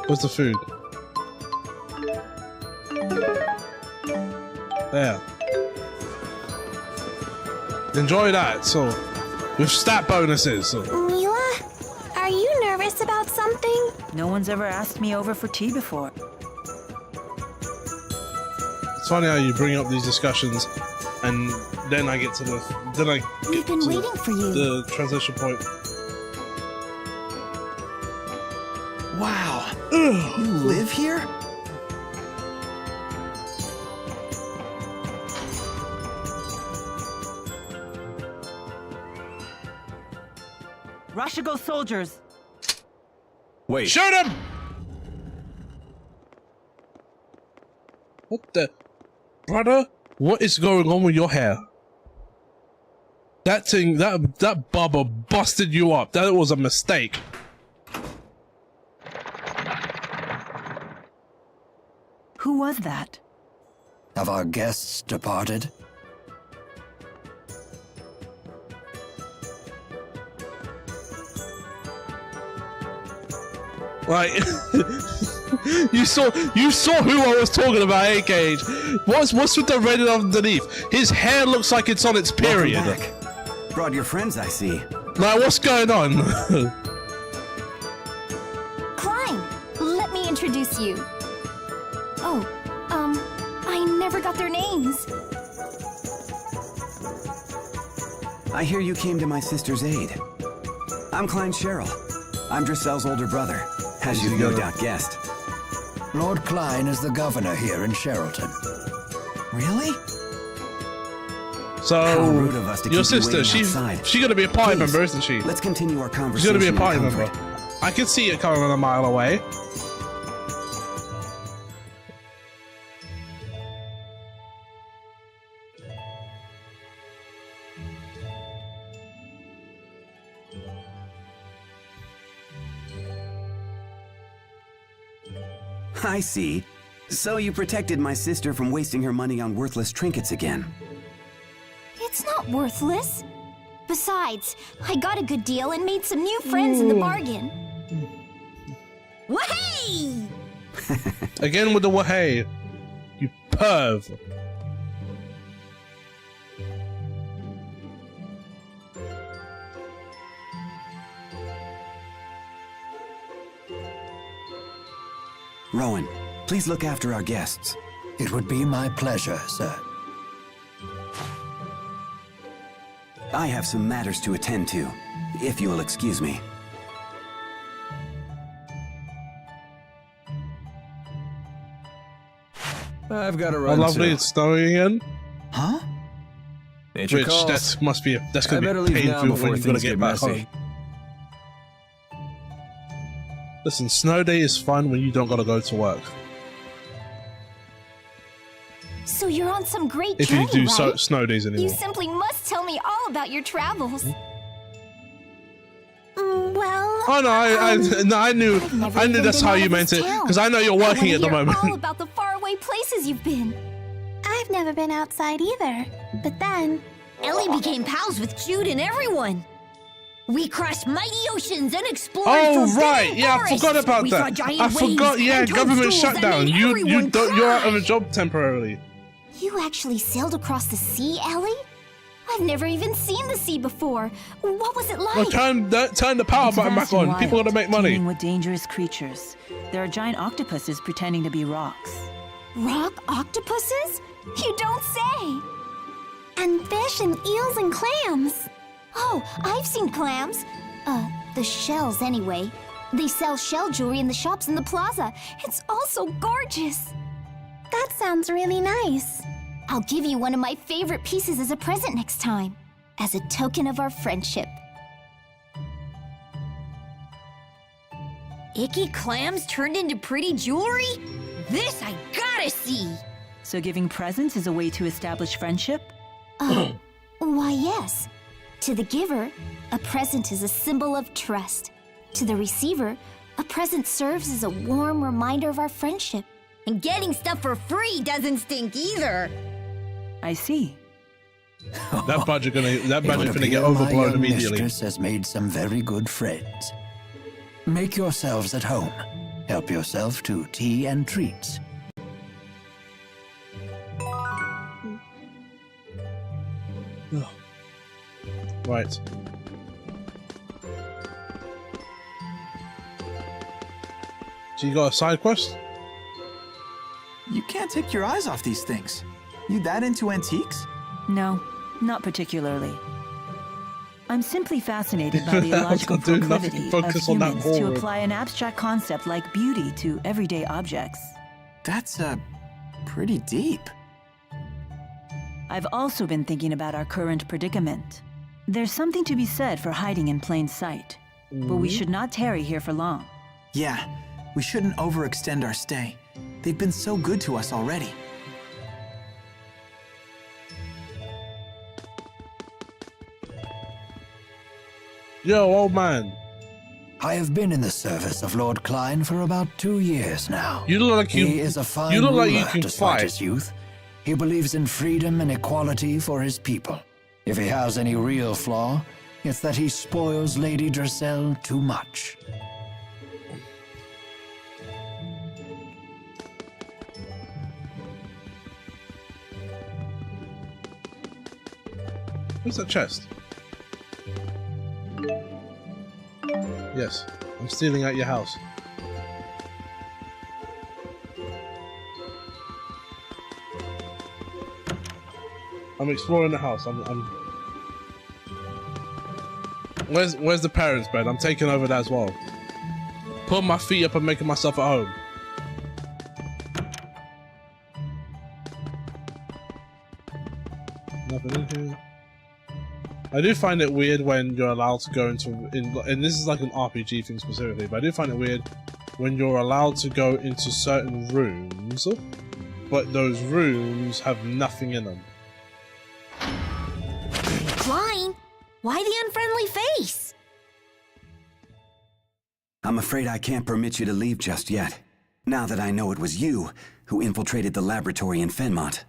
What's the food? There. Enjoy that, so with stat bonuses. So. Mila, are you nervous about something? No one's ever asked me over for tea before. It's funny how you bring up these discussions, and then I get to the We've been waiting for you. The transition point. Wow. You live here? Rashigo soldiers! Wait. Shoot him! What the... Brother, what is going on with your hair? That thing, that barber busted you up. That was a mistake. Who was that? Have our guests departed? Like, you saw who I was talking about, hey Cage. What's with the red underneath? His hair looks like it's on its period. Brought your friends, I see. Like, what's going on? Klein, let me introduce you. Oh, I never got their names. I hear you came to my sister's aid. I'm Klein Cheryl. I'm Drissel's older brother, as you've no doubt guessed. Lord Klein is the governor here in Sherrilton. Really? So, rude of us to your keep you sister, waiting she's outside. gonna be a party Please, member, isn't she? Let's continue our She's conversation. gonna be a party in member. comfort. I can see it coming a mile away. I see. So you protected my sister from wasting her money on worthless trinkets again. It's not worthless. Besides, I got a good deal and made some new friends in the bargain. Wahey! Again with the wahey. You perv. Rowan, please look after our guests. It would be my pleasure, sir. I have some matters to attend to, if you will excuse me. I've got to Oh, run. lovely, too. it's snowing again. Huh? Nature Which calls. that's I gonna better be leave now painful before when you're gonna things get get back messy. home. Listen, snow day is fun when you don't gotta go to work. So you're on some great If journey, you do right? snow days You anymore. simply must tell me all about your travels. Well... Oh no, I knew never I knew even that's been how out you of meant this it town. because I know you're I working wanna at the hear moment. all about the faraway places you've been. I've never been outside either. But then, Ellie became pals with Jude and everyone. We crossed mighty oceans and explored Oh forbidden right, yeah, I forests. forgot about We saw that. giant I waves forgot. Yeah, and government toadstools that shutdown. made You're everyone out of cry. a job temporarily. You actually sailed across the sea, Ellie? I've never even seen the sea before. What was it like? Well, turn the power It's button vast back and on. People wild, gotta make money. teeming with dangerous creatures. There are giant octopuses pretending to be rocks. Rock octopuses? You don't say! And fish and eels and clams. Oh, I've seen clams. The shells anyway. They sell shell jewelry in the shops in the plaza. It's all so gorgeous. That sounds really nice. I'll give you one of my favorite pieces as a present next time, as a token of our friendship. Icky clams turned into pretty jewelry? This I gotta see. So giving presents is a way to establish friendship? Why, yes. To the giver, a present is a symbol of trust. To the receiver, a present serves as a warm reminder of our friendship. And getting stuff for free doesn't stink either. I see. That budget gonna It would get appear my overblown young immediately. mistress has made some very good friends. Make yourselves at home. Help yourself to tea and treats. Right. So you got a side quest? You can't take your eyes off these things. You that into antiques? No, not particularly. I'm simply fascinated by the illogical Do nothing, proclivity of focus on that humans to ballroom. apply an abstract concept like beauty to everyday objects. That's, pretty deep. I've also been thinking about our current predicament. There's something to be said for hiding in plain sight. but we should not tarry here for long. Yeah, we shouldn't overextend our stay. They've been so good to us already. Yo, old man. I have been in the service of Lord Klein for about 2 years now. You look like He is a fine you look like ruler, you can despite fight. his youth. He believes in freedom and equality for his people. If he has any real flaw, it's that he spoils Lady Dressel too much. What's that chest? Yes, I'm stealing out your house. I'm exploring the house. Where's the parents' bed? I'm taking over that as well. Putting my feet up and making myself at home. Nothing in here. I do find it weird when you're allowed to go and this is like an RPG thing specifically, but I do find it weird when you're allowed to go into certain rooms, but those rooms have nothing in them. Klein, why the unfriendly face? I'm afraid I can't permit you to leave just yet, now that I know it was you who infiltrated the laboratory in Fenmont.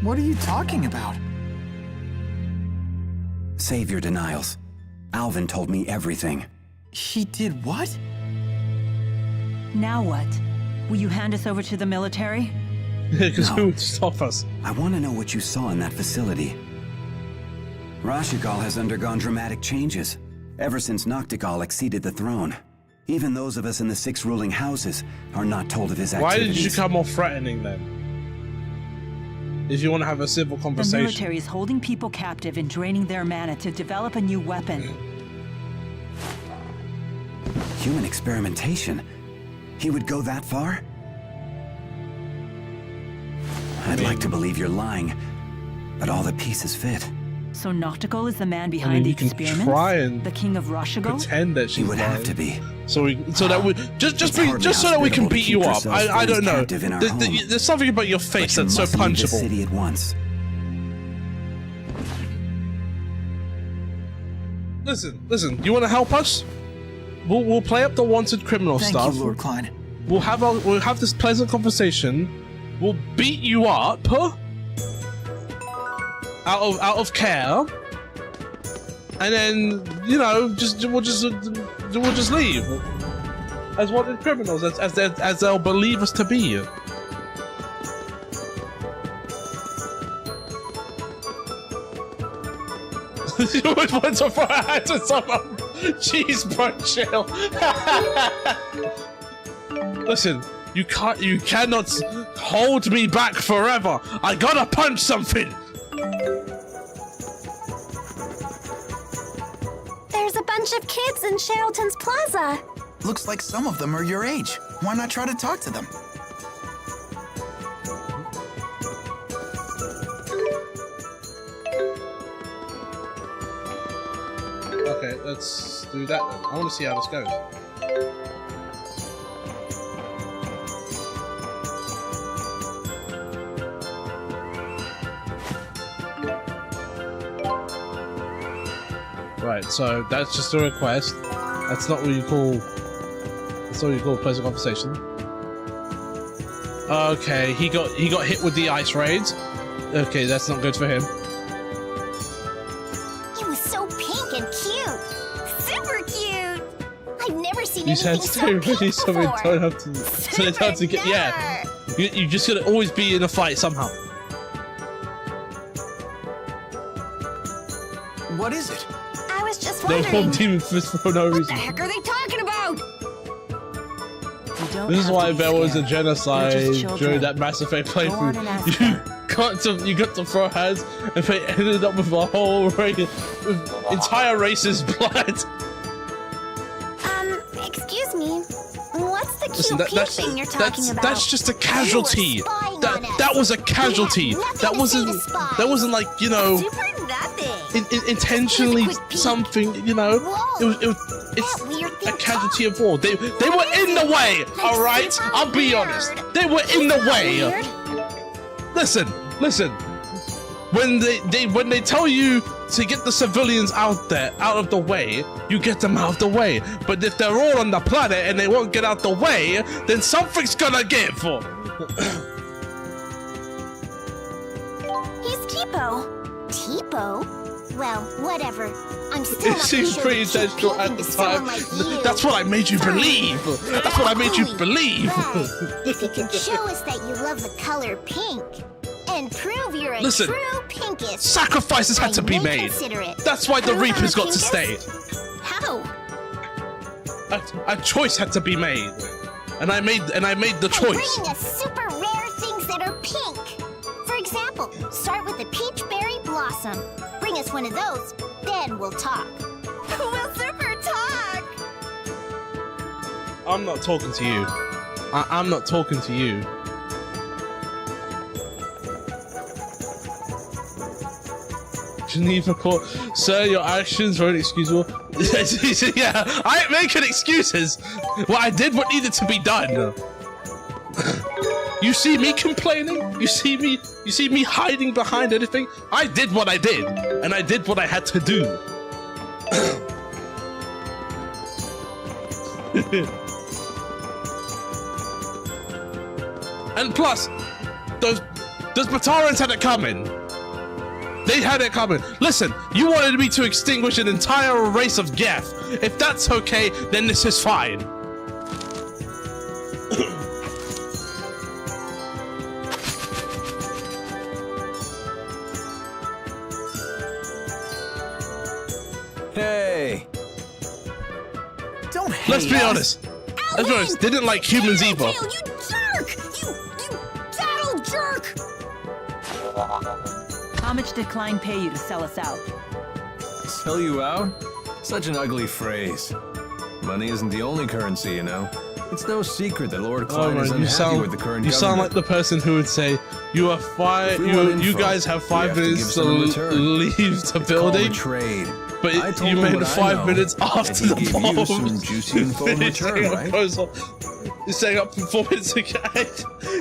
What are you talking about? Save your denials. Alvin told me everything. He did what? Now what? Will you hand us over to the military? Because No. who would stop us? I want to know what you saw in that facility. Rashigal has undergone dramatic changes, ever since Noctigal exceeded the throne. Even those of us in the 6 ruling houses are not told of his Why activities. did you come off threatening then? If you want to have a civil The conversation. military is holding people captive and draining their mana to develop a new weapon. Human experimentation? He would go that far? I'd like to believe you're lying, but all the pieces fit. So Noctigal is the man behind I mean, the you can experiment? try and The king of Rashigal? pretend that she's He would have lying. to be. So that we just It's hardly so that we can hospitable to beat keep you up. yourselves I don't friends know. captive in our home. There's something about your face But you that's so must leave this punchable. city at once. Listen. You want to help us? We'll play up the wanted criminal Thank stuff. you, Lord Klein. We'll have this pleasant conversation. We'll beat you up out of care, and then we'll just leave as wanted criminals as they'll believe us to be. You always want to throw a hat at someone. Jeez, bro, chill. Listen, you cannot hold me back forever. I gotta punch something. There's a bunch of kids in Sherrilton's Plaza. Looks like some of them are your age. Why not try to talk to them? Okay, let's do that then. I want to see how this goes. Right, so that's just a request. That's not what you call. That's not what you call a pleasant conversation. Okay, he got hit with the ice raids. Okay, that's not good for him. He was so pink and cute. Super cute. I've never seen These anything heads so too pink really, so we before. don't have to. So it's hard to get. Yeah, you just gotta always be in a fight somehow. What is it? I was just They'll call wondering. Demon Fist for no What the reason. heck are they talking about? We don't This is have why to be there was a scared. genocide They're just children. during that Mass Effect Go on and ask playthrough. You got to throw hands, and they ended up with a whole race, with entire race's blood. Excuse me. What's the Listen, heel peeping you're talking about. that's just a casualty. You were spying on us. That was a We casualty. had nothing That to wasn't say to spies. that wasn't like, you know, Super nothing. intentionally Just a quick peek. something, you know. Whoa. It's That weird a thing casualty of war. They were in the way. All right, super I'll be weird. honest. They were in the way. Weird. Listen. When they tell you to get the civilians out of the way, you get them out of the way. But if they're all on the planet and they won't get out the way, then something's gonna give. He's Tipo. Tipo? Well, whatever. I'm still It not seems sure pretty that cute intentional peeping at the to someone time. like you. That's what I made you believe. That's what I made you Ugly. believe. But if you could show us that you love the color pink and prove you're a Listen, true pinkist, Sacrifices had to be I may made. consider it. That's why the Prove I'm Reapers a got to pinkist? stay. How? A choice had to be made, and I made the By choice. bringing us super rare things that are pink. For example, start with the peach berry blossom. Bring us one of those, then we'll talk. We'll super talk. I'm not talking to you. I'm not talking to you. Geneva Court, sir, your actions were inexcusable. Yeah, I ain't making excuses. What I did what needed to be done. You see me complaining? You see me hiding behind anything? I did what I did, and I did what I had to do. And plus, those Batarans had it coming. They had it coming. Listen, you wanted me to extinguish an entire race of Geth. If that's okay, then this is fine. Hey! Don't hate Let's be us. honest. Let's be honest. They didn't like humans either. Tail, you jerk! You tattle jerk! How much did Klein pay you to sell us out? Sell you out? Such an ugly phrase. Money isn't the only currency, you know. It's no secret that Lord Klein is unhappy with the current you government. sound like the person who would say, "You are If we want you info, guys have we 5 have to minutes give to some in return. leave the It's called a building." trade. But I told you him made what I 5 know, minutes and after he the gave bomb. you some juicy info in return, right? You're saying up for 4 minutes ago.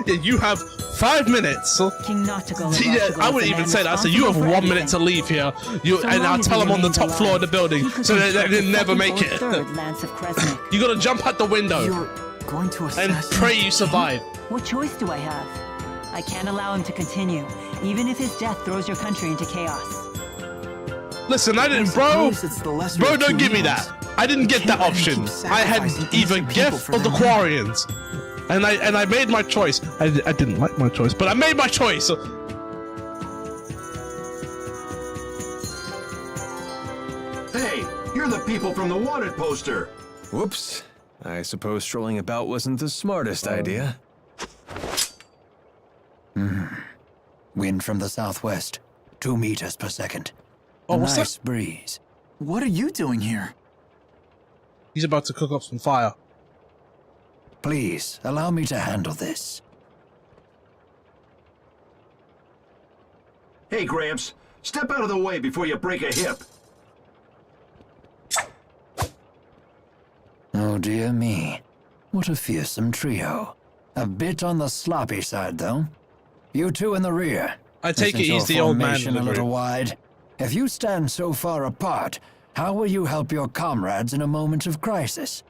Yeah, you have 5 minutes. King Nottigal. Yeah, I wouldn't even say that. I said you have 1 minute to leave here. And I'll tell them on the top floor of the building, so they never make it. Lance of Kresnik. You gotta jump out the window You're going to and assassinate pray you survive. What choice do I have? I can't allow him to continue, even if his death throws your country into chaos. Listen, I didn't, bro. Suppose it's the lesser Bro, of don't two give me evils. that. I didn't get Can't that let him option. keep I had sacrificing either innocent people Geth for or the their money. Quarians, and I made my choice. I didn't like my choice, but I made my choice. Hey, you're the people from the wanted poster. Whoops. I suppose strolling about wasn't the smartest idea. Wind from the southwest, 2 meters per second. Oh, what's nice that? breeze. What are you doing here? He's about to cook up some fire. Please, allow me to handle this. Hey, Gramps, step out of the way before you break a hip. Oh dear me. What a fearsome trio. A bit on the sloppy side, though. You two in the rear. I take it Isn't he's your the old man formation in the a little group. wide? If you stand so far apart, how will you help your comrades in a moment of crisis?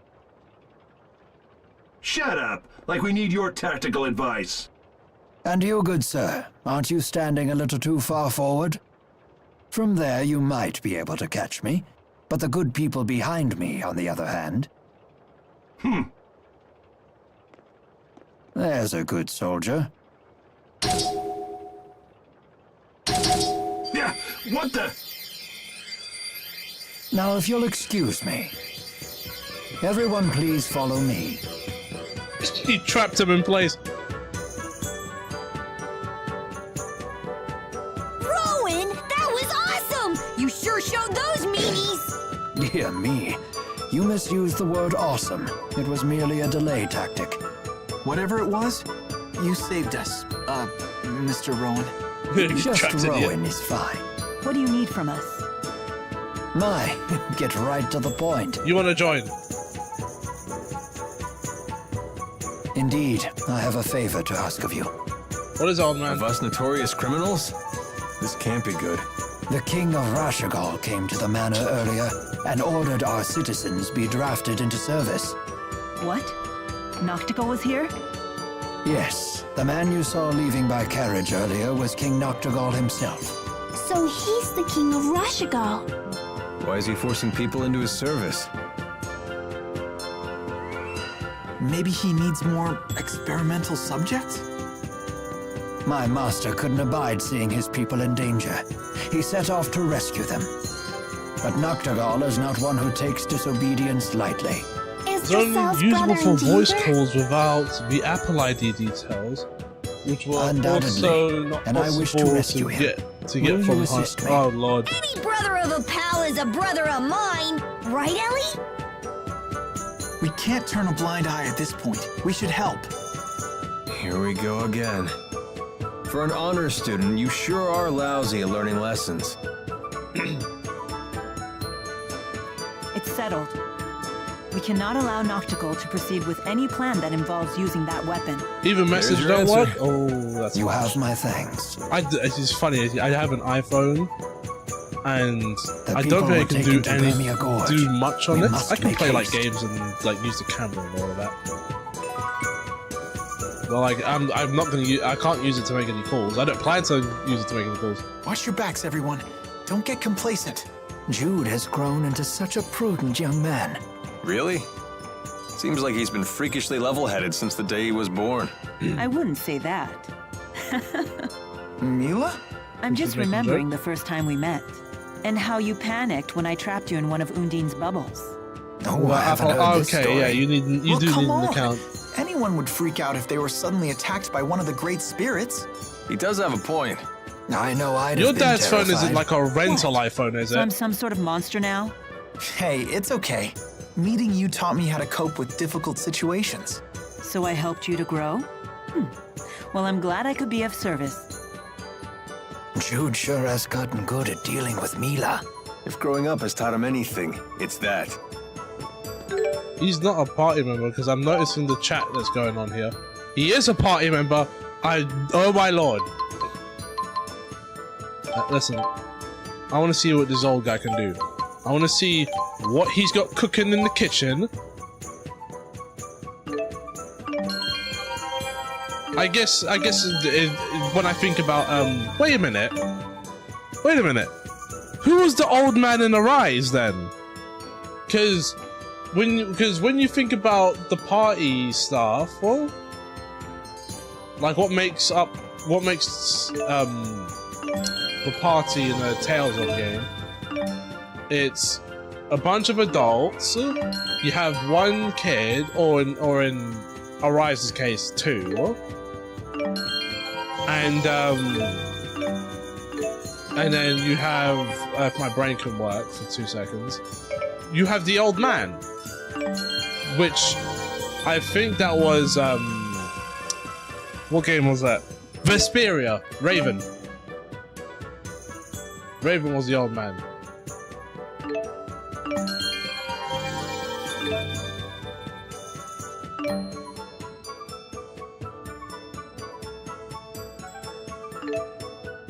Shut up, like we need your tactical advice. And you, good sir, aren't you standing a little too far forward? From there you might be able to catch me, but the good people behind me, on the other hand... There's a good soldier. Yeah, what the? Now, if you'll excuse me. Everyone please follow me. He trapped him in place. Rowan, that was awesome! You sure showed those meanies! Dear me. You misused the word awesome. It was merely a delay tactic. Whatever it was, you saved us, Mr. Rowan. Just Rowan is fine. What do you need from us? My, get right to the point. You want to join? Indeed, I have a favor to ask of you. What is on, man? Of us notorious criminals? This can't be good. The King of Rashagal came to the manor earlier and ordered our citizens be drafted into service. What? Noctigal was here? Yes, the man you saw leaving by carriage earlier was King Noctigal himself. So he's the King of Rashagal. Why is he forcing people into his service? Maybe he needs more experimental subjects? My master couldn't abide seeing his people in danger. He set off to rescue them. But Noctigal is not one who takes disobedience lightly. It's only usable for voice calls without the Apple ID details, which will also not and I wish to possible rescue to him. get from her. Oh lord. Any brother of a pal is a brother of mine, right, Ellie? We can't turn a blind eye at this point. We should help. Here we go again. For an honor student, you sure are lousy at learning lessons. It's settled. We cannot allow Noctigal to proceed with any plan that involves using that weapon. Even message don't work? Oh, that's You have my thanks. It's funny, I have an iPhone, and I people don't think I were can taken do to Vermia Gorge. do much on We it. must I can make play like haste. games and like use the camera and all of that. But like I'm not gonna use, I can't use it to make any calls. I don't plan to use it to make any calls. Watch your backs, everyone. Don't get complacent. Jude has grown into such a prudent young man. Really? Seems like he's been freakishly level-headed since the day he was born. I wouldn't say that. Mila? I'm just remembering the first time we met, and how you panicked when I trapped you in one of Undine's bubbles. Oh, I haven't heard this okay, story. yeah, you Well, do need come an on. account. Anyone would freak out if they were suddenly attacked by one of the great spirits. He does have a point. I know I'd Your have been dad's phone isn't terrified. like a rental iPhone, is So I'm it? some sort of monster now? Hey, it's okay. Meeting you taught me how to cope with difficult situations. So I helped you to grow? Well, I'm glad I could be of service. Jude sure has gotten good at dealing with Mila. If growing up has taught him anything, it's that. He's not a party member because I'm noticing the chat that's going on here. He is a party member. Oh my lord. Listen, I want to see what this old guy can do. I want to see what he's got cooking in the kitchen. I guess when I think about wait a minute. Who was the old man in Arise then? Because when you think about the party stuff, well, like what makes the party in a Tales of game? It's a bunch of adults. You have one kid, or in Arise's case, two, and then you have, if my brain can work for 2 seconds, you have the old man, which I think that was what game was that? Vesperia, Raven. Raven was the old man.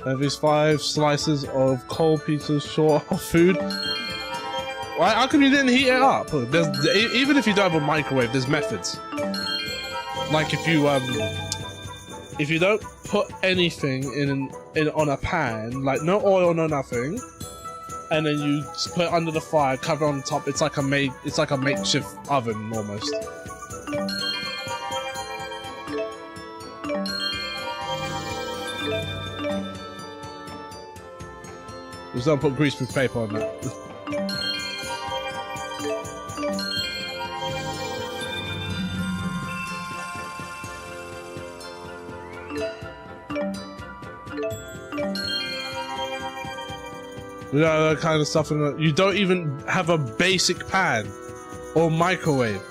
Have these 5 slices of cold pizzas short of food. Why? How come you didn't heat it up? Even if you don't have a microwave, there's methods. Like if you don't put anything in on a pan, like no oil, no nothing, and then you just put it under the fire, cover it on top. It's like a makeshift oven almost. Just don't put greaseproof paper on that. You know, that kind of stuff. You don't even have a basic pan. or microwave.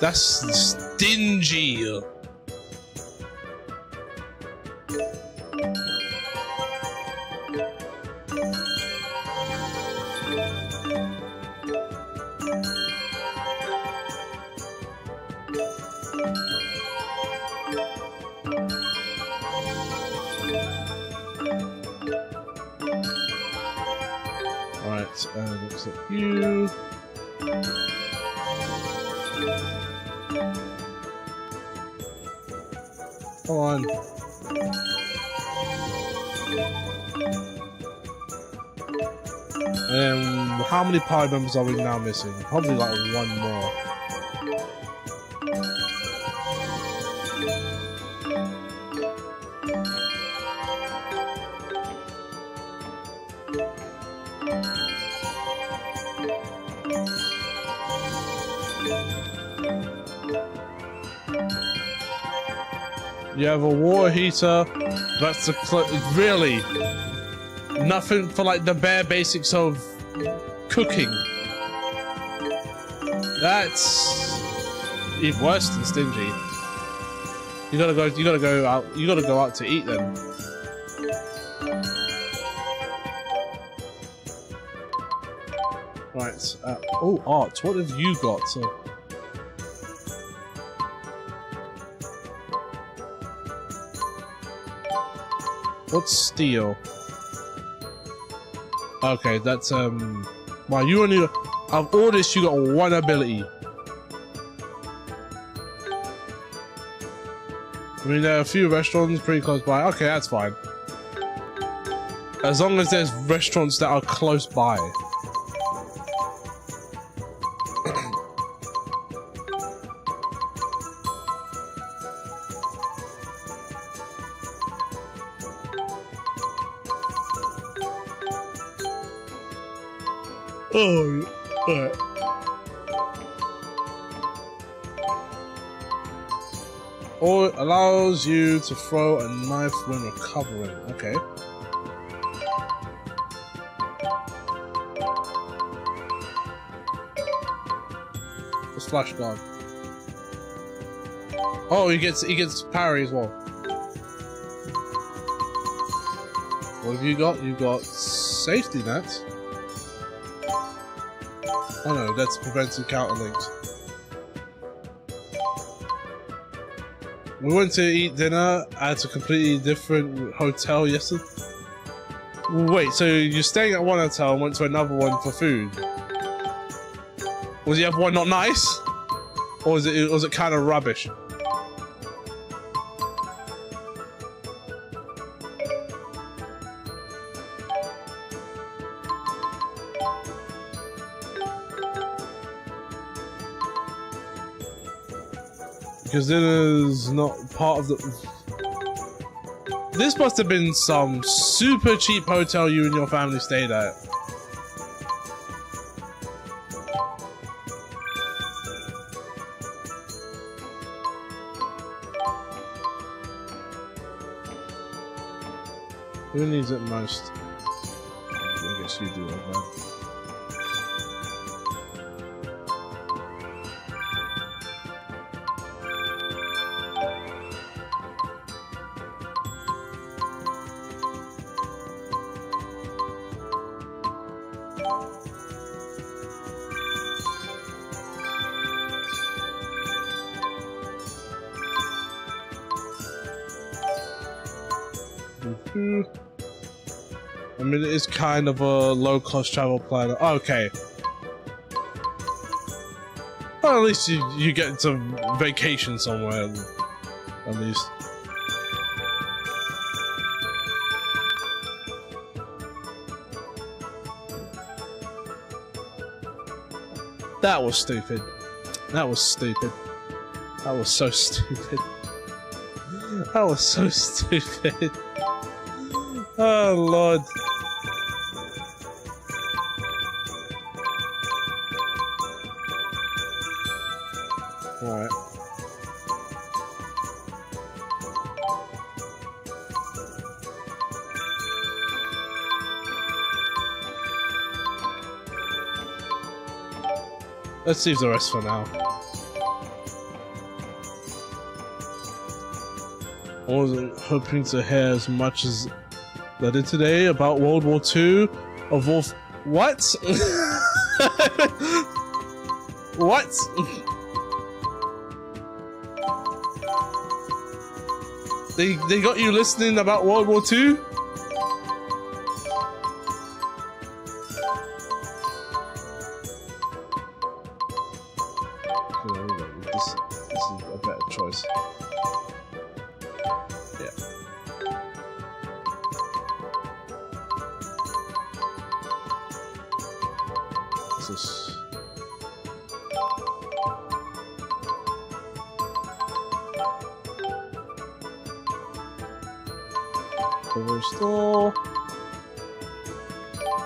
That's stingy. Alright, looks like you. Come on. How many party members are we now missing? Probably like one more. You have a water heater. That's the really nothing for like the bare basics of cooking. That's even worse than stingy. You gotta go out to eat then. Right. Oh, art. What have you got? What's steel? Okay, that's wow, you only out of all this you got one ability. I mean, there are a few restaurants pretty close by. Okay, that's fine. As long as there's restaurants that are close by. Oh, alright. Or it allows you to throw a knife when recovering. Okay. What's flash guard? Oh, he gets parry as well. What have you got? You got safety net. Oh no, that's preventing counterlinks. We went to eat dinner at a completely different hotel yesterday. Wait, so you're staying at one hotel and went to another one for food? Was the other one not nice? Or was it kind of rubbish? Because dinner's not part of the... This must have been some super cheap hotel you and your family stayed at. Who needs it most? I guess you do, man. I mean, it is kind of a low-cost travel plan. Okay. Well, at least you get some vacation somewhere, at least. That was stupid. That was stupid. That was so stupid. That was so stupid. Oh, Lord. Alright. Let's leave the rest for now. I wasn't hoping to hear as much as I did today about World War II of Wolf. What? What? They got you listening about World War II? This is a better choice. Yeah. This is... Restore.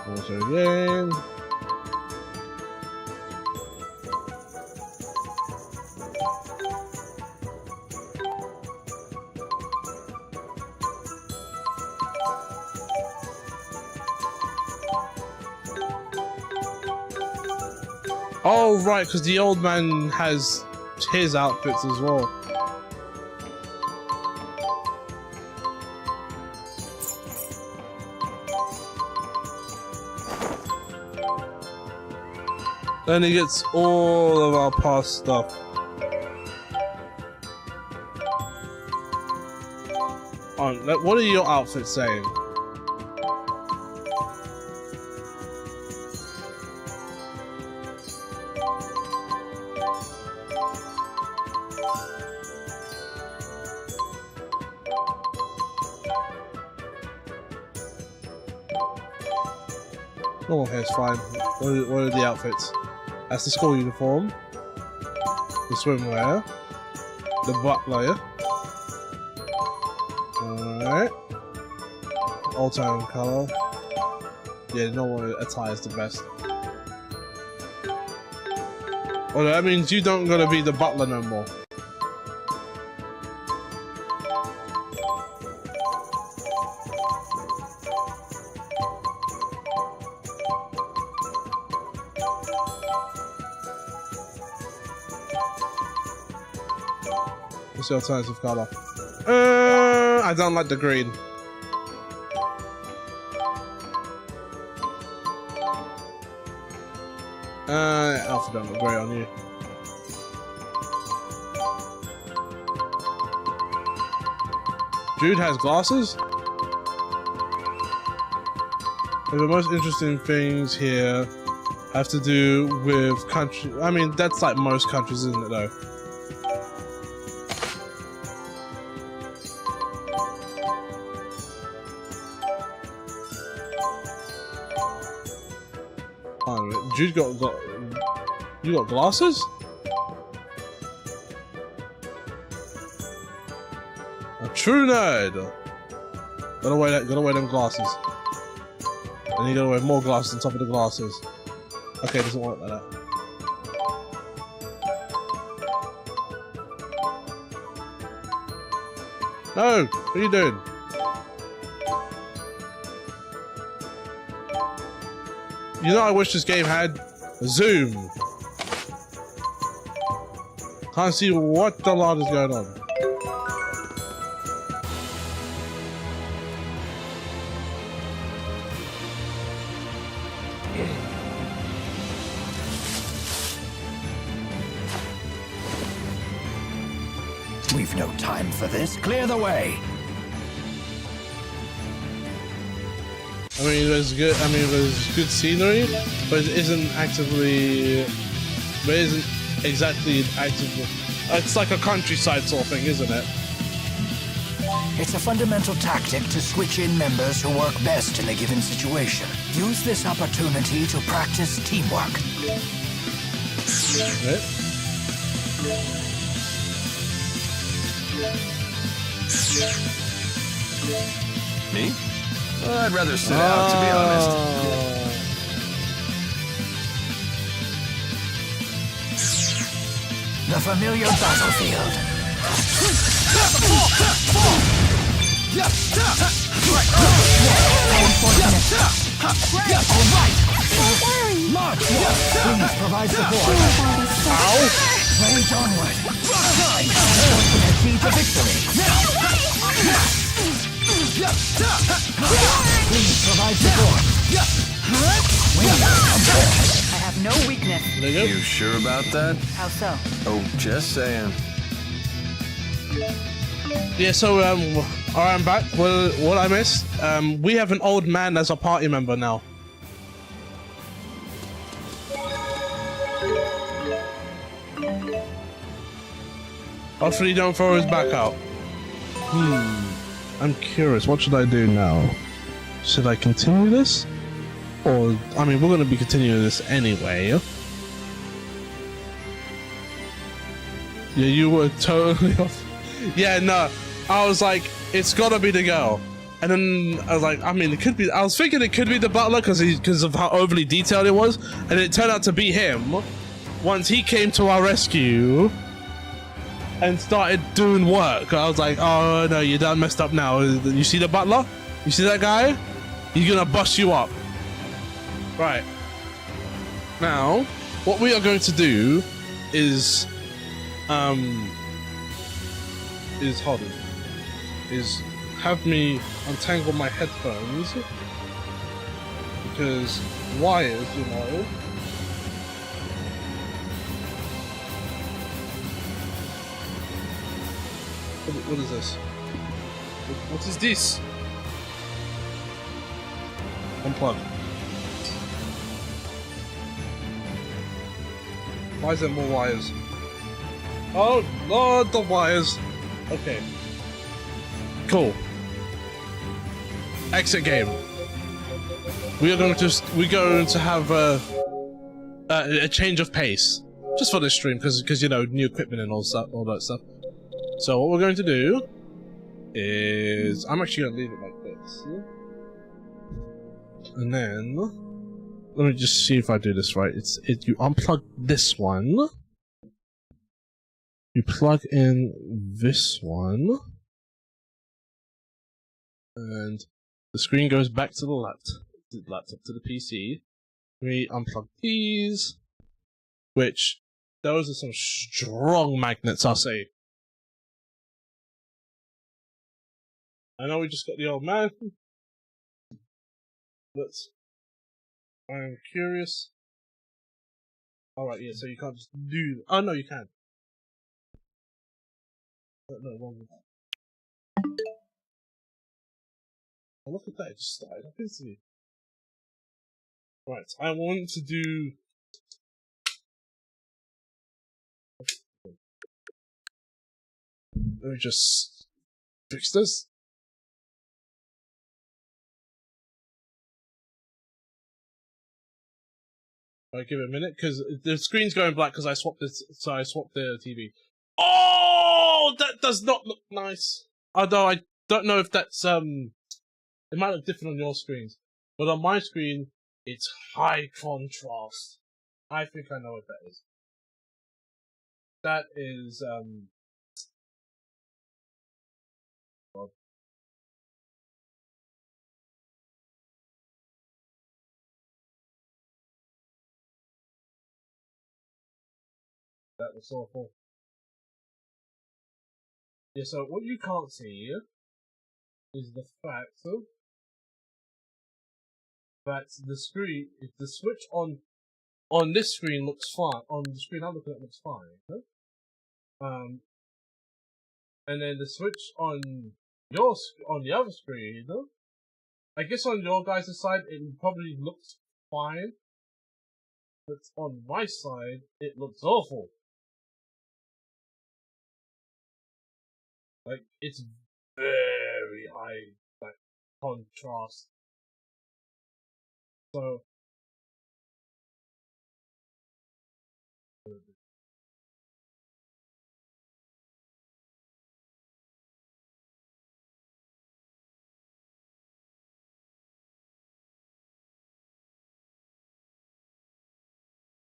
Also again. Oh right, because the old man has his outfits as well. Then he gets all of our past stuff. What are your outfits saying? Oh, okay, it's fine. What are the outfits? That's the school uniform, the swimwear, the butler. Alright. Alternative color. Yeah, normal attire is the best. Well, that means you don't gotta be the butler no more. What's the alternative color? I don't like the green. Alpha don't look great on you. Jude has glasses? And the most interesting things here have to do with country. I mean, that's like most countries, isn't it though? Jude you got glasses? A true nerd. Gotta wear them glasses. And you gotta wear more glasses on top of the glasses. Okay, it doesn't work like that. No, what are you doing? You know, I wish this game had zoom. Can't see what the lot is going on. We've no time for this. Clear the way. I mean, there's good scenery, but it isn't actively. But it isn't exactly actively. It's like a countryside sort of thing, isn't it? It's a fundamental tactic to switch in members who work best in a given situation. Use this opportunity to practice teamwork. Right. Me? Well, I'd rather sit out, to be honest. The familiar battlefield. Don't worry, March one! Please provide support. Ow! Rage onward. Key to victory. Please provide support. I have no weakness. There you go. You sure about that? How so? Oh, just saying. Yeah, so alright, I'm back. Well, what I missed? We have an old man as a party member now. Hopefully, don't throw his back out. I'm curious. What should I do now? Should I continue this? Or, I mean, we're going to be continuing this anyway. Yeah, you were totally off. Yeah, no. I was like, it's got to be the girl. And then I was like, I mean, it could be. I was thinking it could be the butler because of how overly detailed it was. And it turned out to be him once he came to our rescue and started doing work. I was like, oh no, you done messed up now. You see the butler? You see that guy? He's gonna bust you up. Right. Now, what we are going to do is hold on. Is have me untangle my headphones because wires, you know. What is this? What is this? Unplug. Why is there more wires? Oh Lord, the wires. Okay. Cool. Exit game. We're going to have a change of pace just for this stream because you know, new equipment and all that stuff. So what we're going to do is I'm actually going to leave it like this. And then let me just see if I do this right. You unplug this one. You plug in this one. And the screen goes back to the laptop to the PC. We unplug these, which those are some strong magnets, I'll say. I know we just got the old man, but I am curious. Alright, yeah, so you can't just do. Oh, no, you can. No, wrong. Oh, look at that, it just started up instantly. Right, I want to do. Let me just fix this. I give it a minute because the screen's going black because I swapped this. So I swapped the TV. Oh, that does not look nice. Although I don't know if that's it might look different on your screens, but on my screen it's high contrast. I think I know what that is. That is well, that was awful. Yeah, so what you can't see is the fact that the screen, if the switch on this screen looks fine, on the screen I'm looking at looks fine, and then the switch on the other screen, I guess on your guys' side it probably looks fine, but on my side it looks awful. Like, it's very high, like, contrast. So,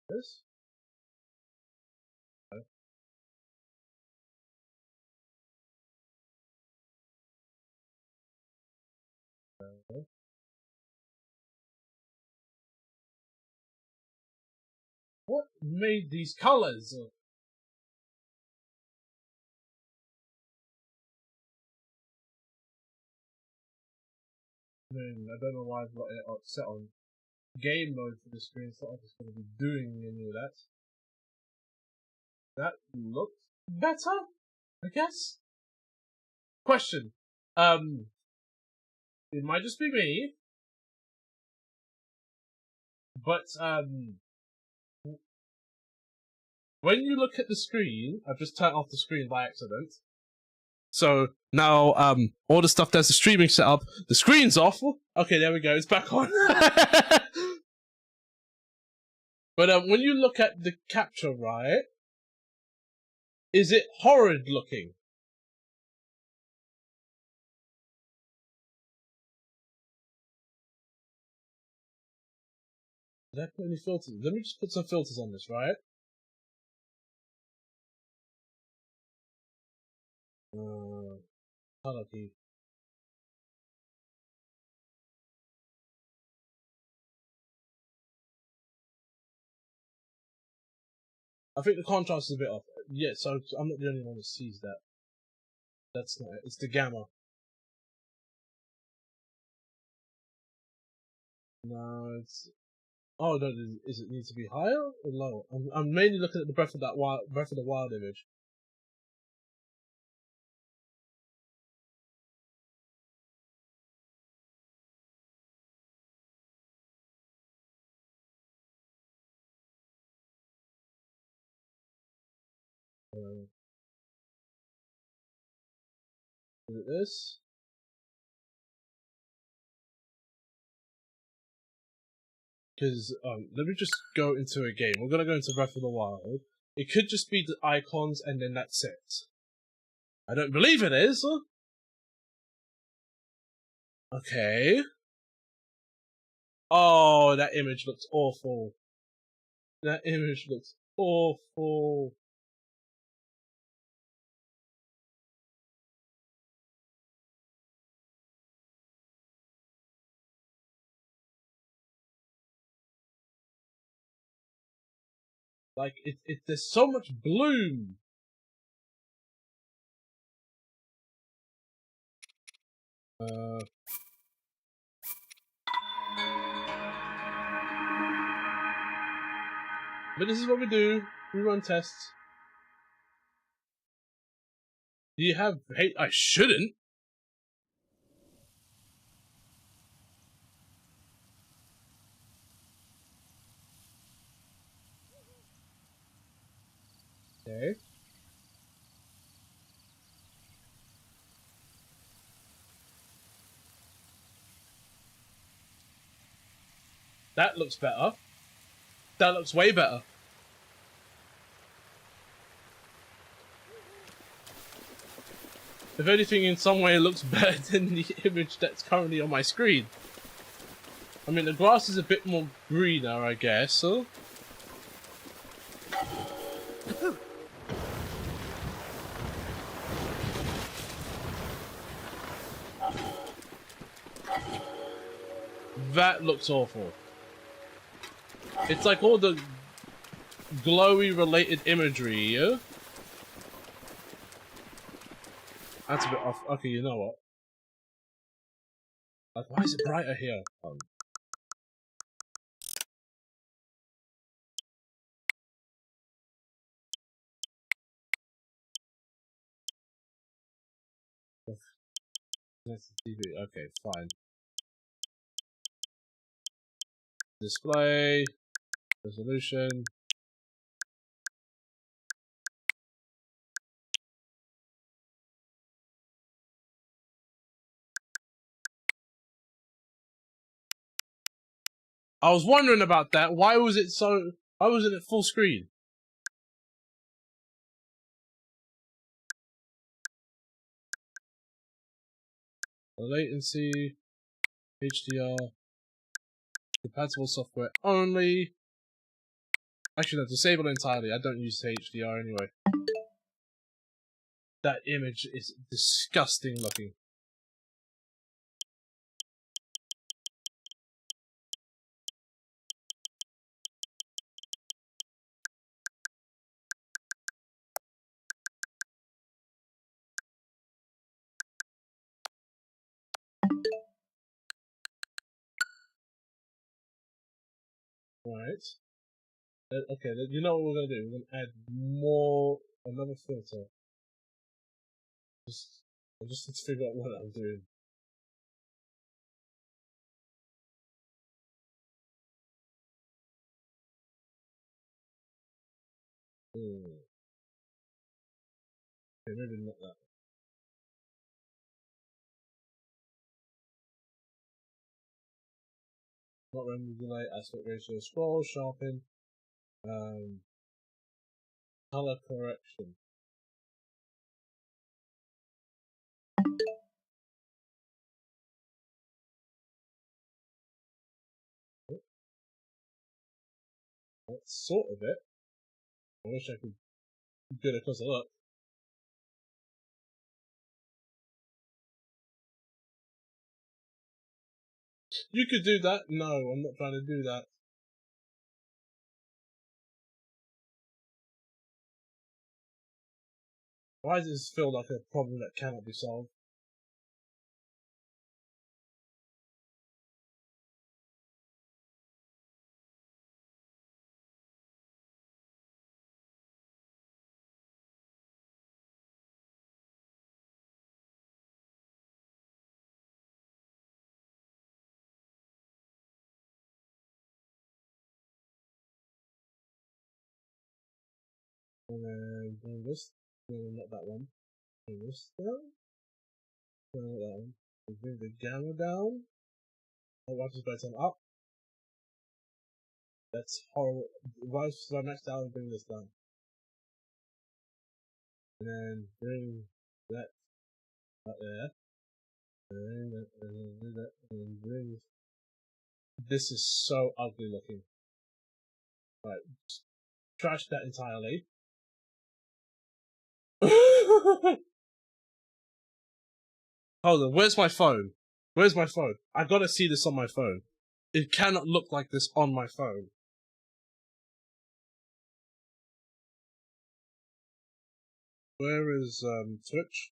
this? made these colors? I don't know why I've got it set on game mode for the screen. It's not like it's going to be doing any of that. That looks better, I guess. Question. It might just be me, but when you look at the screen, I've just turned off the screen by accident. So now, all the stuff that's the streaming setup, the screen's off. Okay, there we go. It's back on. But when you look at the capture, right, is it horrid looking? Did I put any filters? Let me just put some filters on this, right? Color key. I think the contrast is a bit off. Yeah, so I'm not the only one that sees that. That's not it. It's the gamma. No, it's... Oh, no, does it need to be higher or lower? I'm mainly looking at the Breath of the Wild image. Is it this? Because, let me just go into a game. We're gonna go into Breath of the Wild. It could just be the icons and then that's it. I don't believe it is. Okay. Oh, that image looks awful. That image looks awful. Like, there's so much bloom. But this is what we do. We run tests. Do you have hate? I shouldn't. Okay. That looks better. That looks way better. If anything, in some way, it looks better than the image that's currently on my screen. I mean, the grass is a bit more greener, I guess, so... That looks awful. It's like all the glowy related imagery, yeah? That's a bit off. Okay, you know what? Like, why is it brighter here? That's the TV. Okay, fine. Display. Resolution. I was wondering about that. Why wasn't it full screen? Latency, HDR, compatible software only. Actually, no, disable entirely. I don't use HDR anyway. That image is disgusting looking. Right. Okay, then you know what we're gonna do? We're gonna add another filter. I just need to figure out what I'm doing. Okay, maybe not that. Not render delay, aspect ratio, scroll, sharpen, color correction. That's sort of it. I wish I could get a closer look. You could do that. No, I'm not trying to do that. Why does this feel like a problem that cannot be solved? And then bring this, no, not that one. Bring this down. No, not that one. Bring the gamma down. Oh, watch this by time up. That's horrible. Rise to my max down and bring this down. And then bring that up there. And then do that. And then bring. This is so ugly looking. Right. Trash that entirely. Hold on, where's my phone? Where's my phone? I gotta see this on my phone. It cannot look like this on my phone. Where is Twitch?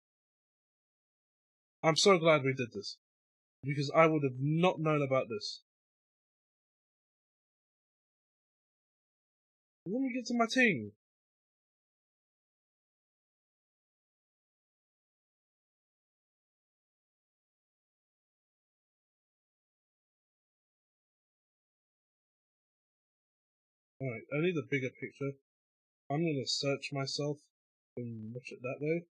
I'm so glad we did this, because I would have not known about this. Let me get to my team. Alright, I need a bigger picture. I'm gonna search myself and watch it that way.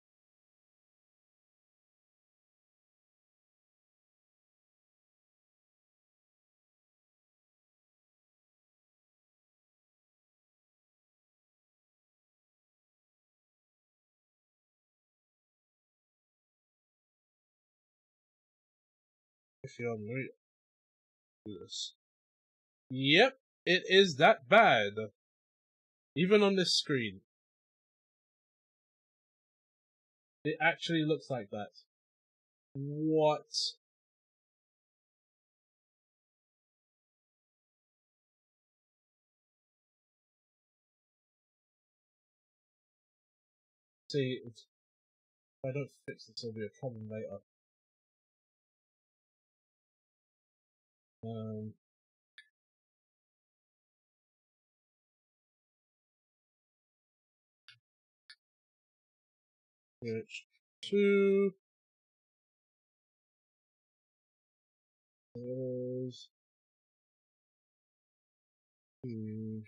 If you're real. Do this. Yep, it is that bad. Even on this screen. It actually looks like that. What? See, if I don't fix this, it'll be a problem later. Switch to those two.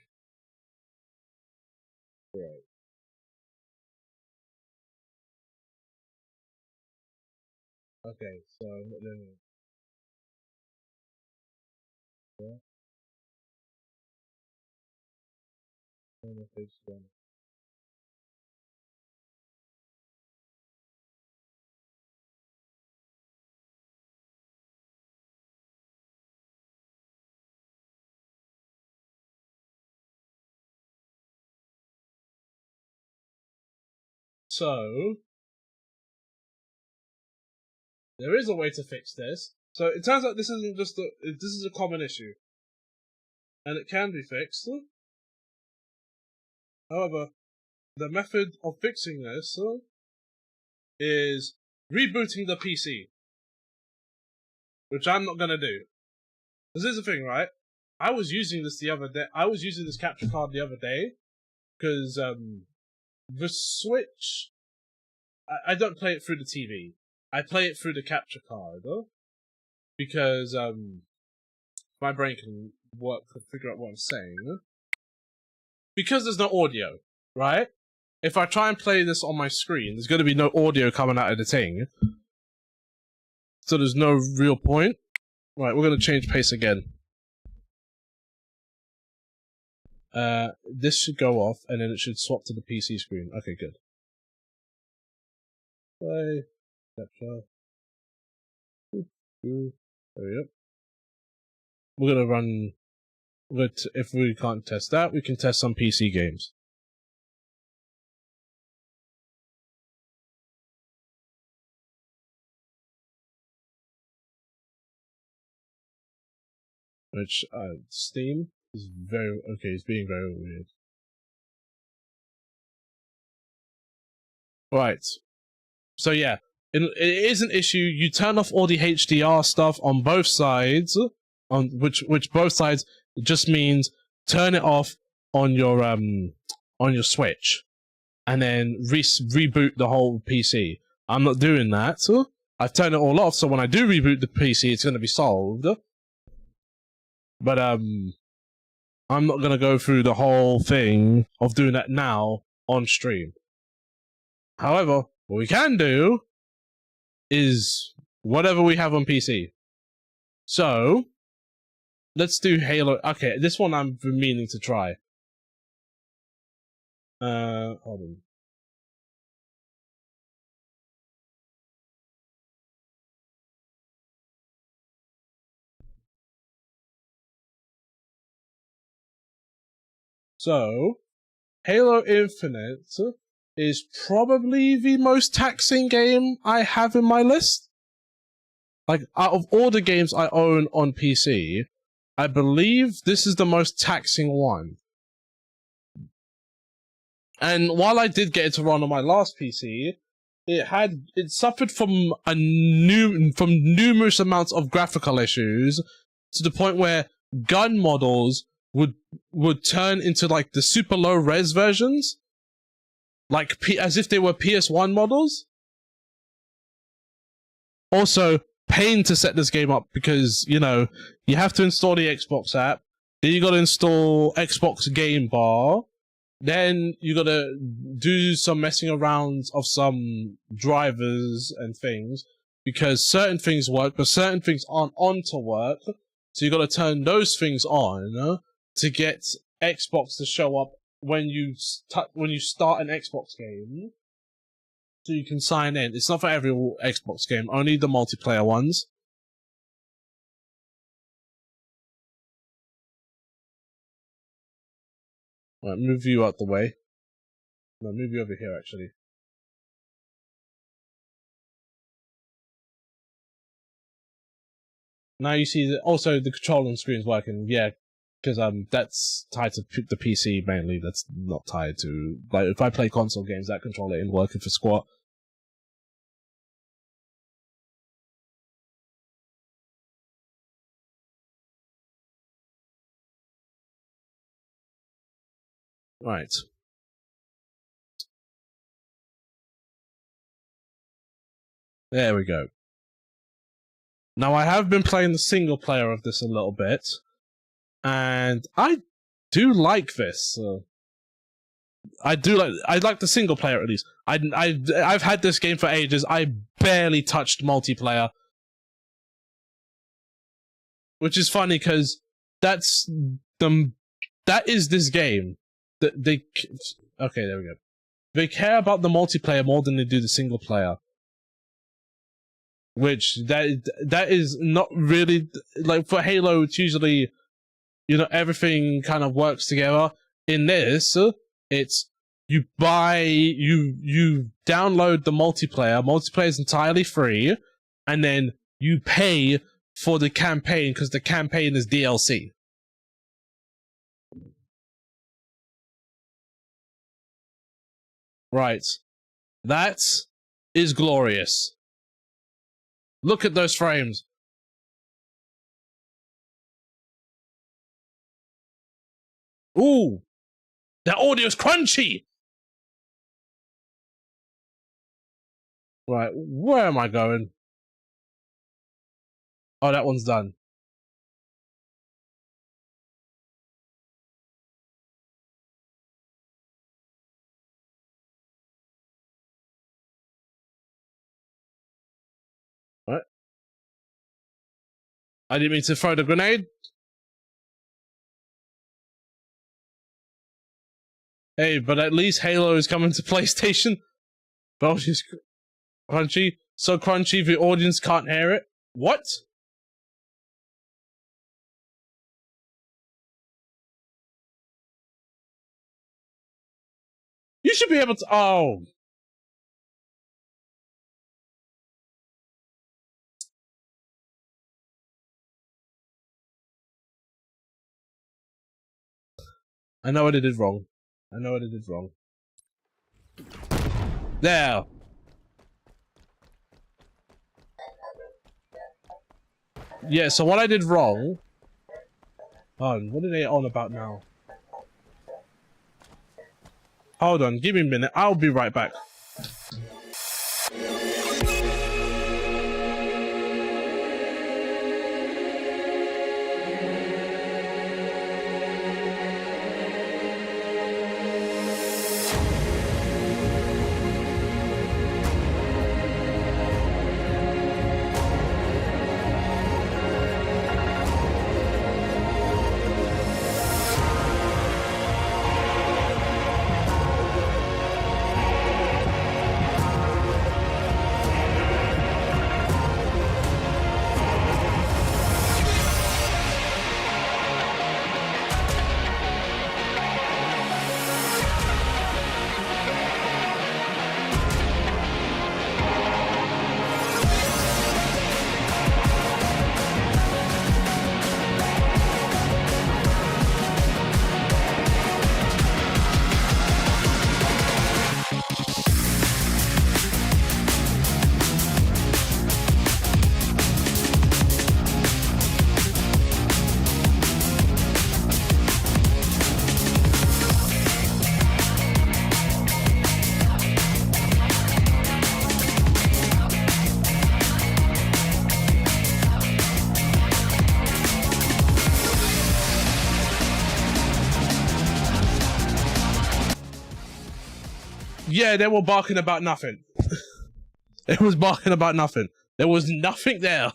Right. Okay, so I'm not doing it. Yeah. Page one. So there is a way to fix this. So it turns out this isn't just this is a common issue, and it can be fixed. However, the method of fixing this is rebooting the PC, which I'm not gonna do. This is the thing, right? I was using this the other day. I was using this capture card the other day because the Switch. I don't play it through the TV. I play it through the capture card because my brain can figure out what I'm saying. Because there's no audio, right? If I try and play this on my screen, there's going to be no audio coming out of the thing. So there's no real point. Right, we're going to change pace again. This should go off, and then it should swap to the PC screen. Okay, good. Play. Capture. There we go. We're going to run... if we can't test that, we can test some PC games. Which, Steam is very, okay, it's being very weird. Right. So yeah, it is an issue. You turn off all the HDR stuff on both sides, on which both sides, it just means turn it off on your Switch, and then reboot the whole PC. I'm not doing that. I've turned it all off, so when I do reboot the PC, it's going to be solved. But I'm not going to go through the whole thing of doing that now on stream. However, what we can do is whatever we have on PC. So, let's do Halo. Okay, this one I've been meaning to try. Hold on. So, Halo Infinite is probably the most taxing game I have in my list. Like, out of all the games I own on PC, I believe this is the most taxing one. And while I did get it to run on my last PC, it suffered from numerous amounts of graphical issues to the point where gun models would turn into like the super low res versions, like as if they were PS1 models. Also, pain to set this game up because, you know, you have to install the Xbox app, then you gotta install Xbox Game Bar, then you gotta do some messing around of some drivers and things, because certain things work, but certain things aren't on to work, so you gotta turn those things on to get Xbox to show up when you start an Xbox game, so you can sign in. It's not for every Xbox game, only the multiplayer ones. Right, move you out the way. No, move you over here, actually. Now you see that also the control on screen is working, yeah, because that's tied to the PC mainly. That's not tied to, like, if I play console games, that controller ain't working for squat. Right. There we go. Now I have been playing the single player of this a little bit, and I do like this. I like the single player at least. I've had this game for ages. I barely touched multiplayer, which is funny because that is this game. Okay, there we go. They care about the multiplayer more than they do the single player. Which, that is not really, like, for Halo, it's usually, you know, everything kind of works together. In this, it's, you download the multiplayer is entirely free, and then you pay for the campaign, because the campaign is DLC. Right. That is glorious. Look at those frames. Ooh, that audio's crunchy. Right, where am I going? Oh, that one's done. What? I didn't mean to throw the grenade. Hey, but at least Halo is coming to PlayStation. But she's crunchy. So crunchy the audience can't hear it. What? You should be able to. Oh. I know what I did wrong. I know what I did wrong. There. Yeah, so what I did wrong. What are they on about now? Hold on, give me a minute. I'll be right back. Yeah, they were barking about nothing. It was barking about nothing. There was nothing there.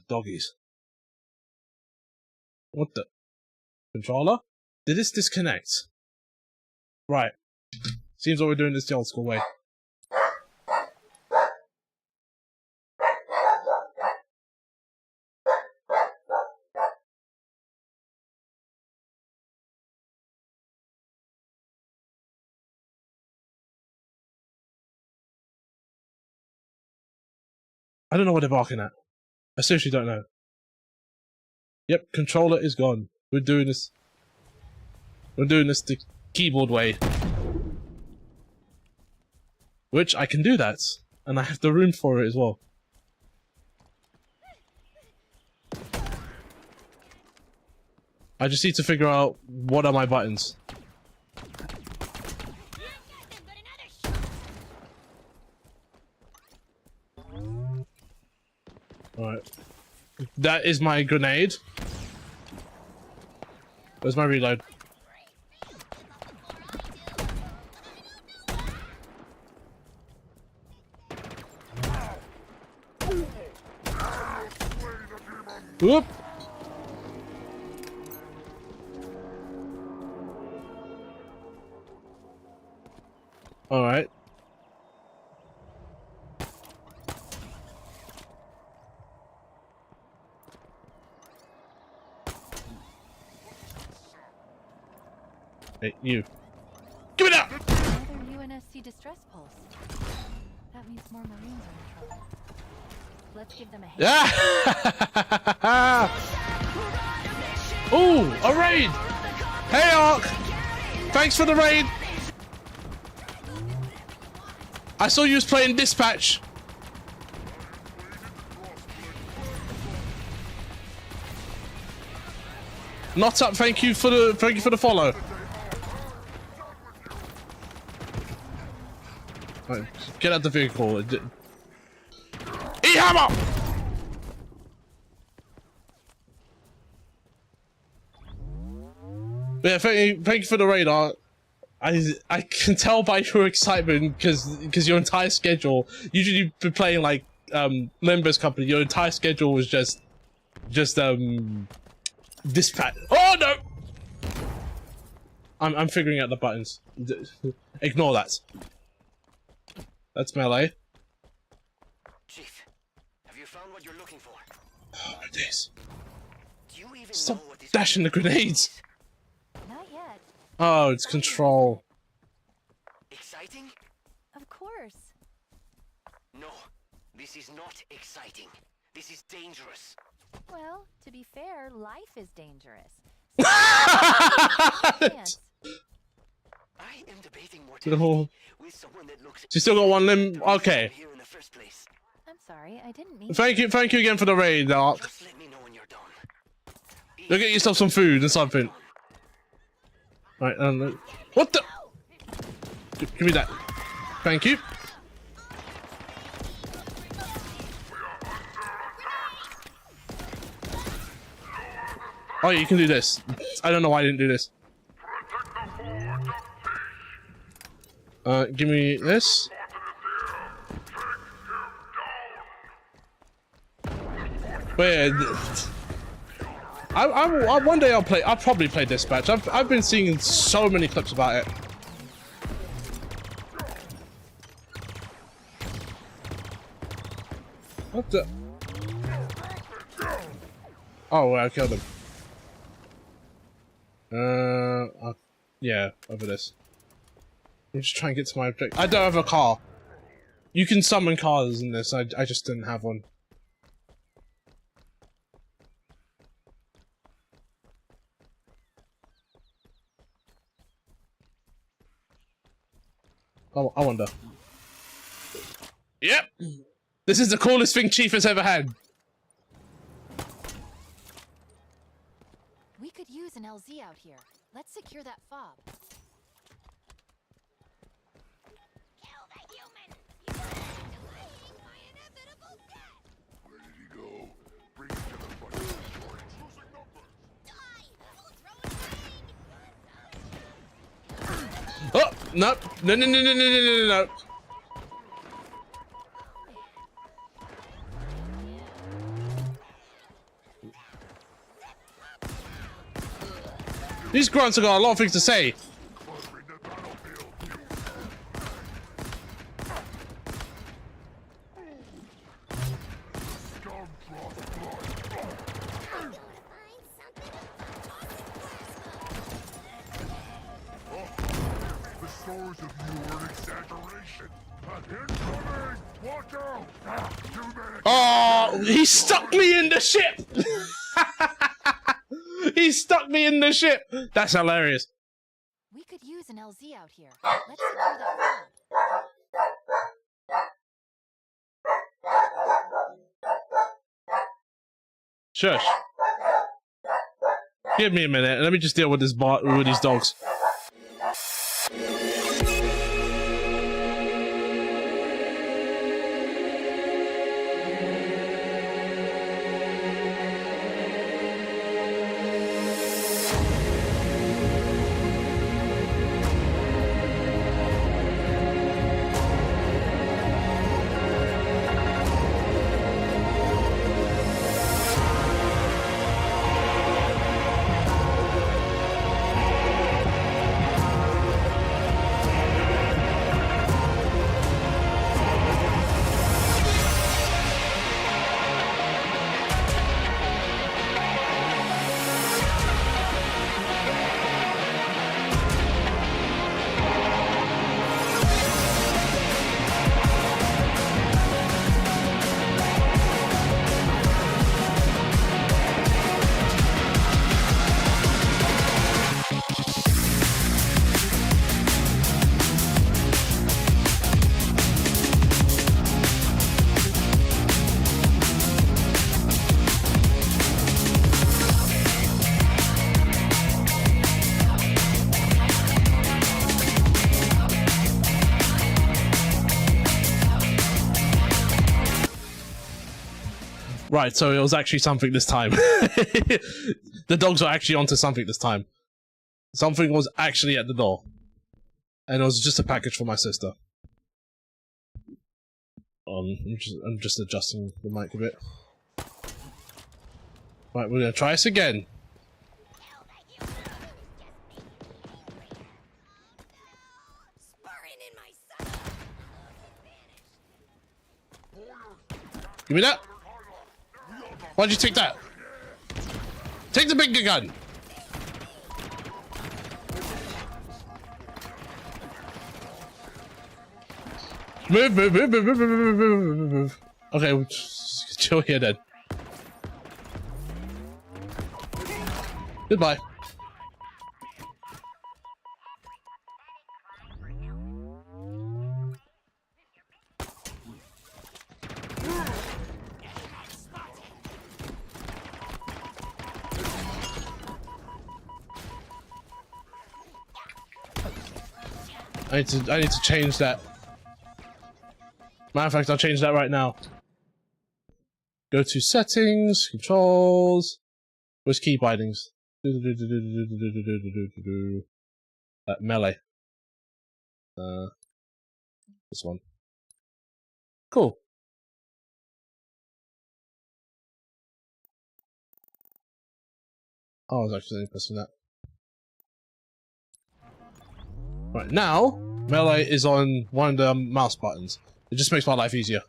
Doggies. What the? Controller? Did this disconnect? Right. Seems like we're doing this the old school way. I don't know what they're barking at. I seriously don't know. Yep, controller is gone. We're doing this. We're doing this the keyboard way. Which I can do that. And I have the room for it as well. I just need to figure out what are my buttons. Alright. That is my grenade. Where's my reload? Whoop! Alright. Hey, you. Give it up! Another UNSC distress pulse. That means more Marines are in trouble. Let's give them a hand. Ooh, a raid! Hey, Ark! Thanks for the raid! I saw you was playing Dispatch. Not up. Thank you for the follow. Right, get out the vehicle. E-hammer! Yeah, thank you for the radar. I can tell by your excitement because your entire schedule. Usually you've been playing like Limbo's company. Your entire schedule was just dispatch. Oh no! I'm figuring out the buttons. Ignore that. That's melee. Chief, have you found what you're looking for? Oh my days! Do you even Stop know what this dashing the grenades. Not yet. Oh, it's control. Exciting? Of course. No, this is not exciting. This is dangerous. Well, to be fair, life is dangerous. I am debating more No. with someone that looks. She still got one limb. Okay. Here in the first place. I'm sorry, I didn't mean. Thank you again for the raid, Dark. Just let me know when you're done. Go get yourself some food and something. Right, what the? Give me that. Thank you. Oh, yeah, you can do this. I don't know why I didn't do this. Give me this. Wait, one day I'll probably play Dispatch. I've been seeing so many clips about it. What the? Oh, well, I killed him. Yeah, over this. I'm just trying to get to my objective. I don't have a car. You can summon cars in this. I just didn't have one. Oh, I wonder. Yep! This is the coolest thing Chief has ever had. We could use an LZ out here. Let's secure that fob. Kill the human! You are delaying my inevitable death! Where did he go? Bring him to the front of the story. Losing numbers. Die! We'll throw it Oh! No! No, no, no, no, no, no, no, no. These grunts have got a lot of things to say. The stories of you are an exaggeration. Incoming! Watch out! 2 minutes! Oh, he stuck me in the ship! He stuck me in the ship! That's hilarious. We could use an LZ out here. Let's secure that fob. Shush. Give me a minute. Let me just deal with this with these dogs. Right, so it was actually something this time. The dogs were actually onto something this time. Something was actually at the door. And it was just a package for my sister. I'm just adjusting the mic a bit. Right, we're gonna try this again. Give me that! Why'd you take that? Take the big gun! Move. Okay, we'll just chill here then. Goodbye. I need to change that. Matter of fact, I'll change that right now. Go to settings, controls. Where's key bindings? Melee. This one. Cool. Oh, I was actually pressing that. Right, now, melee is on one of the mouse buttons. It just makes my life easier.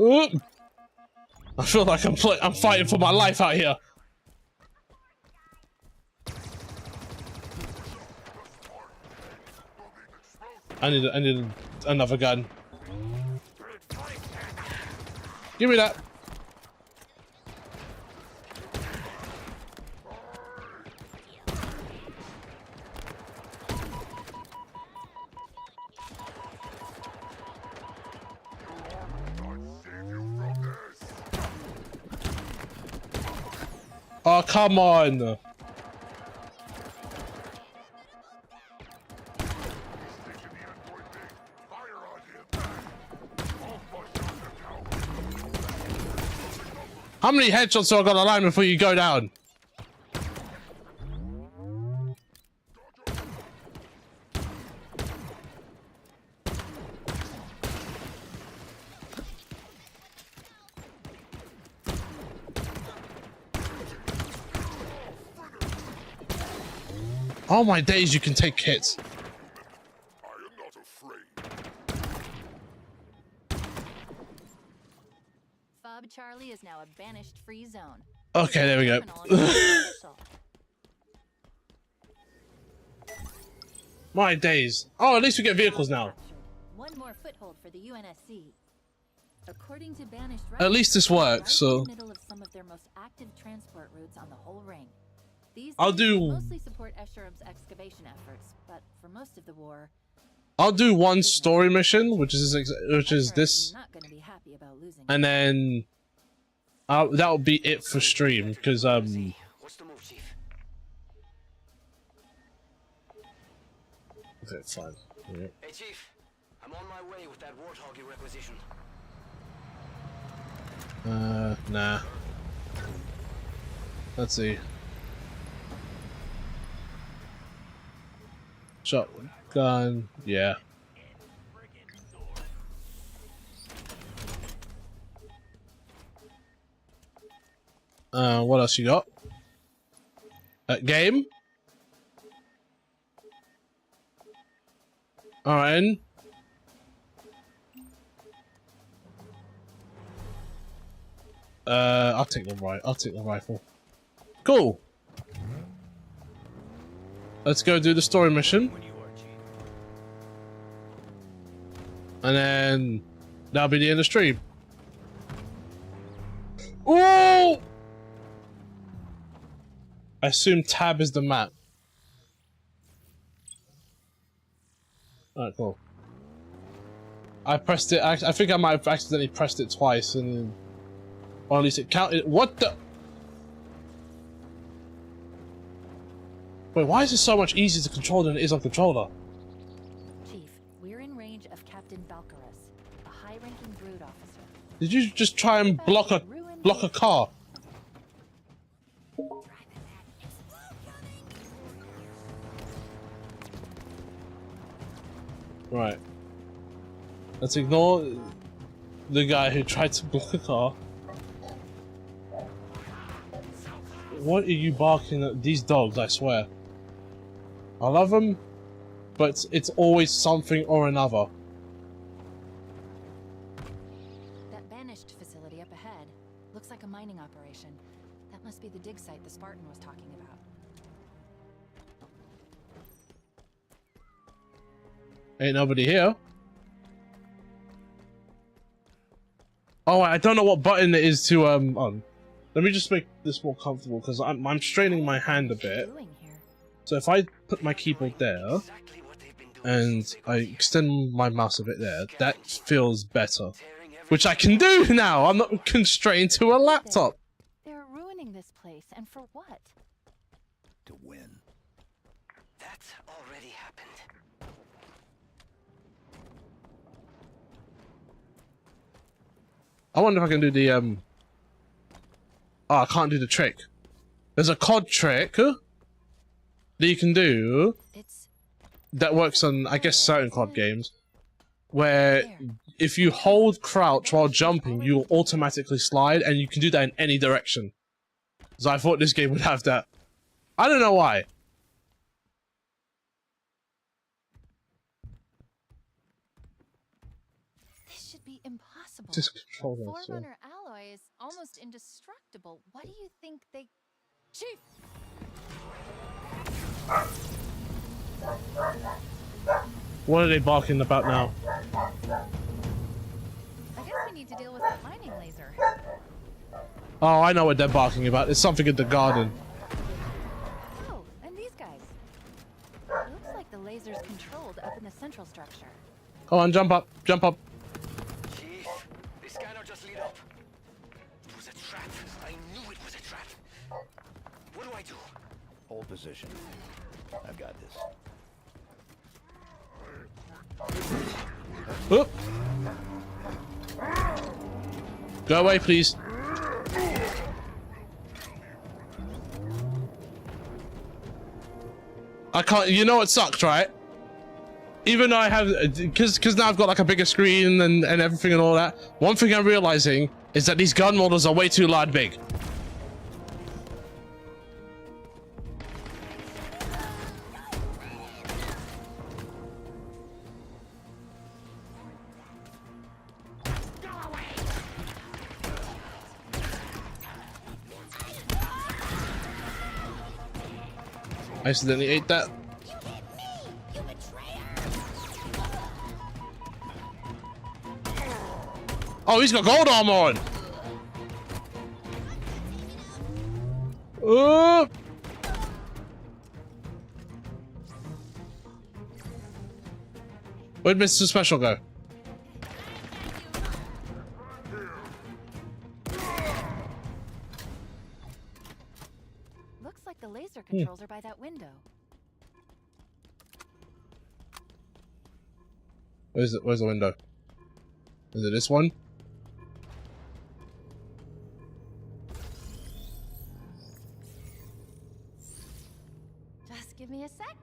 Ooh. I feel like I'm fighting for my life out here. I need another gun. Give me that. Oh, come on. How many headshots have I got to line before you go down? Oh my days, you can take hits. Fob Charlie is now a banished free zone. Okay, there we go. My days. Oh, at least we get vehicles now. One more foothold for the UNSC. According to banished, at least this works. So in the middle of some of their most active transport routes on the whole ring. These I'll do mostly support Escherum's excavation efforts, but for most of the war, I'll do one story mission, which is this, and then that'll be it for stream because What's the move, Chief? Okay, fine. Yeah. Hey, Chief. I'm on my way with that warthog requisition. Nah. Let's see. Shotgun, yeah. What else you got? Game? Alright. I'll take the rifle. Cool. Let's go do the story mission. And then that'll be the end of the stream. Ooh! I assume tab is the map. Alright, cool. I pressed it. I think I might have accidentally pressed it twice, and or at least it counted. What the? Wait, why is it so much easier to control than it is on controller? Chief, we're in range of Captain Balcarus, a high-ranking brood officer. Did you just try and block a car? Right. Let's ignore the guy who tried to block a car. What are you barking at? These dogs, I swear. I love them, but it's always something or another. That banished facility up ahead looks like a mining operation. That must be the dig site the Spartan was talking about. Ain't nobody here. Oh, I don't know what button it is to on. Let me just make this more comfortable because I'm straining my hand a bit. So if I put my keyboard there and I extend my mouse a bit there, that feels better. Which I can do now. I'm not constrained to a laptop. They're ruining this place, and for what? To win. That already happened. I wonder if I can do the oh, I can't do the trick. There's a COD trick that you can do that works on, I guess, certain COD games, where if you hold crouch while jumping, you will automatically slide, and you can do that in any direction. So I thought this game would have that. I don't know why. This should be impossible. Just control that, so. Forerunner alloy is almost indestructible. What do you think they... Chief! What are they barking about now? I guess we need to deal with that mining laser. Oh, I know what they're barking about. There's something in the garden. Oh, and these guys. It looks like the laser's controlled up in the central structure. Come on, jump up, jump up. Chief, this scanner just lit up. It was a trap. I knew it was a trap. What do I do? Hold position. I've got this. Oh. Go away, please. I can't. You know what sucks, right? Even though I have, because now I've got like a bigger screen and everything and all that. One thing I'm realizing is that these gun models are way too large, big. I accidentally ate that. Oh, he's got gold armor on. Where'd Mr. Special go? Looks like the laser controls are by that window. Where's the window? Is it this one? Just give me a sec.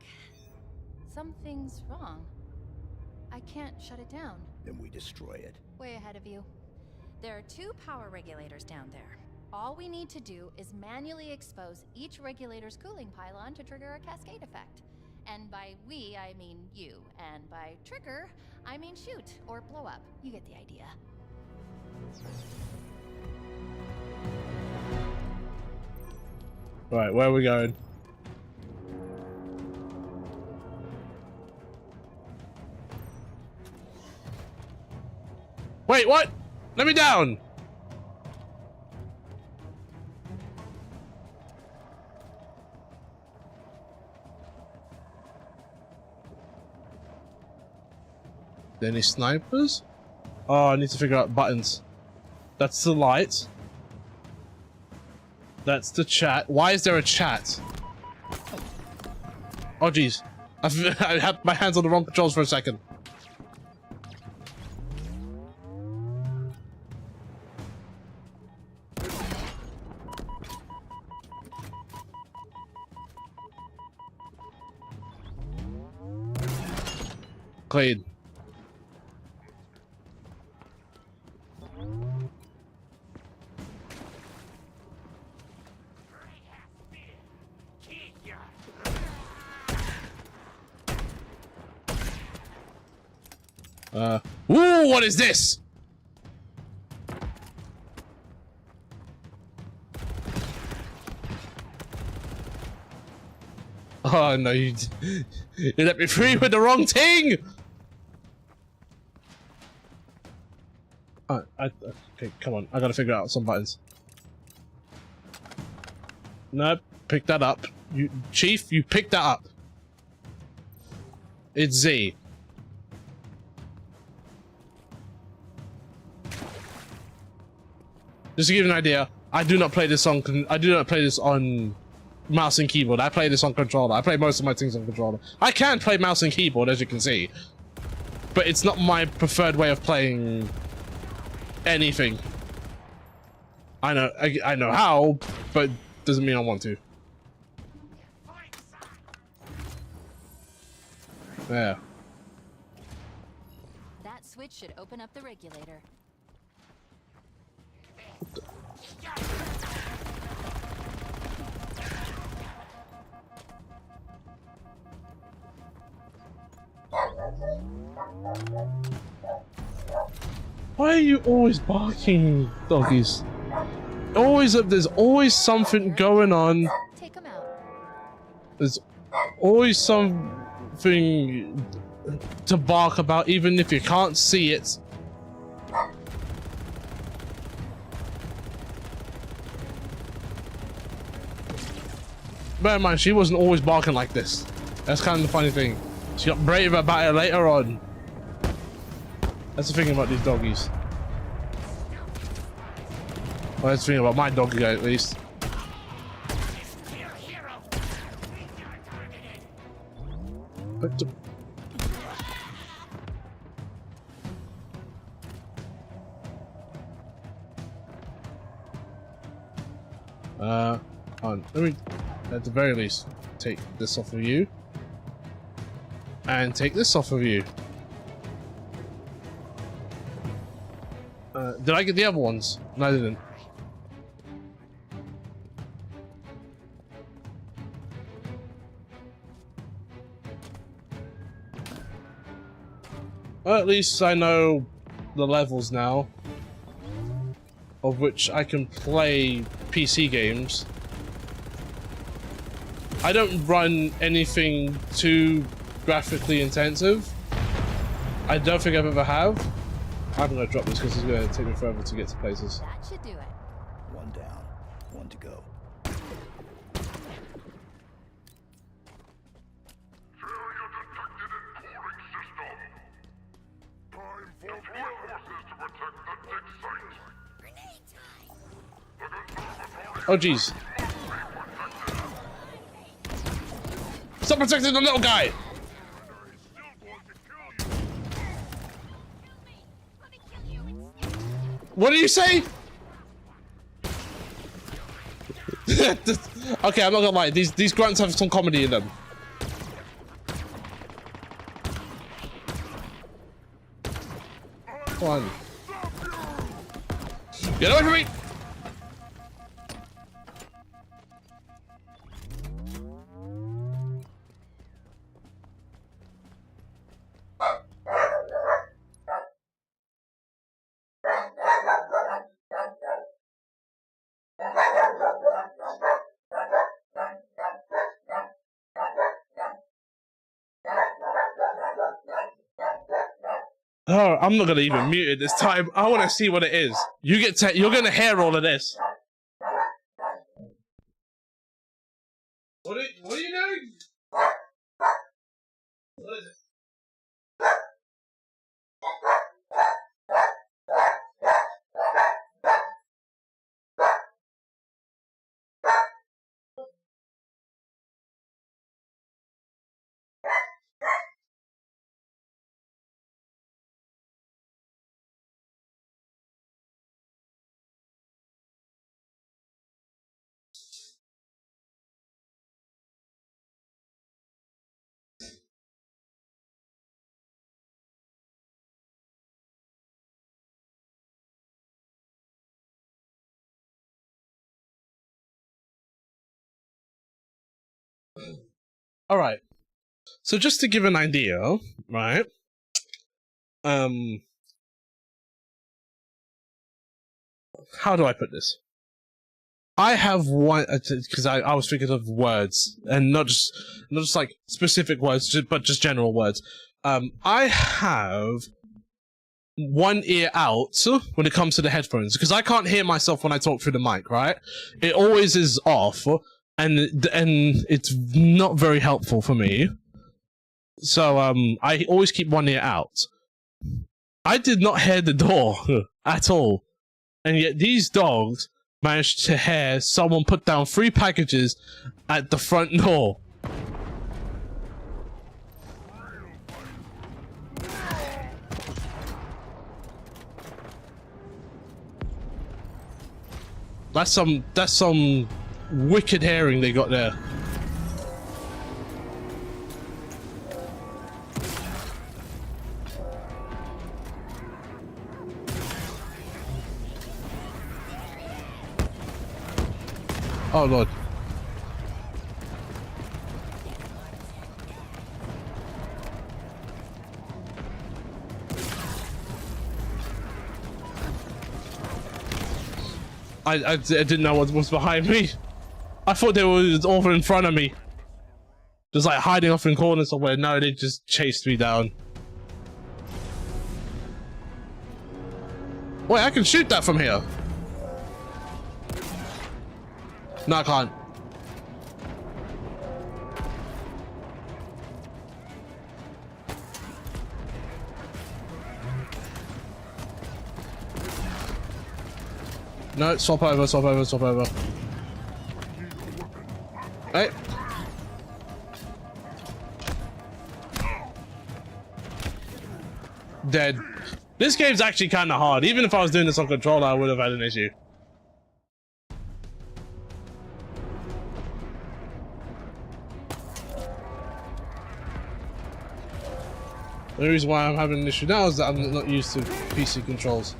Something's wrong. I can't shut it down. Then we destroy it. Way ahead of you. There are 2 power regulators down there. All we need to do is manually expose each regulator's cooling pylon to trigger a cascade effect. And by we, I mean you. And by trigger, I mean shoot or blow up. You get the idea. Right, where are we going? Wait, what? Let me down! Any snipers? Oh, I need to figure out buttons. That's the light. That's the chat. Why is there a chat? Oh, jeez. I had my hands on the wrong controls for a second. Clean. Ooh, what is this? Oh no, you let me free with the wrong thing. Okay, come on, I gotta figure out some buttons. Nope, pick that up. You, Chief, you picked that up. It's Z. Just to give you an idea, I do not play this on mouse and keyboard. I play this on controller. I play most of my things on controller. I can play mouse and keyboard, as you can see, but it's not my preferred way of playing anything. I know how, but doesn't mean I want to. Yeah. That switch should open up the regulator. Why are you always barking, doggies? There's always something going on. Take them out. There's always something to bark about, even if you can't see it. Bear in mind, she wasn't always barking like this. That's kind of the funny thing. She got brave about it later on. That's the thing about these doggies. Well, that's the thing about my doggy, at least. Let me, at the very least, take this off of you. And take this off of you. Did I get the other ones? No, I didn't. Well, at least I know the levels now, of which I can play PC games. I don't run anything too graphically intensive. I don't think I've ever have. I'm gonna drop this because it's gonna take me forever to get to places. That should do it. One down, one to go. Oh jeez. Stop protecting the little guy! What did you say? Okay, I'm not gonna lie. These grunts have some comedy in them. Come on. Get away from me! Oh, I'm not gonna even mute it this time. I want to see what it is. You're gonna hear all of this. What are you doing? What is it? All right. So just to give an idea, right? How do I put this? I have one because I was thinking of words and not just like specific words, but just general words. I have one ear out when it comes to the headphones because I can't hear myself when I talk through the mic. Right? It always is off, and it's not very helpful for me. So I always keep one ear out. I did not hear the door at all, and yet these dogs managed to hear someone put down 3 packages at the front door. That's some wicked hearing they got there. Oh Lord. I didn't know what was behind me. I thought they were over in front of me. Just like hiding off in corners somewhere. No, they just chased me down. Wait, I can shoot that from here. No, I can't. No, swap over, swap over, swap over. Hey. Dead. This game's actually kind of hard. Even if I was doing this on controller, I would have had an issue. The reason why I'm having an issue now is that I'm not used to PC controls.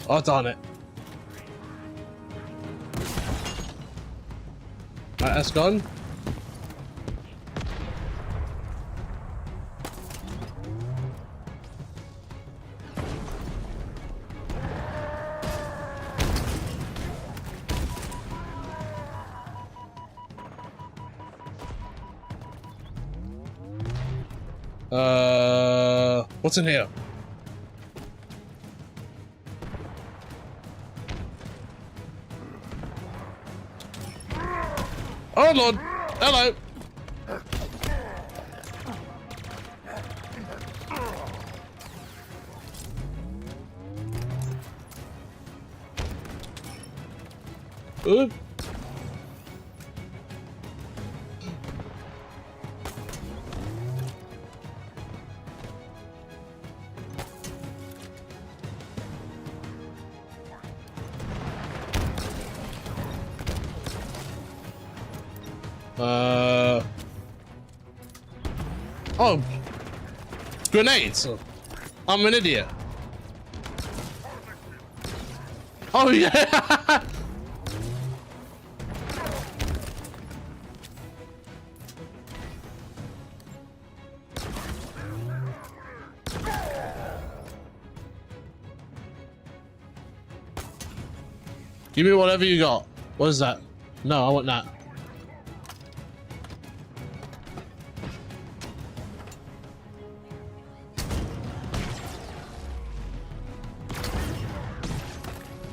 Oh, darn it. Alright, that's gone. What's in here? Oh Lord! Hello! Ooh. Oh, grenades! I'm an idiot. Oh yeah! Give me whatever you got. What is that? No, I want that.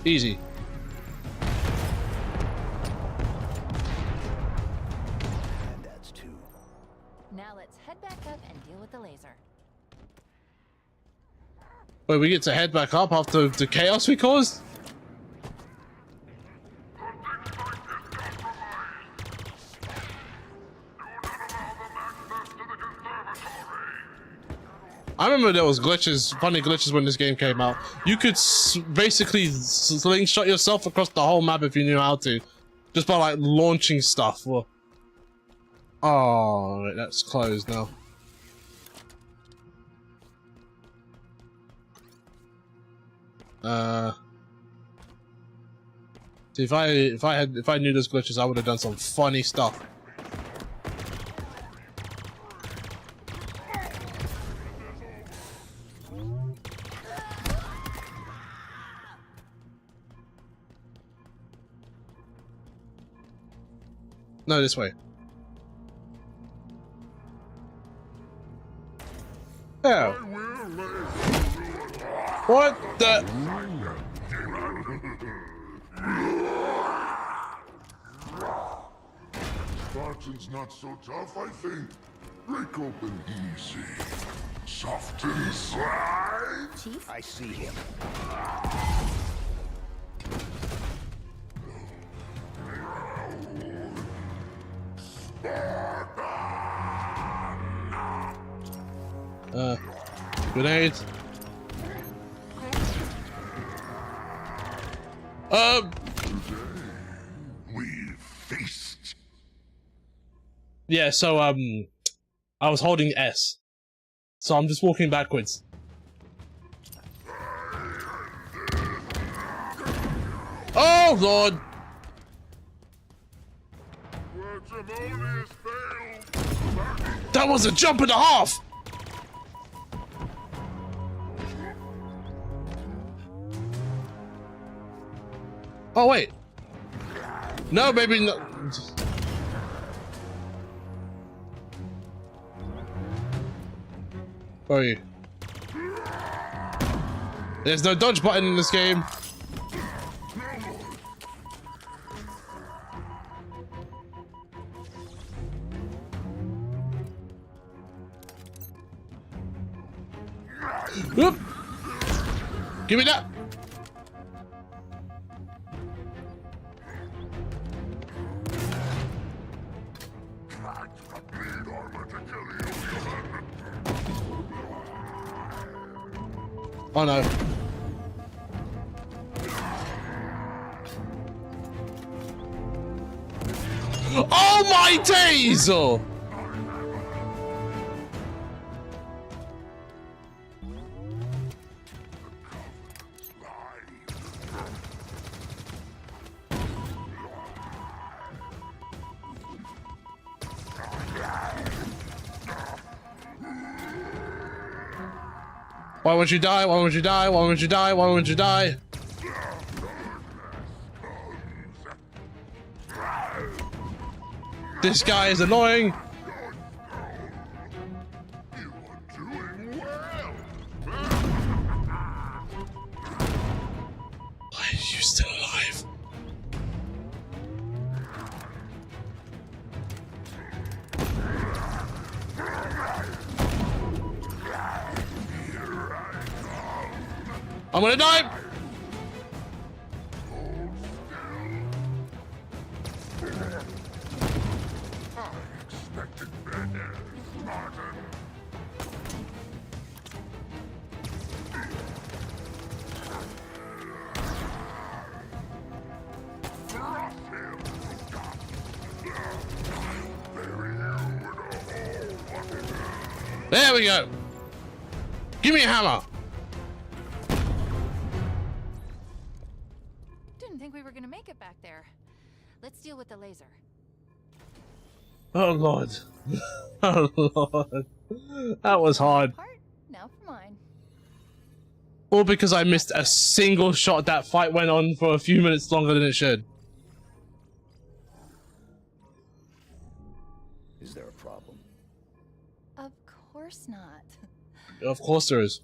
Easy. And that's 2. Now let's head back up and deal with the laser. Wait, we get to head back up after the chaos we caused? I remember there was glitches, funny glitches when this game came out. You could basically slingshot yourself across the whole map if you knew how to, just by like launching stuff. Or... Oh, wait, that's closed now. See, if I knew those glitches, I would have done some funny stuff. No, this way. Oh. What the? Spartan's not so tough, I think. Break open easy. Soft inside. Chief? I see him. Grenade. We feast. Yeah, so I was holding S. So I'm just walking backwards. Oh Lord! That was a jump and a half! Oh wait. No, baby, no. Where are you? There's no dodge button in this game. Whoop. Give me that. Oh no. Oh my days! Oh. Why won't you die? Why won't you die? Why won't you die? Why won't you die? This guy is annoying. Why are you still alive? I'm gonna die! There we go! Give me a hammer! Didn't think we were gonna make it back there. Let's deal with the laser. Oh Lord. Oh Lord. That was hard. Now for mine. All because I missed a single shot. That fight went on for a few minutes longer than it should. Is there a problem? Of course not. Of course there is.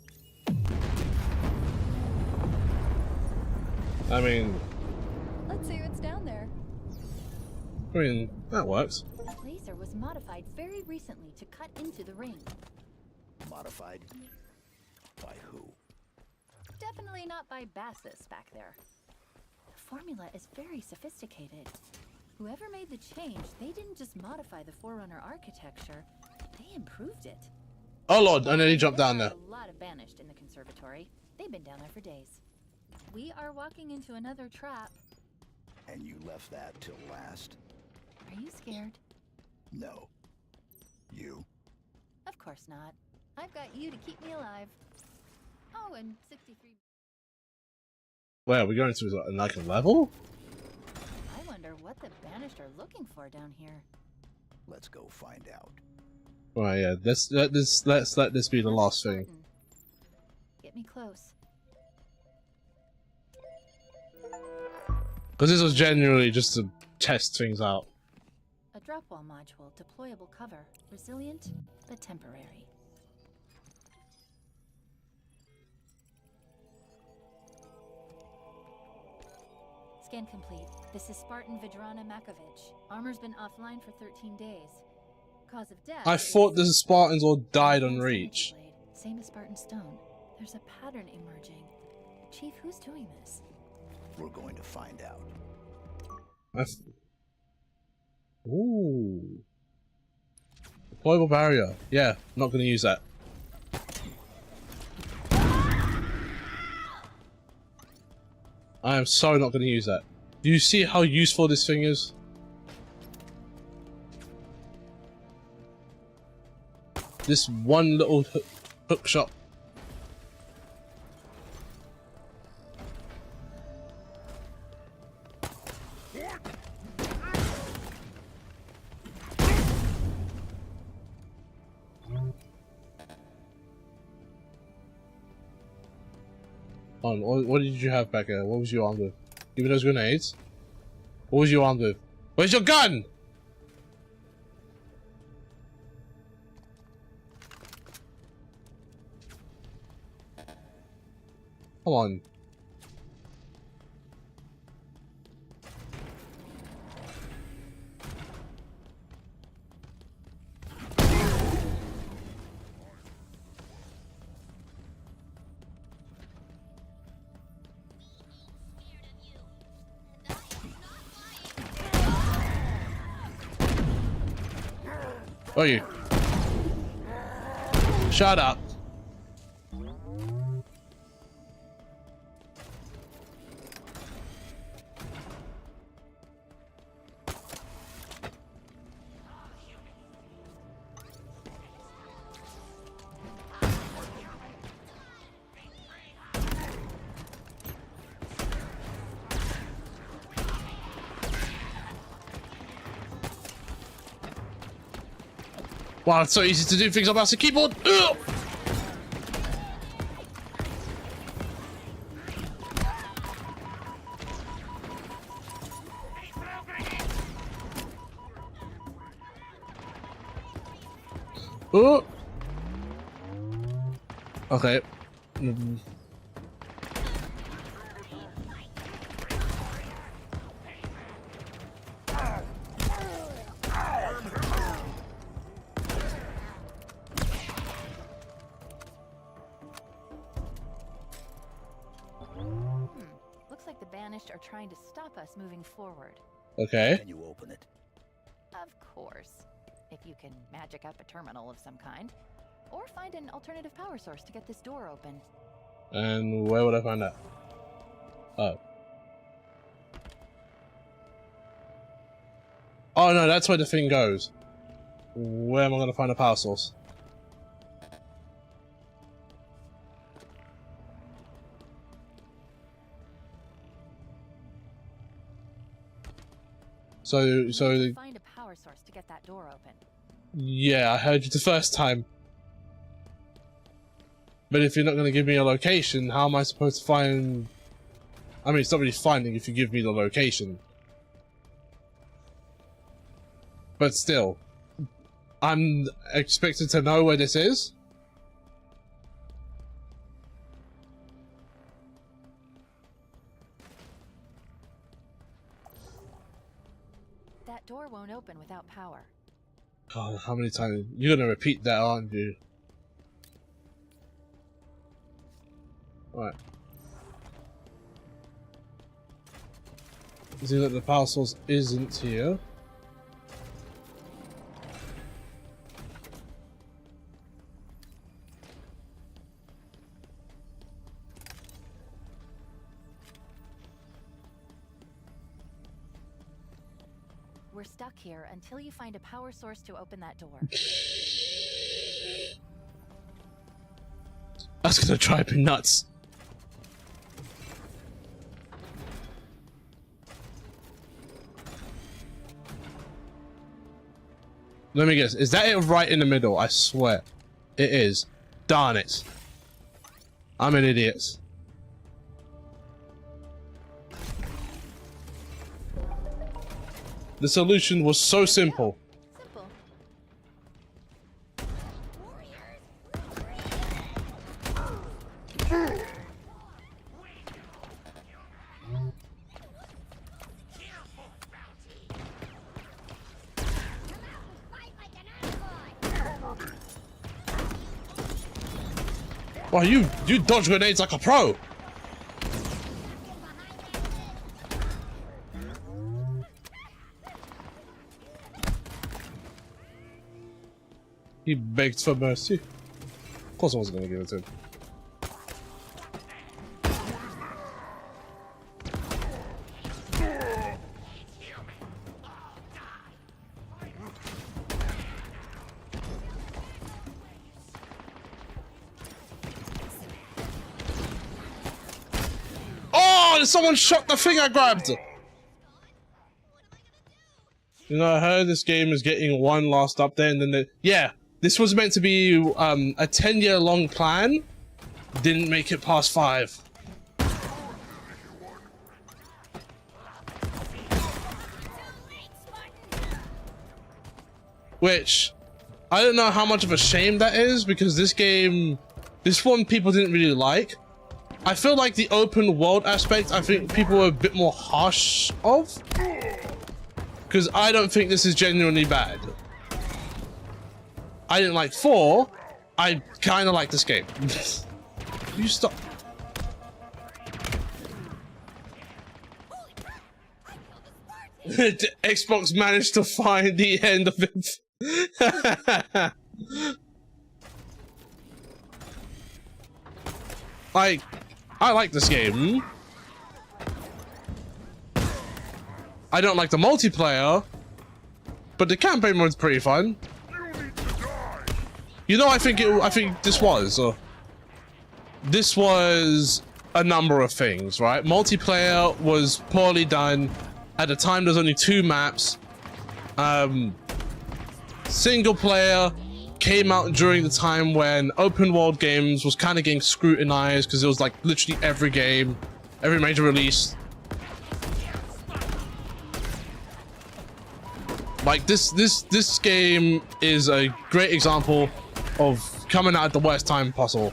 I mean... Let's see what's down there. I mean, that works. The laser was modified very recently to cut into the ring. Modified? By who? Definitely not by Bassus back there. The formula is very sophisticated. Whoever made the change, they didn't just modify the Forerunner architecture, they improved it. Oh lord, and then he jumped down there. A lot of banished in the conservatory. They've been down there for days. We are walking into another trap. And you left that till last? Are you scared? No. You? Of course not. I've got you to keep me alive. Oh, and 63. Where are we going to? Like a level? I wonder what the banished are looking for down here. Let's go find out. Right, yeah. Let's let this be the last thing. Get me close. Because this was genuinely just to test things out. A drop wall module, deployable cover, resilient but temporary. Scan complete. This is Spartan Vidrana Makovich. Armor's been offline for 13 days. Cause of death. I thought the Spartans all died on Reach. Same as Spartan Stone. There's a pattern emerging. Chief, who's doing this? We're going to find out. Ooh. Deployable barrier. Yeah, not going to use that. I am so not going to use that. Do you see how useful this thing is? This one little hook shot. What did you have back there? What was you armed with? Give me those grenades. What was you armed with? Where's your gun? Come on. Where are you? Shut up. Wow, it's so easy to do things on mouse and keyboard. Ugh! Oh. Okay. Looks like the banished are trying to stop us moving forward. Okay. Can you open it? Of course. If you can magic up a terminal of some kind. Or find an alternative power source to get this door open. And where would I find that? Oh. Oh no, that's where the thing goes. Where am I going to find a power source? So find a power source to get that door open. Yeah, I heard you the first time. But if you're not going to give me a location, how am I supposed to find... I mean, it's not really finding if you give me the location. But still, I'm expected to know where this is? That door won't open without power. God, how many times? You're going to repeat that, aren't you? Right. See that the power source isn't here. We're stuck here until you find a power source to open that door. That's gonna drive me nuts. Let me guess. Is that it right in the middle? I swear. It is. Darn it. I'm an idiot. The solution was so simple. Wow, you dodge grenades like a pro. He begged for mercy. Of course I wasn't gonna give it to him. Oh, someone shot the thing I grabbed! You know, I heard this game is getting one last update and then yeah. This was meant to be a 10-year long plan. Didn't make it past 5. Which, I don't know how much of a shame that is because this one people didn't really like. I feel like the open world aspect, I think people were a bit more harsh of. Because I don't think this is genuinely bad. I didn't like 4. I kind of like this game. You stop. Xbox managed to find the end of it. I like this game. I don't like the multiplayer, but the campaign mode's pretty fun. You know, I think this was a number of things, right? Multiplayer was poorly done. At the time, there's only 2 maps. Single player came out during the time when open world games was kind of getting scrutinized because it was like literally every game, every major release. Like this game is a great example of coming out at the worst time possible.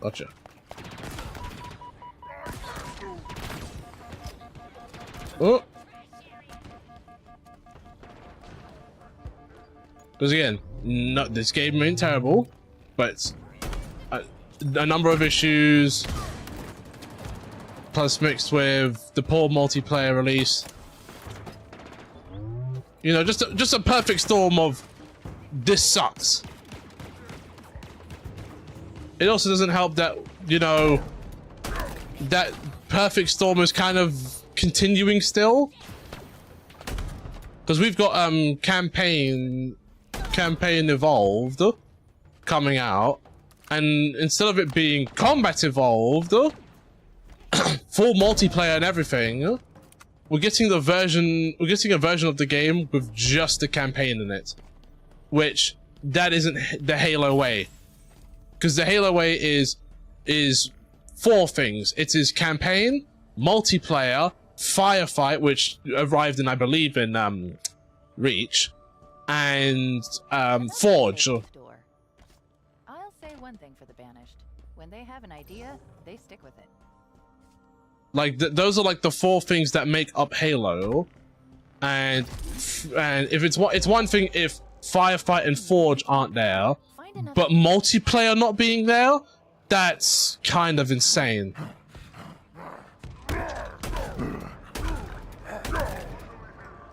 Gotcha. Oh. Because again, this game ain't terrible, but a number of issues, plus mixed with the poor multiplayer release. You know, just a perfect storm of this sucks. It also doesn't help that, you know, that perfect storm is kind of continuing still. Because we've got campaign evolved coming out, and instead of it being combat evolved, full multiplayer and everything, we're getting a version of the game with just the campaign in it, which that isn't the Halo way. Because the Halo way is 4 things. It is campaign, multiplayer, firefight, which arrived in, I believe, in Reach, and Forge. I'll say one thing for the Banished. When they have an idea, they stick with it. Like those are like the 4 things that make up Halo, and if it's one thing if Firefight and Forge aren't there, but multiplayer not being there, that's kind of insane.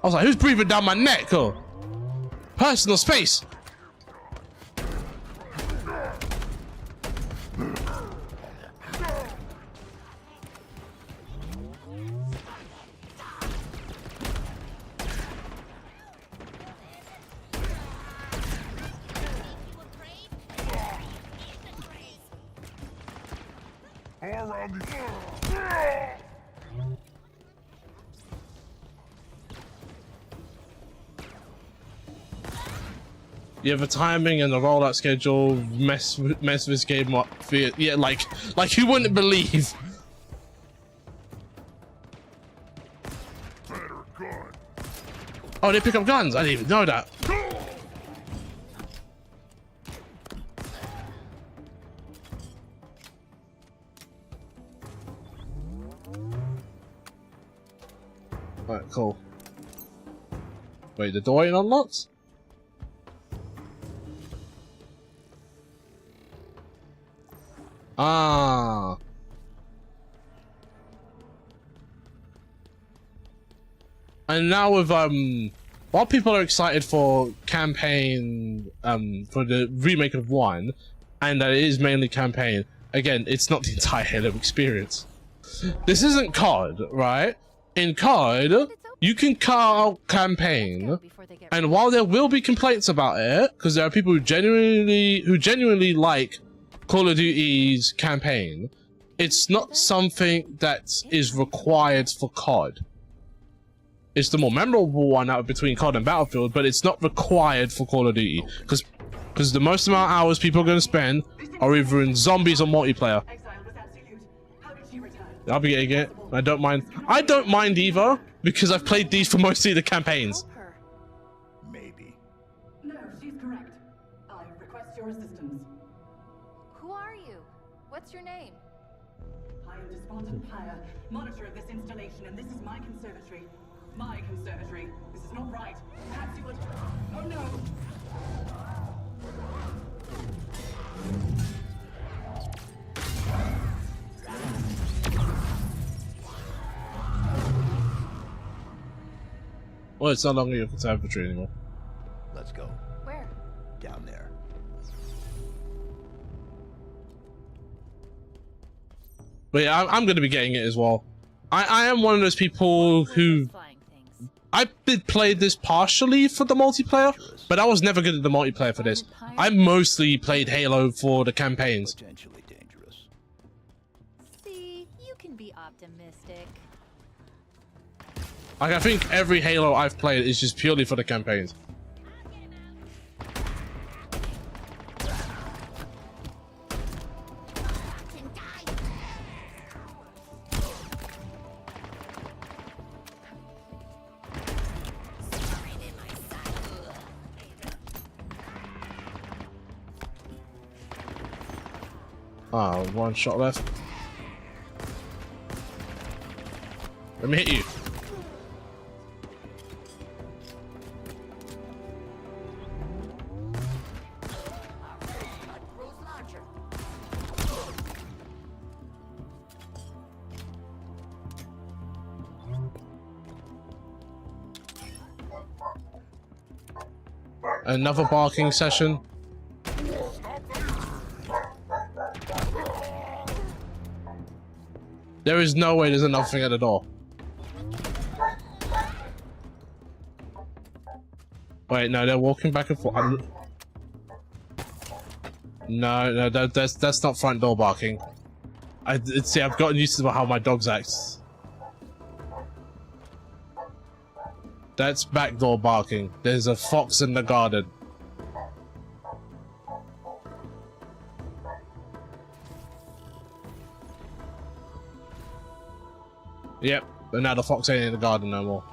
I was like, who's breathing down my neck? Oh, personal space. Yeah, the timing and the rollout schedule mess this game up. Yeah, like you wouldn't believe. Oh, they pick up guns. I didn't even know that. Alright, cool. Wait, the door ain't unlocked? Ah. And now with while people are excited for campaign for the remake of 1, and that it is mainly campaign, again, it's not the entire Halo experience. This isn't COD, right? In COD, you can cut out campaign, and while there will be complaints about it, because there are people who genuinely like Call of Duty's campaign, it's not something that is required for COD. It's the more memorable one out between COD and Battlefield, but it's not required for Call of Duty, because the most amount of hours people are going to spend are either in zombies or multiplayer. I'll be getting it. I don't mind. I don't mind either, because I've played these for mostly the campaigns. Maybe. No, she's correct. I request your assistance. Who are you? What's your name? I am Despondent Pyre, monitor of this installation, and this is my conservatory. My conservatory. This is not right. Perhaps you would... Oh no! Well, it's no longer your conservatory anymore. Let's go. Where? Down there. But yeah, I'm going to be getting it as well. I am one of those people who... I did play this partially for the multiplayer, but I was never good at the multiplayer for this. I mostly played Halo for the campaigns. Potentially dangerous. See, you can be optimistic. Like, I think every Halo I've played is just purely for the campaigns. Ah, one shot left. Let me hit you. Another barking session. There is no way there's another thing at the door. Wait, no, they're walking back and forth. No, that's not front door barking. See, I've gotten used to how my dogs act. That's back door barking. There's a fox in the garden. Yep, but now the fox ain't in the garden no more.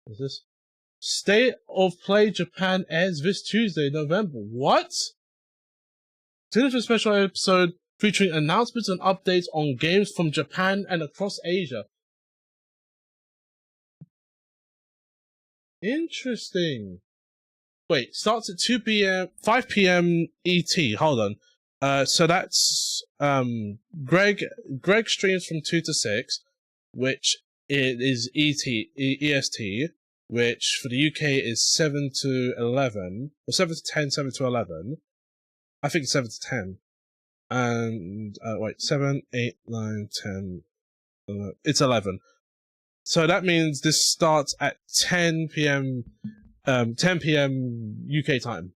What's this? State of Play Japan ends this Tuesday, November. What? Tune in for a special episode featuring announcements and updates on games from Japan and across Asia. Interesting. Wait, starts at 2 p.m., 5 p.m. ET. Hold on. So that's Greg streams from 2 to 6, which it is EST, which for the UK is 7 to 11, or 7 to 10, 7 to 11. I think it's 7 to 10. And wait, 7, 8, 9, 10. It's 11. So that means this starts at 10 p.m. 10 p.m. UK time.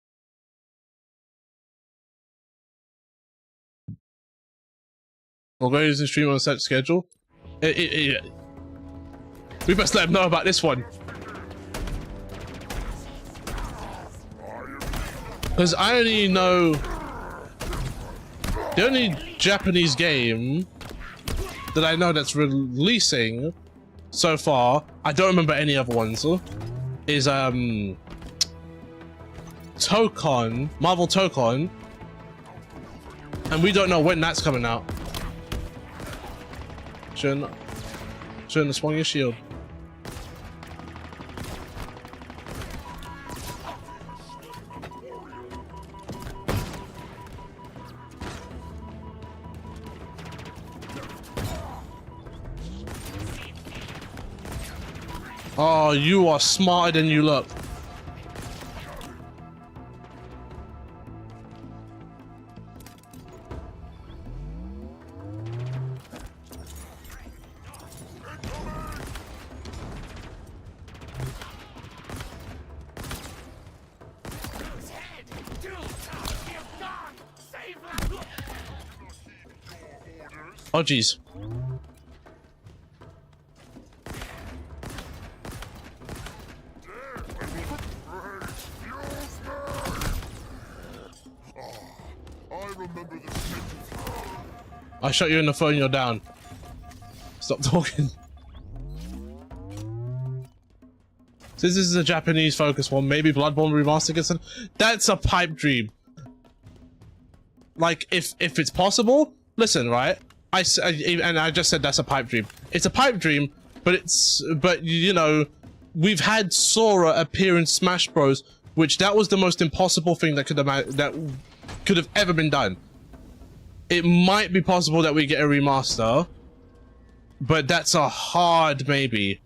Although it's a stream on a set schedule, we best let them know about this one. Because I only know the only Japanese game that I know that's releasing so far, I don't remember any other ones, is Tokon, Marvel Tokon, and we don't know when that's coming out. Shouldn't have swung your shield. Oh, you are smarter than you look. Oh, jeez. I shot you in the phone, you're down. Stop talking. Since this is a Japanese focus one, maybe Bloodborne Remastered gets in. That's a pipe dream. Like, if it's possible, listen, right? I just said that's a pipe dream. It's a pipe dream, but you know, we've had Sora appear in Smash Bros, which that was the most impossible thing that could have ever been done. It might be possible that we get a remaster, but that's a hard maybe.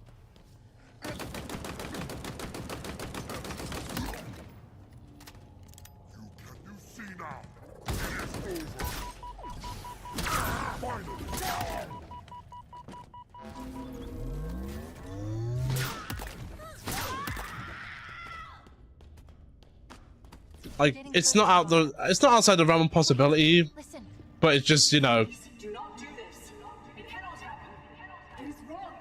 Like, it's not outside the realm of possibility, but it's just, you know. Do not do this. It cannot happen. It is wrong.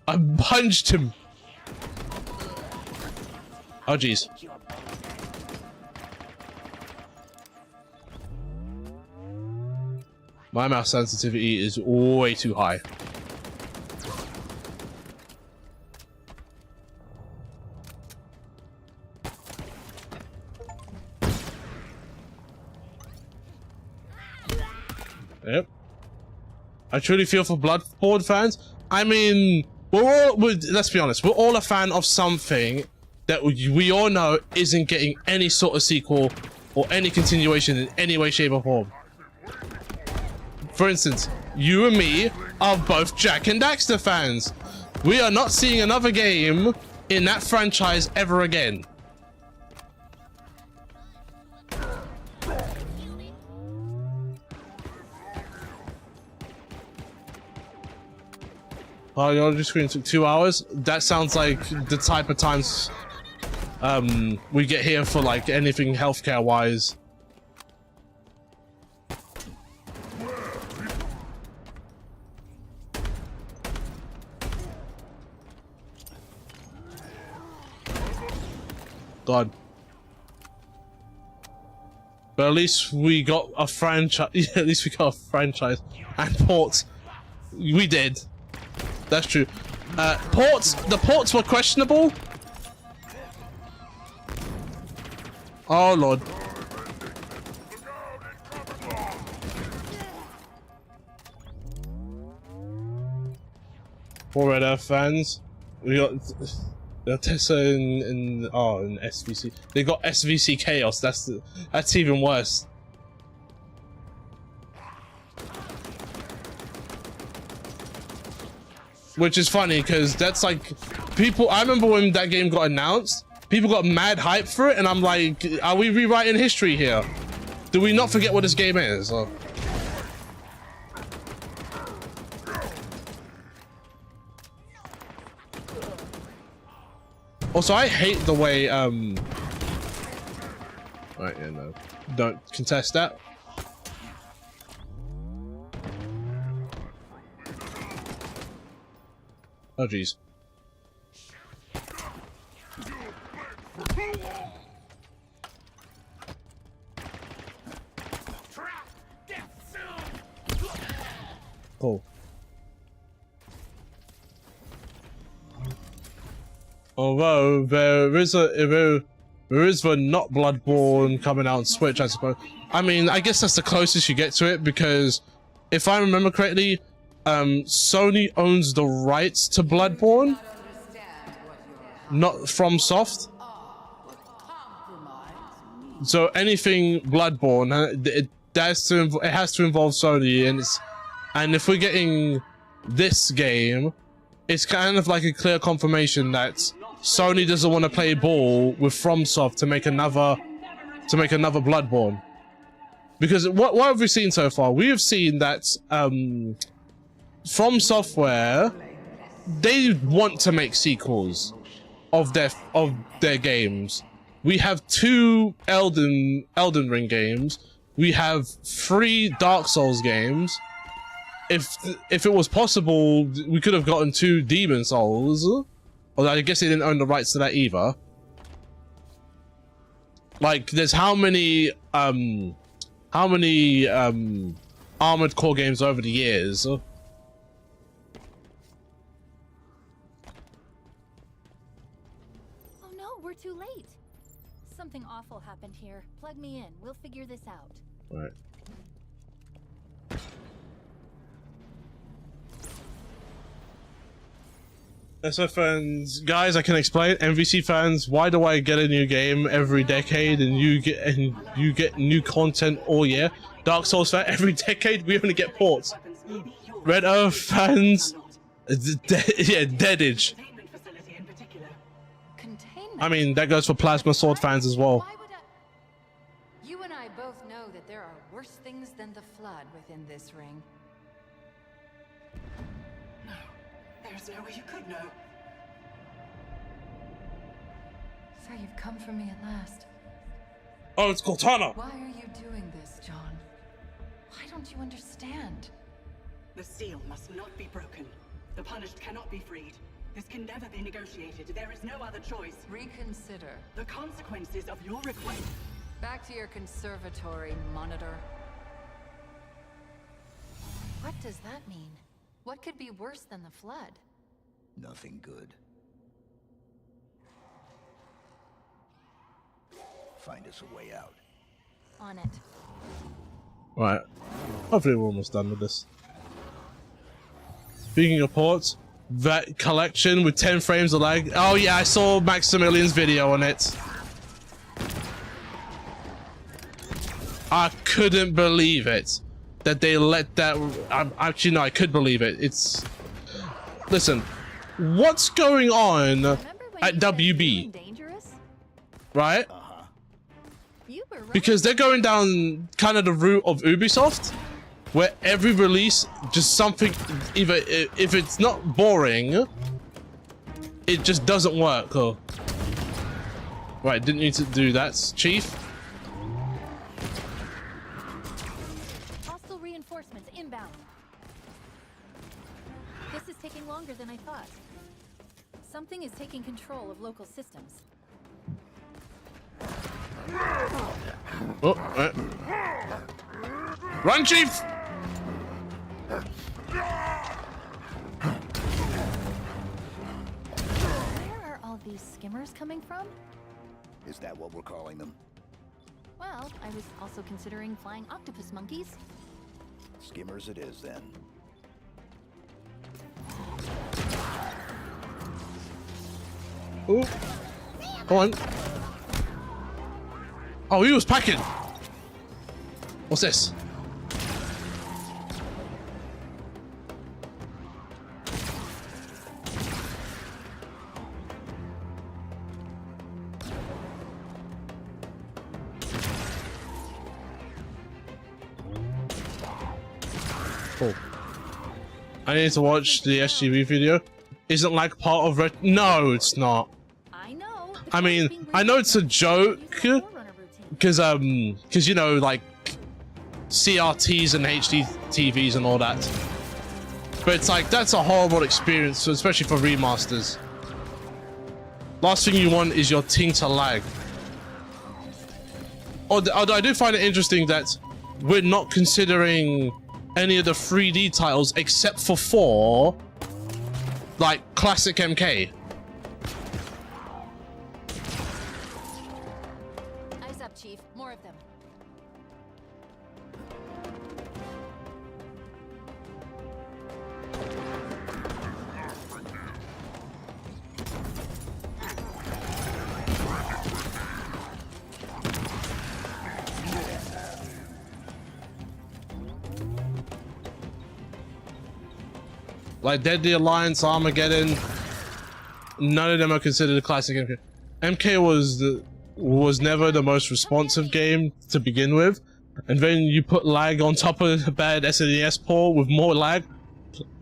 I punched him. Oh, jeez. My mouse sensitivity is way too high. Yep. I truly feel for Bloodborne fans. I mean, let's be honest, we're all a fan of something that we all know isn't getting any sort of sequel or any continuation in any way, shape, or form. For instance, you and me are both Jak and Daxter fans. We are not seeing another game in that franchise ever again. Oh, your audio screen took 2 hours? That sounds like the type of times we get here for like anything healthcare wise. God. But at least we got a franchise. Yeah, at least we got a franchise and ports. We did. That's true. Ports. The ports were questionable. Oh lord. For Red Earth fans, we got Tessa in SVC. They got SVC Chaos. That's even worse. Which is funny because that's like people. I remember when that game got announced, people got mad hype for it, and I'm like, are we rewriting history here? Do we not forget what this game is? Or... Also, I hate the way, right, yeah, no. Don't contest that. Oh, jeez. Cool. Although there is the not Bloodborne coming out on Switch, I suppose. I mean, I guess that's the closest you get to it because if I remember correctly, Sony owns the rights to Bloodborne, not FromSoft. So anything Bloodborne, it has to involve Sony, and if we're getting this game, it's kind of like a clear confirmation that Sony doesn't want to play ball with FromSoft to make another Bloodborne. Because what have we seen so far? We have seen that From Software, they want to make sequels of their games. We have 2 Elden Ring games. We have 3 Dark Souls games. If it was possible, we could have gotten 2 Demon Souls. Although I guess they didn't own the rights to that either. Like, there's how many Armored Core games over the years? Oh no, we're too late. Something awful happened here. Plug me in. We'll figure this out. Right. SF fans, guys, I can explain. MVC fans, why do I get a new game every decade and you get new content all year? Dark Souls fan, every decade we only get ports. Red Earth fans, yeah, deadage. I mean, that goes for Plasma Sword fans as well. You and I both know that there are worse things than the Flood within this ring. No, there's no way you could know. So you've come for me at last. Oh, it's Cortana! Why are you doing this, John? Why don't you understand? The seal must not be broken. The punished cannot be freed. This can never be negotiated. There is no other choice. Reconsider. The consequences of your request. Back to your conservatory, Monitor. What does that mean? What could be worse than the Flood? Nothing good. Find us a way out. On it. Right. Hopefully we're almost done with this. Speaking of ports, that collection with 10 frames of lag. Oh yeah, I saw Maximilian's video on it. I couldn't believe it. That they let that... Actually, no, I could believe it. It's... Listen, what's going on at WB? Right? Because they're going down kind of the route of Ubisoft, where every release, just something... Either, if it's not boring, it just doesn't work. Oh. Right, didn't need to do that, Chief. Reinforcements inbound. This is taking longer than I thought. Something is taking control of local systems. Oh, run, Chief! Where are all these skimmers coming from? Is that what we're calling them? Well, I was also considering flying octopus monkeys. Skimmers it is, then. Oh, come on. Oh, he was packing. What's this? Oh. I need to watch the SGV video. Isn't like part of Red? No, it's not. I mean, I know it's a joke, because you know, like CRTs and HD TVs and all that. But it's like that's a horrible experience, especially for remasters. Last thing you want is your ting to lag. Although I do find it interesting that we're not considering any of the 3D titles except for 4, like classic MK. Eyes up, Chief. More of them. Like Deadly Alliance, Armageddon, none of them are considered a classic MK. MK was never the most responsive game to begin with, and then you put lag on top of a bad SNES port with more lag.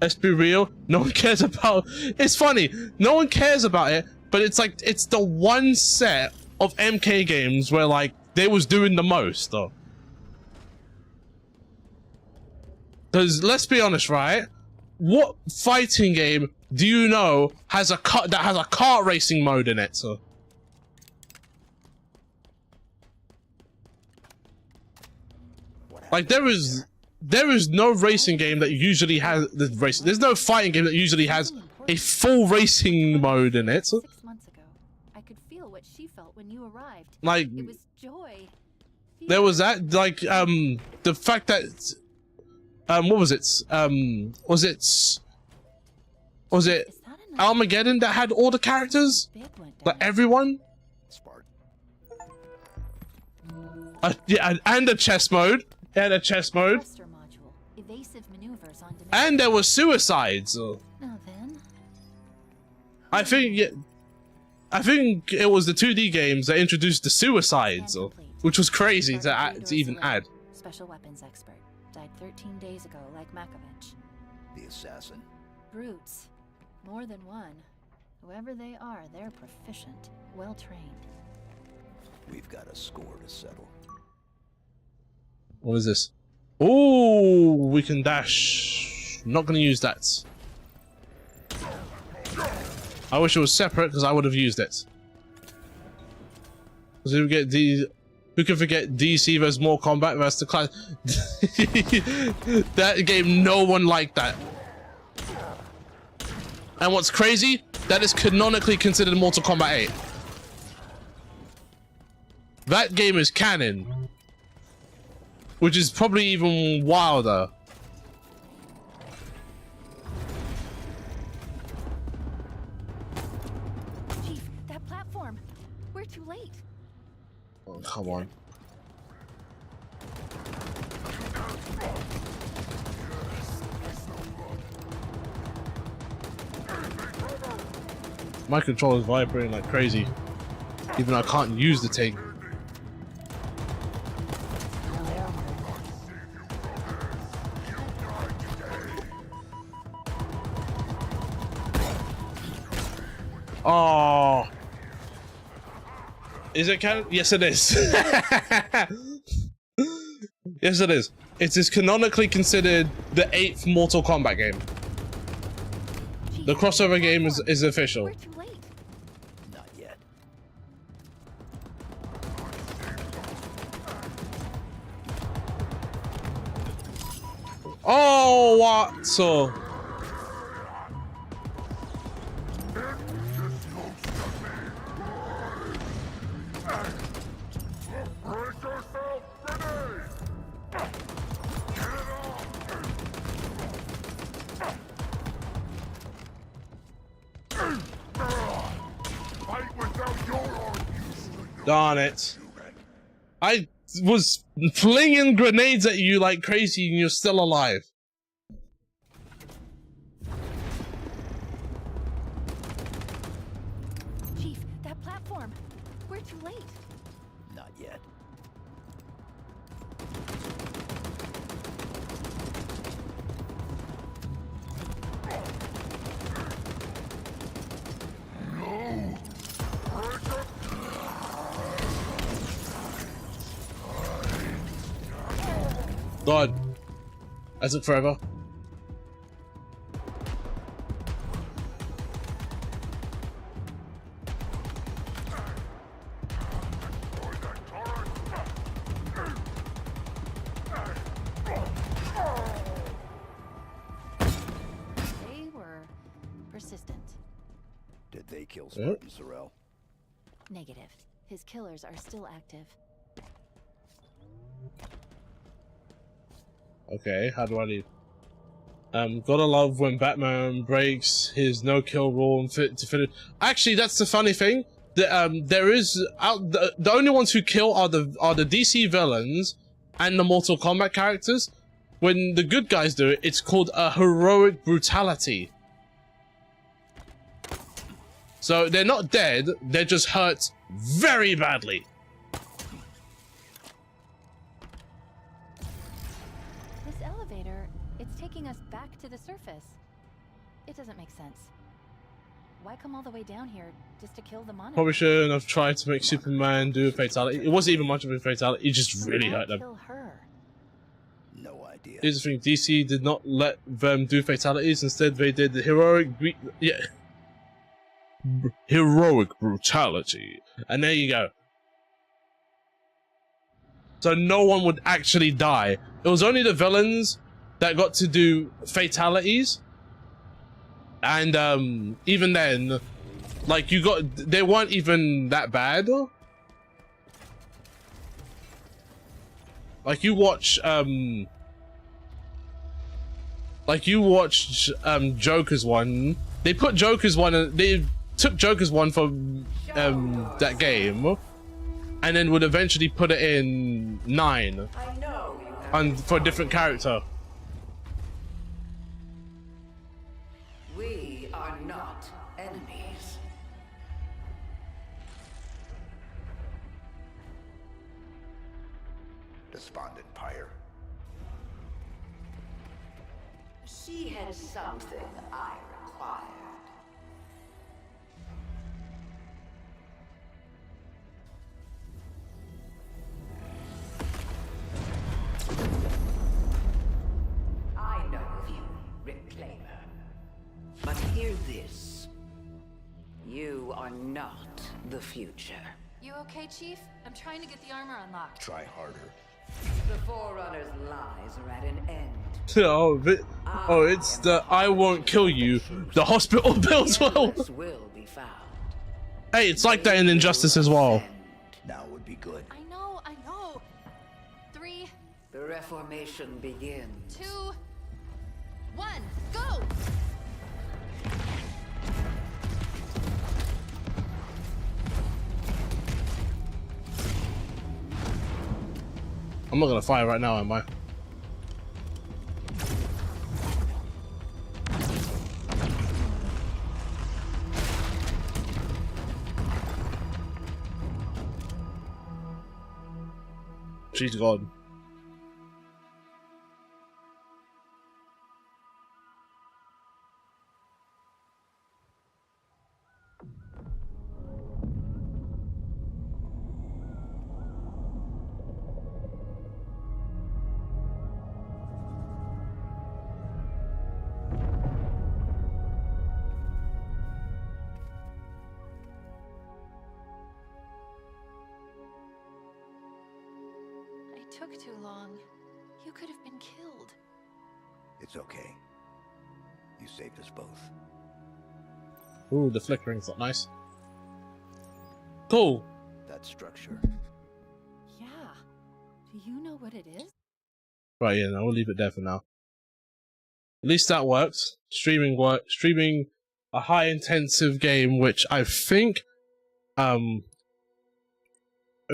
Let's be real, no one cares about. It's funny, no one cares about it, but it's like it's the one set of MK games where like they was doing the most though. Because let's be honest, right? What fighting game do you know has a kart racing mode in it? So, like, there is no racing game that usually has the race. There's no fighting game that usually has a full racing mode in it. So, 6 months ago, I could feel what she felt when you arrived. like, It was joy. there was that, like, the fact that. What was it? Was it Armageddon that had all the characters? Like everyone? Yeah, and a chess mode. And a chess mode. Evasive maneuvers on demand. And there were suicides. Now then. I think it was the 2D games that introduced the suicides, which was crazy to even add. Special weapons expert. Died 13 days ago, like Makovich. The assassin. Brutes. More than one. Whoever they are, they're proficient. Well trained. We've got a score to settle. What is this? Oh, we can dash. Not gonna use that. I wish it was separate because I would have used it. Because we get these. Who can forget DC vs Mortal Kombat vs the class? That game, no one liked that. And what's crazy? That is canonically considered Mortal Kombat 8. That game is canon. Which is probably even wilder. Chief, that platform. We're too late. Oh, come on. My controller's vibrating like crazy. Even though I can't use the thing. Oh. Is it canon? Yes, it is. Yes, it is. It is canonically considered the 8th Mortal Kombat game. The crossover game is official. Not yet. Oh, what? So. Darn it. I was flinging grenades at you like crazy and you're still alive. Chief, that platform. We're too late. Not yet. God. That took forever. They were persistent. Did they kill Spartan Sorrel? Negative. His killers are still active. Okay, how do I leave? Gotta love when Batman breaks his no-kill rule and to finish. Actually, that's the funny thing. There is the only ones who kill are the DC villains and the Mortal Kombat characters. When the good guys do it, it's called a heroic brutality. So they're not dead; they're just hurt very badly. It's taking us back to the surface. It doesn't make sense. Why come all the way down here just to kill the monitor? Probably shouldn't have tried to make Superman do a fatality. It wasn't even much of a fatality. It just really hurt them. Kill her. No idea. Here's the thing: DC did not let them do fatalities. Instead, they did the heroic, heroic brutality. And there you go. So no one would actually die. It was only the villains that got to do fatalities, and even then, like they weren't even that bad. Like you watched Joker's one. They put Joker's one. They took Joker's one from that game, and then would eventually put it in 9, and for a different character. We are not enemies. Despondent Pyre. She had something I required. I know of you, Reclaimer. But hear this. You are not the future. You okay, Chief? I'm trying to get the armor unlocked. Try harder. The Forerunner's lies are at an end. It's the I won't kill you. The hospital bills will be found. Hey, it's like that in Injustice as well. Now would be good. I know. 3. The Reformation begins. 2, 1, go! I'm not gonna fire right now, am I? She's gone. Took too long. You could have been killed. It's okay. You saved us both. Ooh, the flickering's not nice. Cool. That structure. Yeah. Do you know what it is? Right, yeah, no, we'll leave it there for now. At least that works. Streaming worked. Streaming a high-intensive game, which I think, if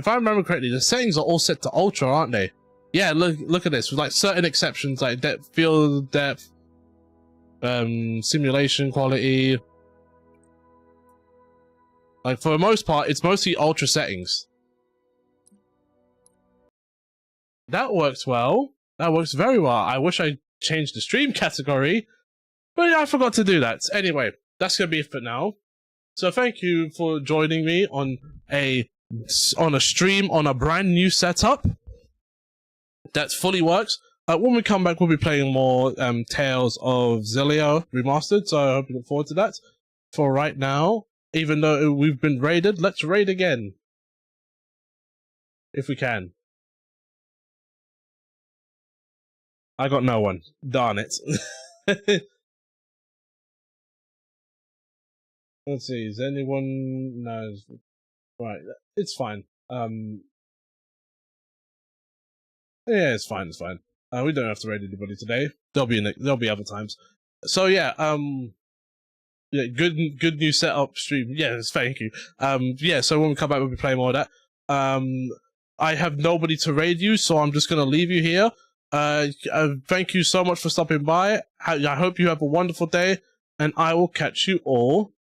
I remember correctly, the settings are all set to ultra, aren't they? Yeah, look at this. With like certain exceptions, like depth, field depth, simulation quality. Like for the most part, it's mostly ultra settings. That works well. That works very well. I wish I changed the stream category, but yeah, I forgot to do that. Anyway, that's gonna be it for now. So thank you for joining me on a stream on a brand new setup that fully works. When we come back, we'll be playing more Tales of Xillia Remastered, so I hope you look forward to that. For right now, even though we've been raided, let's raid again. If we can. I got no one. Darn it. Let's see, is anyone... No. Right, it's fine. Yeah, it's fine, it's fine. We don't have to raid anybody today. There'll be other times. So yeah, yeah, good new setup stream. Yes, thank you. Yeah, so when we come back, we'll be playing more of that. I have nobody to raid you, so I'm just gonna leave you here. Thank you so much for stopping by. I hope you have a wonderful day, and I will catch you all